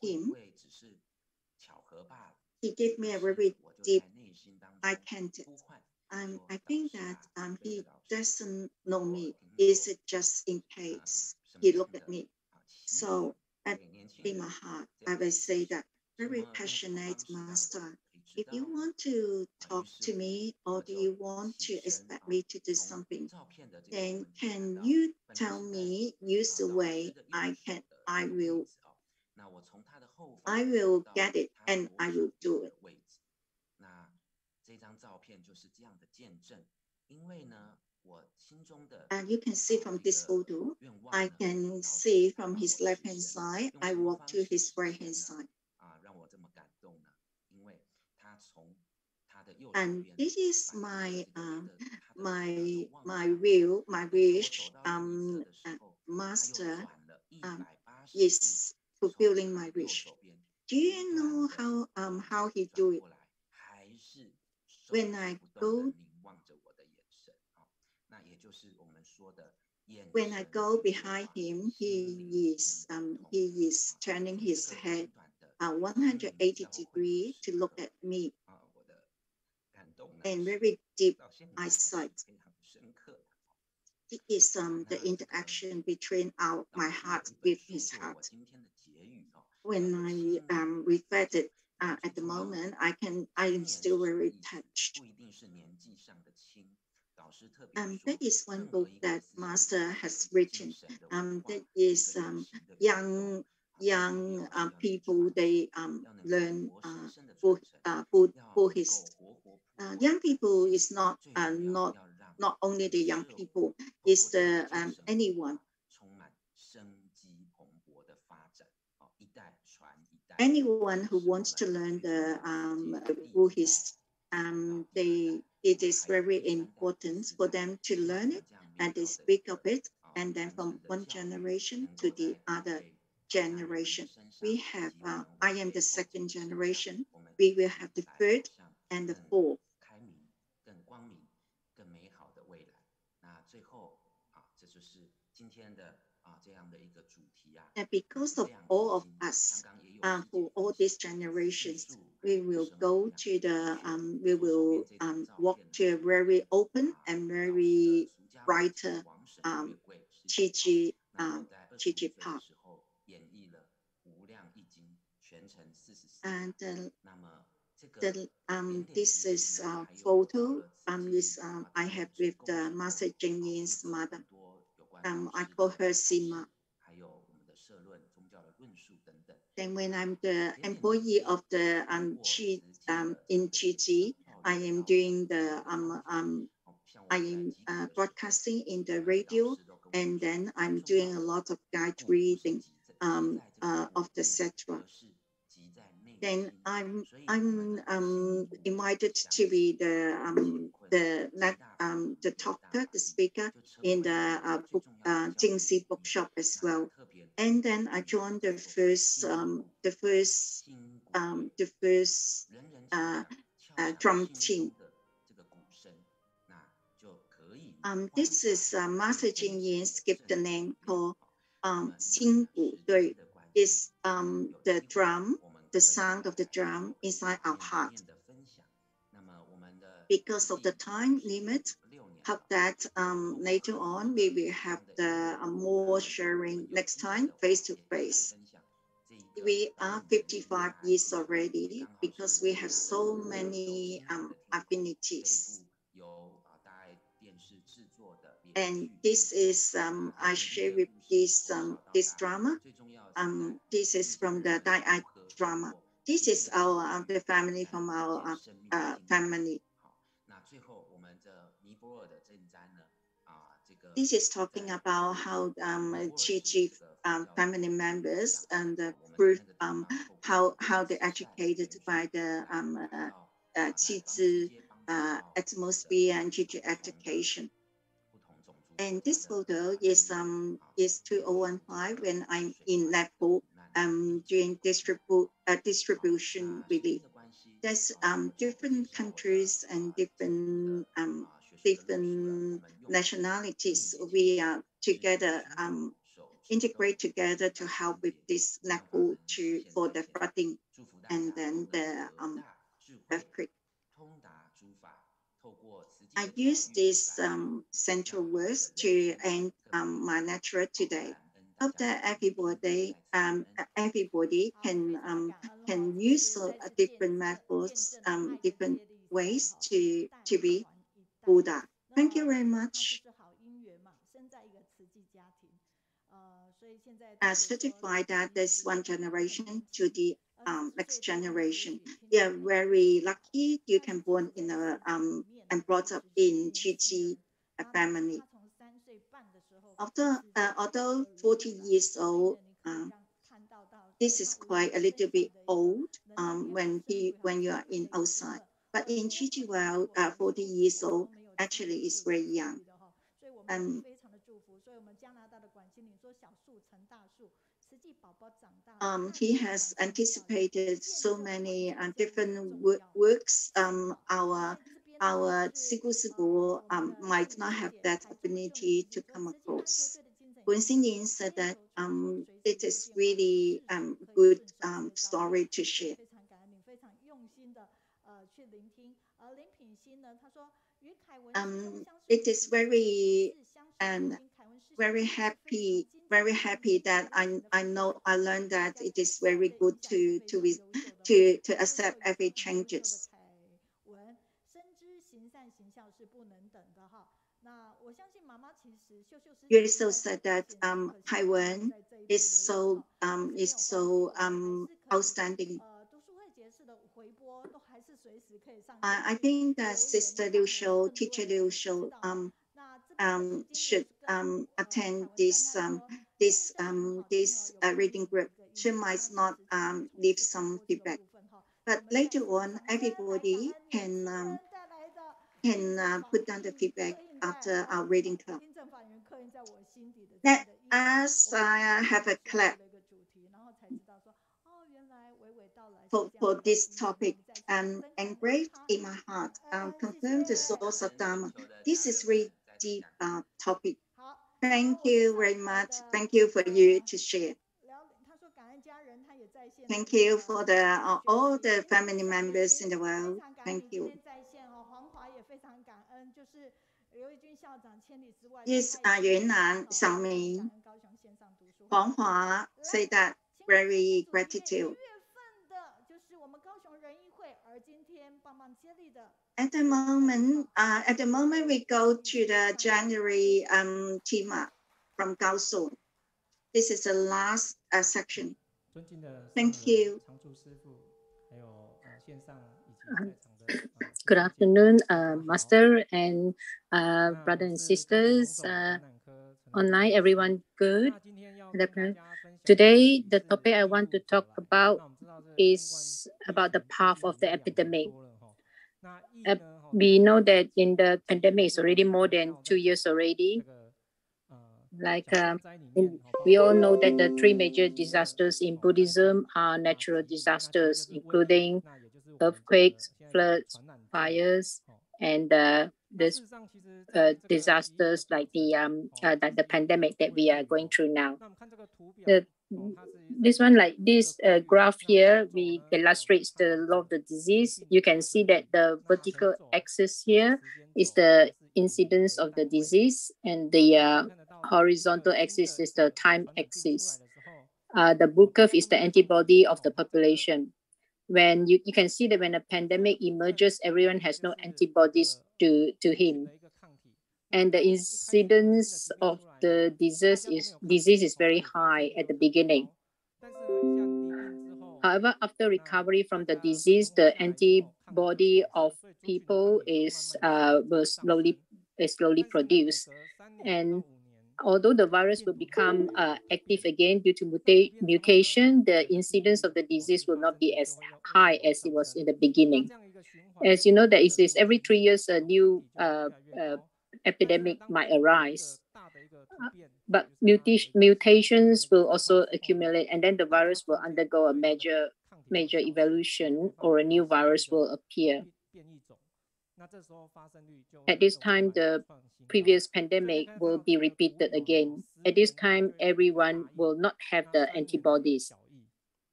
him, he gave me a very deep eye contact. I think that he doesn't know me. Is it just in case he looked at me? So in my heart, I will say that very passionate Master. If you want to talk to me or do you want to expect me to do something, then can you tell me, use the way I will get it and I will do it. And you can see from this photo, I can see from his left-hand side, I walk to his right-hand side. And this is my wish Master is fulfilling my wish. Do you know how he do it? When I go behind him, he is turning his head 180 degrees to look at me, and very deep eyesight. It is the interaction between my heart with his heart. When I reflected at the moment, I am still very touched. That is one book that Master has written. That is young people, they learn Buddhist. Young people is not only the young people, it's the anyone. Anyone who wants to learn the Buddhist, it is very important for them to learn it, and they speak of it, and then from one generation to the other generation. We have, I am the second generation. We will have the third and the fourth. And because of all of us, for all these generations, we will go to the, we will walk to a very open and very brighter Tzu Chi path. And this is a photo I have with the Master Zheng Yin's mother. I call her Sima. Then when I'm the employee of the in Tzu Chi, I am doing the I am broadcasting in the radio, and then I'm doing a lot of guide reading of the Sutra. Then I'm invited to be the talker, the speaker in the Jingxi bookshop as well. And then I joined the first drum team. This is Master Zheng Yin's gift name called Xin Gu Dui. Is the drum, the sound of the drum inside our heart. Because of the time limit, hope that later on we will have the more sharing next time face to face. We are 55 years already because we have so many affinities. And this is I share with this drama. This is from the Dai drama. This is our the family from our family. This is talking about how Tzu Chi family members and the proof how they're educated by the Tzu Chi atmosphere and Tzu Chi education. And this photo is 2015 when I'm in Nepal doing distribution relief. There's different countries and different nationalities. We are together, integrate together to help with this Nepal for the flooding and then the earthquake. I use this central words to end my lecture today. Hope that everybody can use different methods, different ways to be Buddha. Thank you very much. Certify that there's one generation to the next generation. We are very lucky you can born in a and brought up in Tzu Chi family. Although 40 years old, this is quite a little bit old when you are in outside. But in Tzu Chi world, 40 years old actually is very young. he has anticipated so many different works. Our Sigu might not have that ability to come across. Wen Xinyin said that it is really good story to share. It is very happy that I learned that it is very good to accept every changes. You also said that Kaiwen is so outstanding. I think that Sister Liu Shou, Teacher Liu Shou, should attend this reading group. She might not leave some feedback, but later on, everybody can put down the feedback after our reading club. Let us have a clap for this topic, engraved in my heart, confirm the source of Dharma. This is really deep topic. Thank you very much. Thank you for you to share. Thank you for all the family members in the world. Thank you. Yes, Yuan Xiaoming, Huang Hua say that very gratitude. At the moment, we go to the January tema from Kaohsiung. This is the last section. Thank you. Good afternoon, Master and brothers and sisters. Online, everyone good? Today, the topic I want to talk about is about the path of the epidemic. We know that in the pandemic, it's already more than 2 years already. We all know that the 3 major disasters in Buddhism are natural disasters, including earthquakes, floods, fires, and this disasters like the pandemic that we are going through now. This graph here, we illustrates the law of the disease. You can see that the vertical axis here is the incidence of the disease, and the horizontal axis is the time axis. The blue curve is the antibody of the population. When you can see that when a pandemic emerges, everyone has no antibodies to him. And the incidence of the disease is very high at the beginning. However, after recovery from the disease, the antibody of people is slowly produced. And although the virus will become active again due to mutation, the incidence of the disease will not be as high as it was in the beginning. As you know, that it is every 3 years a new epidemic might arise. But mutations will also accumulate, and then the virus will undergo a major evolution, or a new virus will appear. At this time, the previous pandemic will be repeated again. At this time, everyone will not have the antibodies.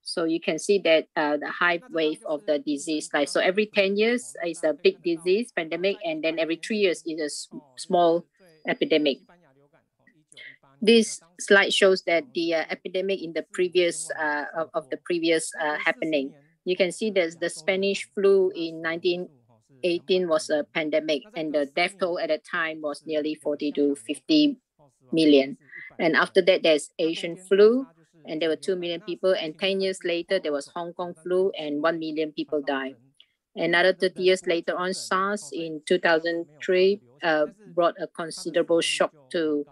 So you can see that the high wave of the disease, so every 10 years is a big disease pandemic, and then every 3 years is a small epidemic. This slide shows that the epidemic in the previous happening. You can see that the Spanish flu in 1918 was a pandemic, and the death toll at that time was nearly 40 to 50 million. And after that, there's Asian flu, and there were 2 million people. And 10 years later, there was Hong Kong flu, and 1 million people died. Another 30 years later on, SARS in 2003 brought a considerable shock to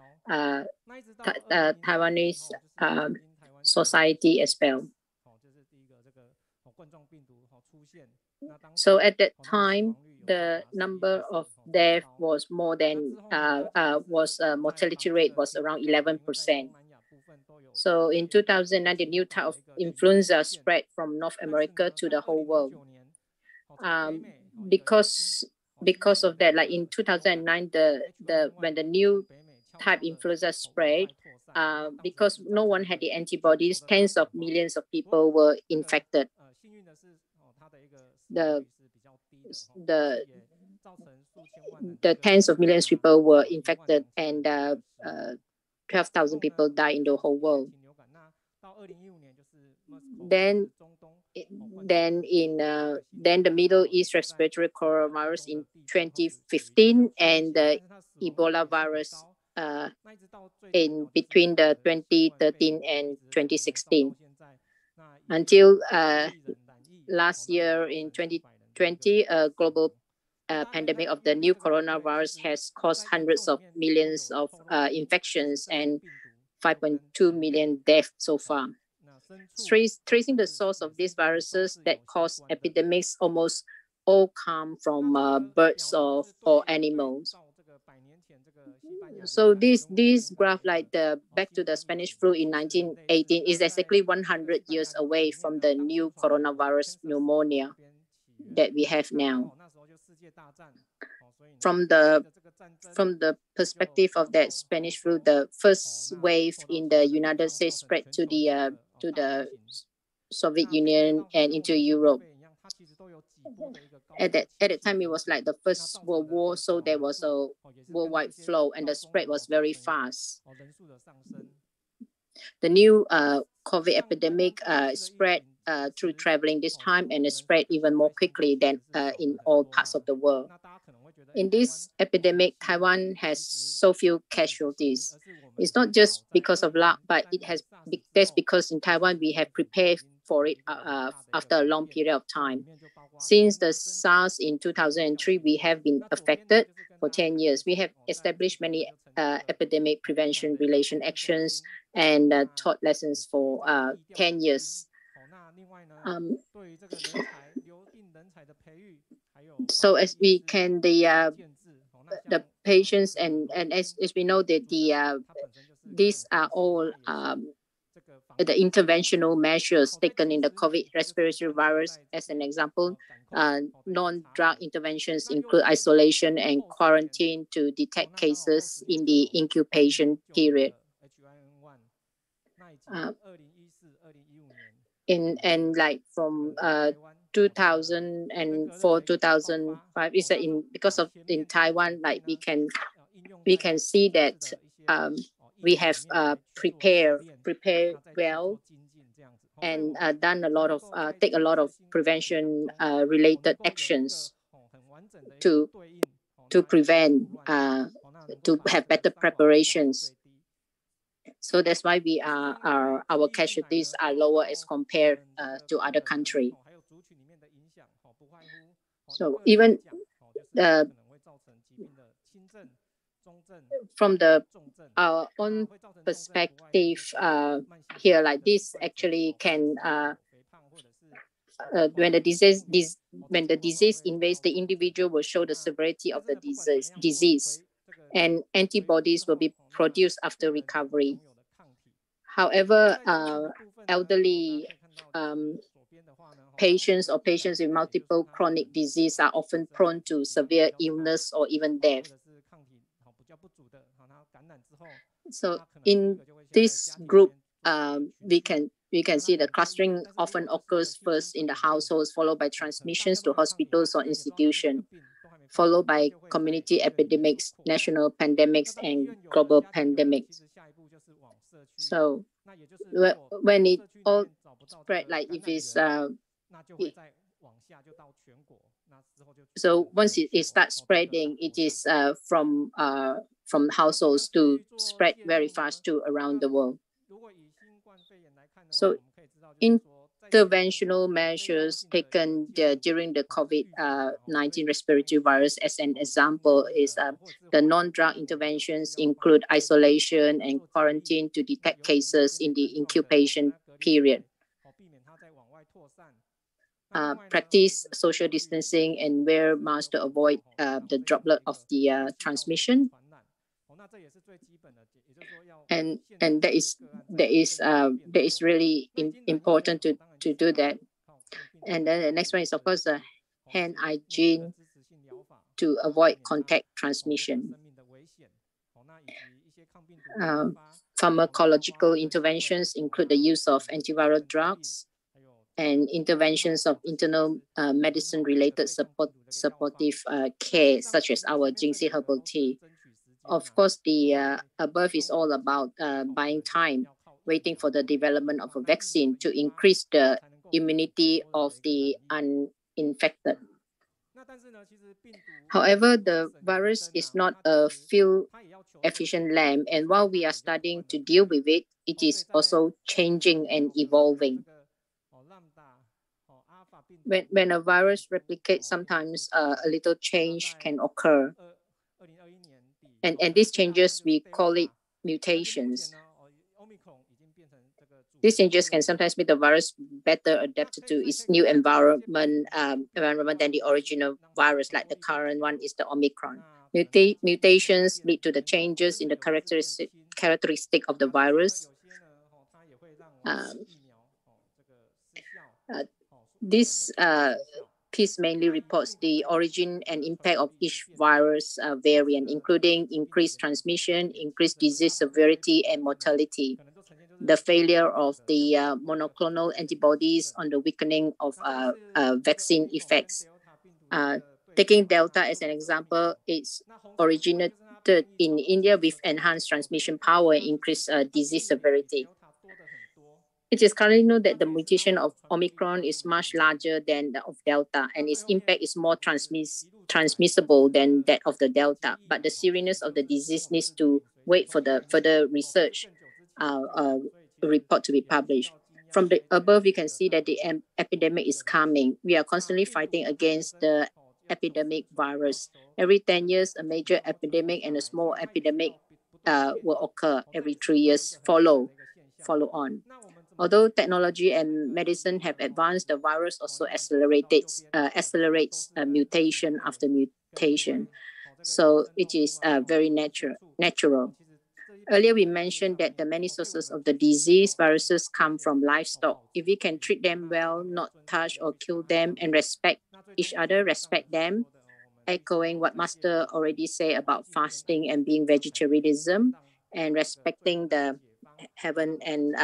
Taiwanese society as well. So at that time, the number of death was more than mortality rate was around 11%. So in 2009, the new type of influenza spread from North America to the whole world. Because of that, like in 2009, when the new type influenza spread, because no one had the antibodies, tens of millions of people were infected. The tens of millions of people were infected, and 12,000 people died in the whole world. Then the Middle East respiratory coronavirus in 2015, and the Ebola virus in between the 2013 and 2016, until last year in 2020, a global pandemic of the new coronavirus has caused hundreds of millions of infections and 5.2 million deaths so far. Tracing the source of these viruses that cause epidemics almost all come from birds or animals. So this graph, like back to the Spanish flu in 1918, is exactly 100 years away from the new coronavirus pneumonia that we have now. From the perspective of that Spanish flu, the first wave in the United States spread to the Soviet Union and into Europe. At that time, it was like the First World War, so there was a worldwide flow, and the spread was very fast. The new COVID epidemic spread through traveling this time, and it spread even more quickly than in all parts of the world. In this epidemic, Taiwan has so few casualties. It's not just because of luck, but that's because in Taiwan we have prepared for it after a long period of time. Since the SARS in 2003, we have been affected for 10 years. We have established many epidemic prevention relation actions and taught lessons for 10 years. So as we can, the patients and as we know that these are all the interventional measures taken in the COVID respiratory virus. As an example, non-drug interventions include isolation and quarantine to detect cases in the incubation period. And like from 2004, 2005, is because of in Taiwan, like we can see that we have prepared well and done a lot of take a lot of prevention related actions to prevent to have better preparations. So that's why our casualties are lower as compared to other countries. So even from our own perspective here, like this actually can when the disease invades the individual, will show the severity of the disease, and antibodies will be produced after recovery. However, elderly patients or patients with multiple chronic disease are often prone to severe illness or even death. So in this group, we can see the clustering often occurs first in the households, followed by transmissions to hospitals or institutions, followed by community epidemics, national pandemics, and global pandemics. So when it all spread, like if it's so once it starts spreading, it is from households to spread very fast to around the world. So interventional measures taken during the COVID-19 respiratory virus, as an example, is the non-drug interventions include isolation and quarantine to detect cases in the incubation period. practice social distancing and wear masks to avoid the droplet of the transmission. And that is really important to do that. And then the next one is, of course, hand hygiene to avoid contact transmission. Pharmacological interventions include the use of antiviral drugs and interventions of internal medicine-related supportive care, such as our Jingxi herbal tea. Of course, the above is all about buying time, waiting for the development of a vaccine to increase the immunity of the uninfected. However, the virus is not a fuel-efficient lamp, and while we are studying to deal with it, it is also changing and evolving. When a virus replicates, sometimes a little change can occur. And these changes, we call it mutations. These changes can sometimes make the virus better adapted to its new environment than the original virus, like the current one is the Omicron. Mutations lead to the changes in the characteristic of the virus. This piece mainly reports the origin and impact of each virus variant, including increased transmission, increased disease severity and mortality, the failure of the monoclonal antibodies on the weakening of vaccine effects. Taking Delta as an example, it's originated in India with enhanced transmission power and increased disease severity. It is currently known that the mutation of Omicron is much larger than that of Delta, and its impact is more transmissible than that of the Delta. But the seriousness of the disease needs to wait for the further research report to be published. From the above, you can see that the epidemic is coming. We are constantly fighting against the epidemic virus. Every 10 years, a major epidemic and a small epidemic will occur. Every 3 years, follow on. Although technology and medicine have advanced, the virus also accelerates mutation after mutation. So it is very natural. Earlier, we mentioned that the many sources of the disease viruses come from livestock. If we can treat them well, not touch or kill them, and respect each other, respect them, echoing what Master already said about fasting and being vegetarianism, and respecting the heaven and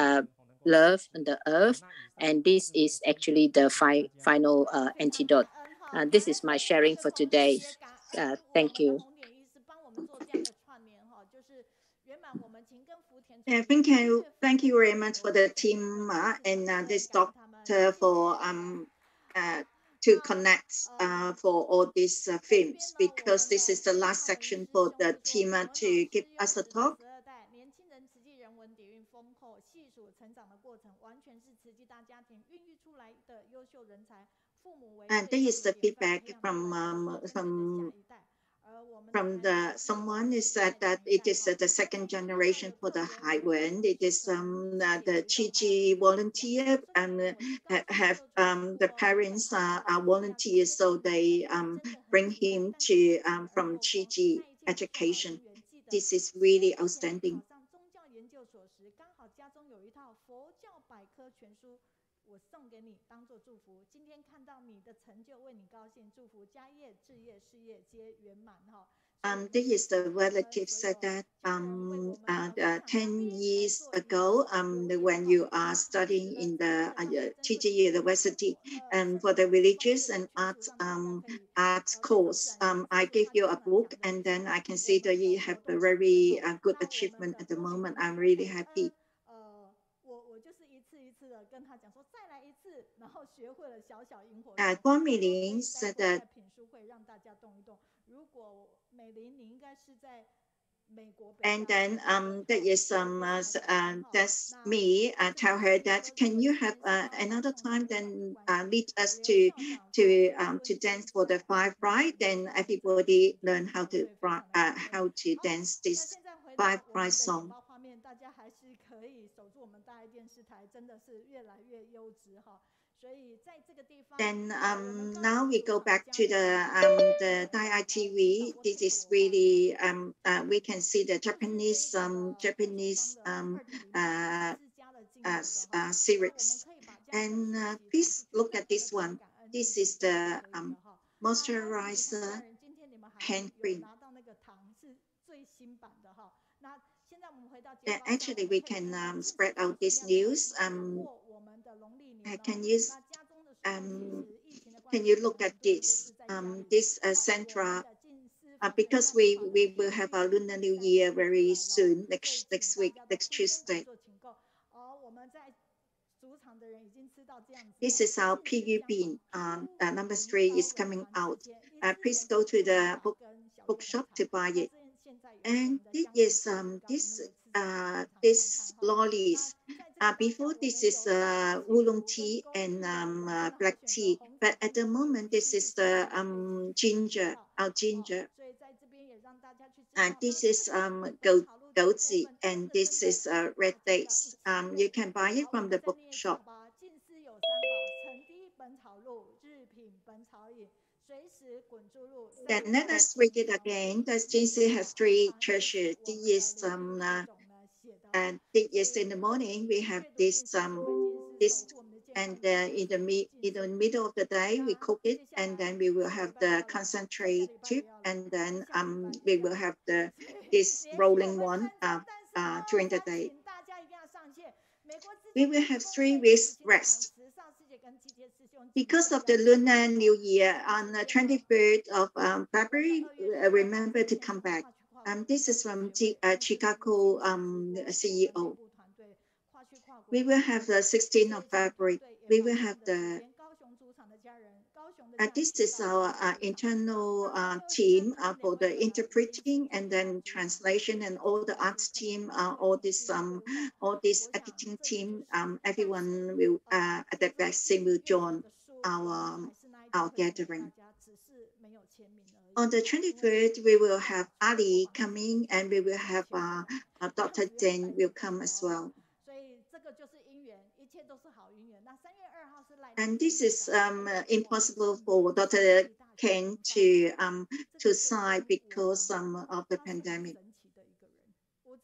love on the earth, and this is actually the final antidote. This is my sharing for today. Thank you. Yeah, thank you very much for the team and this doctor for to connect for all these films, because this is the last section for the team to give us a talk. And this is the feedback from someone is that it is the second generation for the Kaiwen. It is the Tzu Chi volunteer and have the parents are volunteers, so they bring him to from Tzu Chi education. This is really outstanding. 我送给你当做祝福。今天看到你的成就，为你高兴，祝福家业、置业、事业皆圆满哈。This is the relative said that 10 years ago, when you are studying in the Tzu Chi University, and for the religious and arts course, I gave you a book, and then I can see that you have a very good achievement at the moment. I'm really happy. 跟他讲说再来一次，然后学会了小小萤火。光美玲 said that 品书会让大家动一动。如果美玲你应该是在美国。And then that is that's me. I tell her that can you have another time then lead us to dance for the five bride. Then everybody learn how to dance this five bride song. 大家还是可以守住我们大爱电视台，真的是越来越优质哈。Then now we go back to the Dai TV. This is really we can see the Japanese series. And please look at this one. This is the moisturizer hand cream. Actually, we can spread out this news. Can you look at this? This Centra, because we will have our Lunar New Year very soon, next week, next Tuesday. This is our PU bean. Number 3 is coming out. Please go to the bookshop to buy it. And this is this lollies. Before this is oolong tea and black tea, but at the moment this is the ginger, our ginger. This is goatzi, and this is red dates. You can buy it from the bookshop. Then let us read it again. The Jinsi has 3 treasures. This is in the morning. We have this and in the middle of the day we cook it, and then we will have the concentrate tube, and then we will have this rolling one during the day. We will have 3 weeks rest. Because of the Lunar New Year, on the 23rd of February, remember to come back. This is from Chicago CEO. We will have the 16th of February. We will have the, this is our internal team for the interpreting and then translation, and all the arts team, all this editing team, everyone will at the vaccine will join our gathering. On the 23rd, we will have Ali coming, and we will have Dr. Deng will come as well. And this is impossible for Dr. Ken to sign because of the pandemic.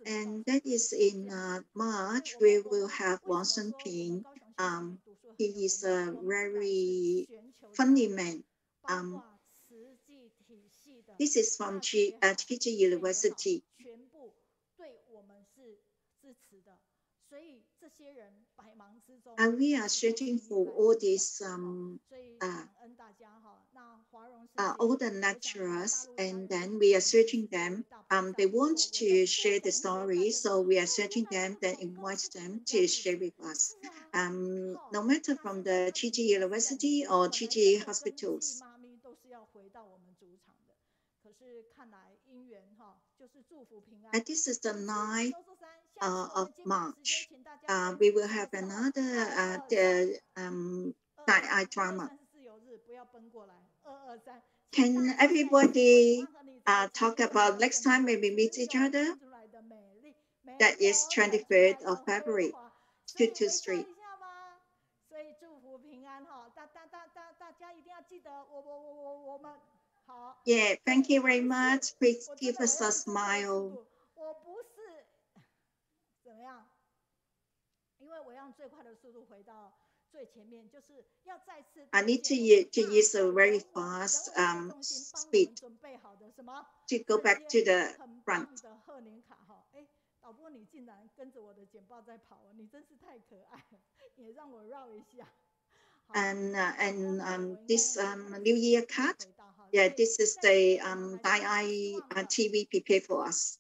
And that is in March. We will have Wang Shengping. He is a very funny man. This is from Tzu Chi University. And we are searching for all these all the lecturers, and then we are searching them. They want to share the story, so we are searching them, then invite them to share with us. No matter from the Tzu Chi University or Tzu Chi hospitals. And this is the 9th of March. We will have another drama. Can everybody talk about next time when we meet each other? That is 23rd of February, 223. Yeah, thank you very much. Please give us a smile. I need to use a very fast speed to go back to the front. And this New Year card, yeah, this is the Dai TV prepared for us.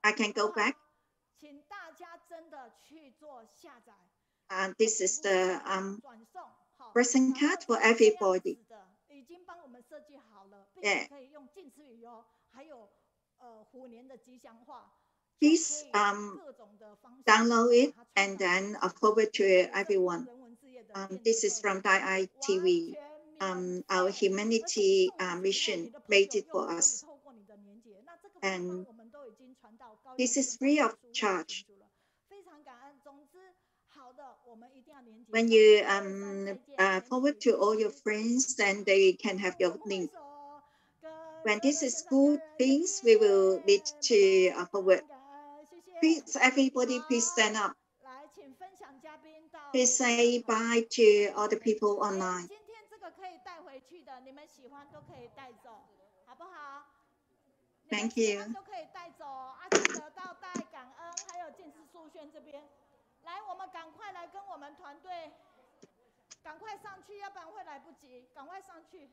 I can go back. And this is the present card for everybody. Yeah. Please download it and then forward to everyone. This is from Dai TV. Our humanity mission made it for us. And this is free of charge. when you forward to all your friends, then they can have your link. When this is good things, we will need to forward. Please, everybody, please stand up. Please say bye to all the people online. Thank you. 来，我们赶快来跟我们团队，赶快上去，要不然会来不及，赶快上去。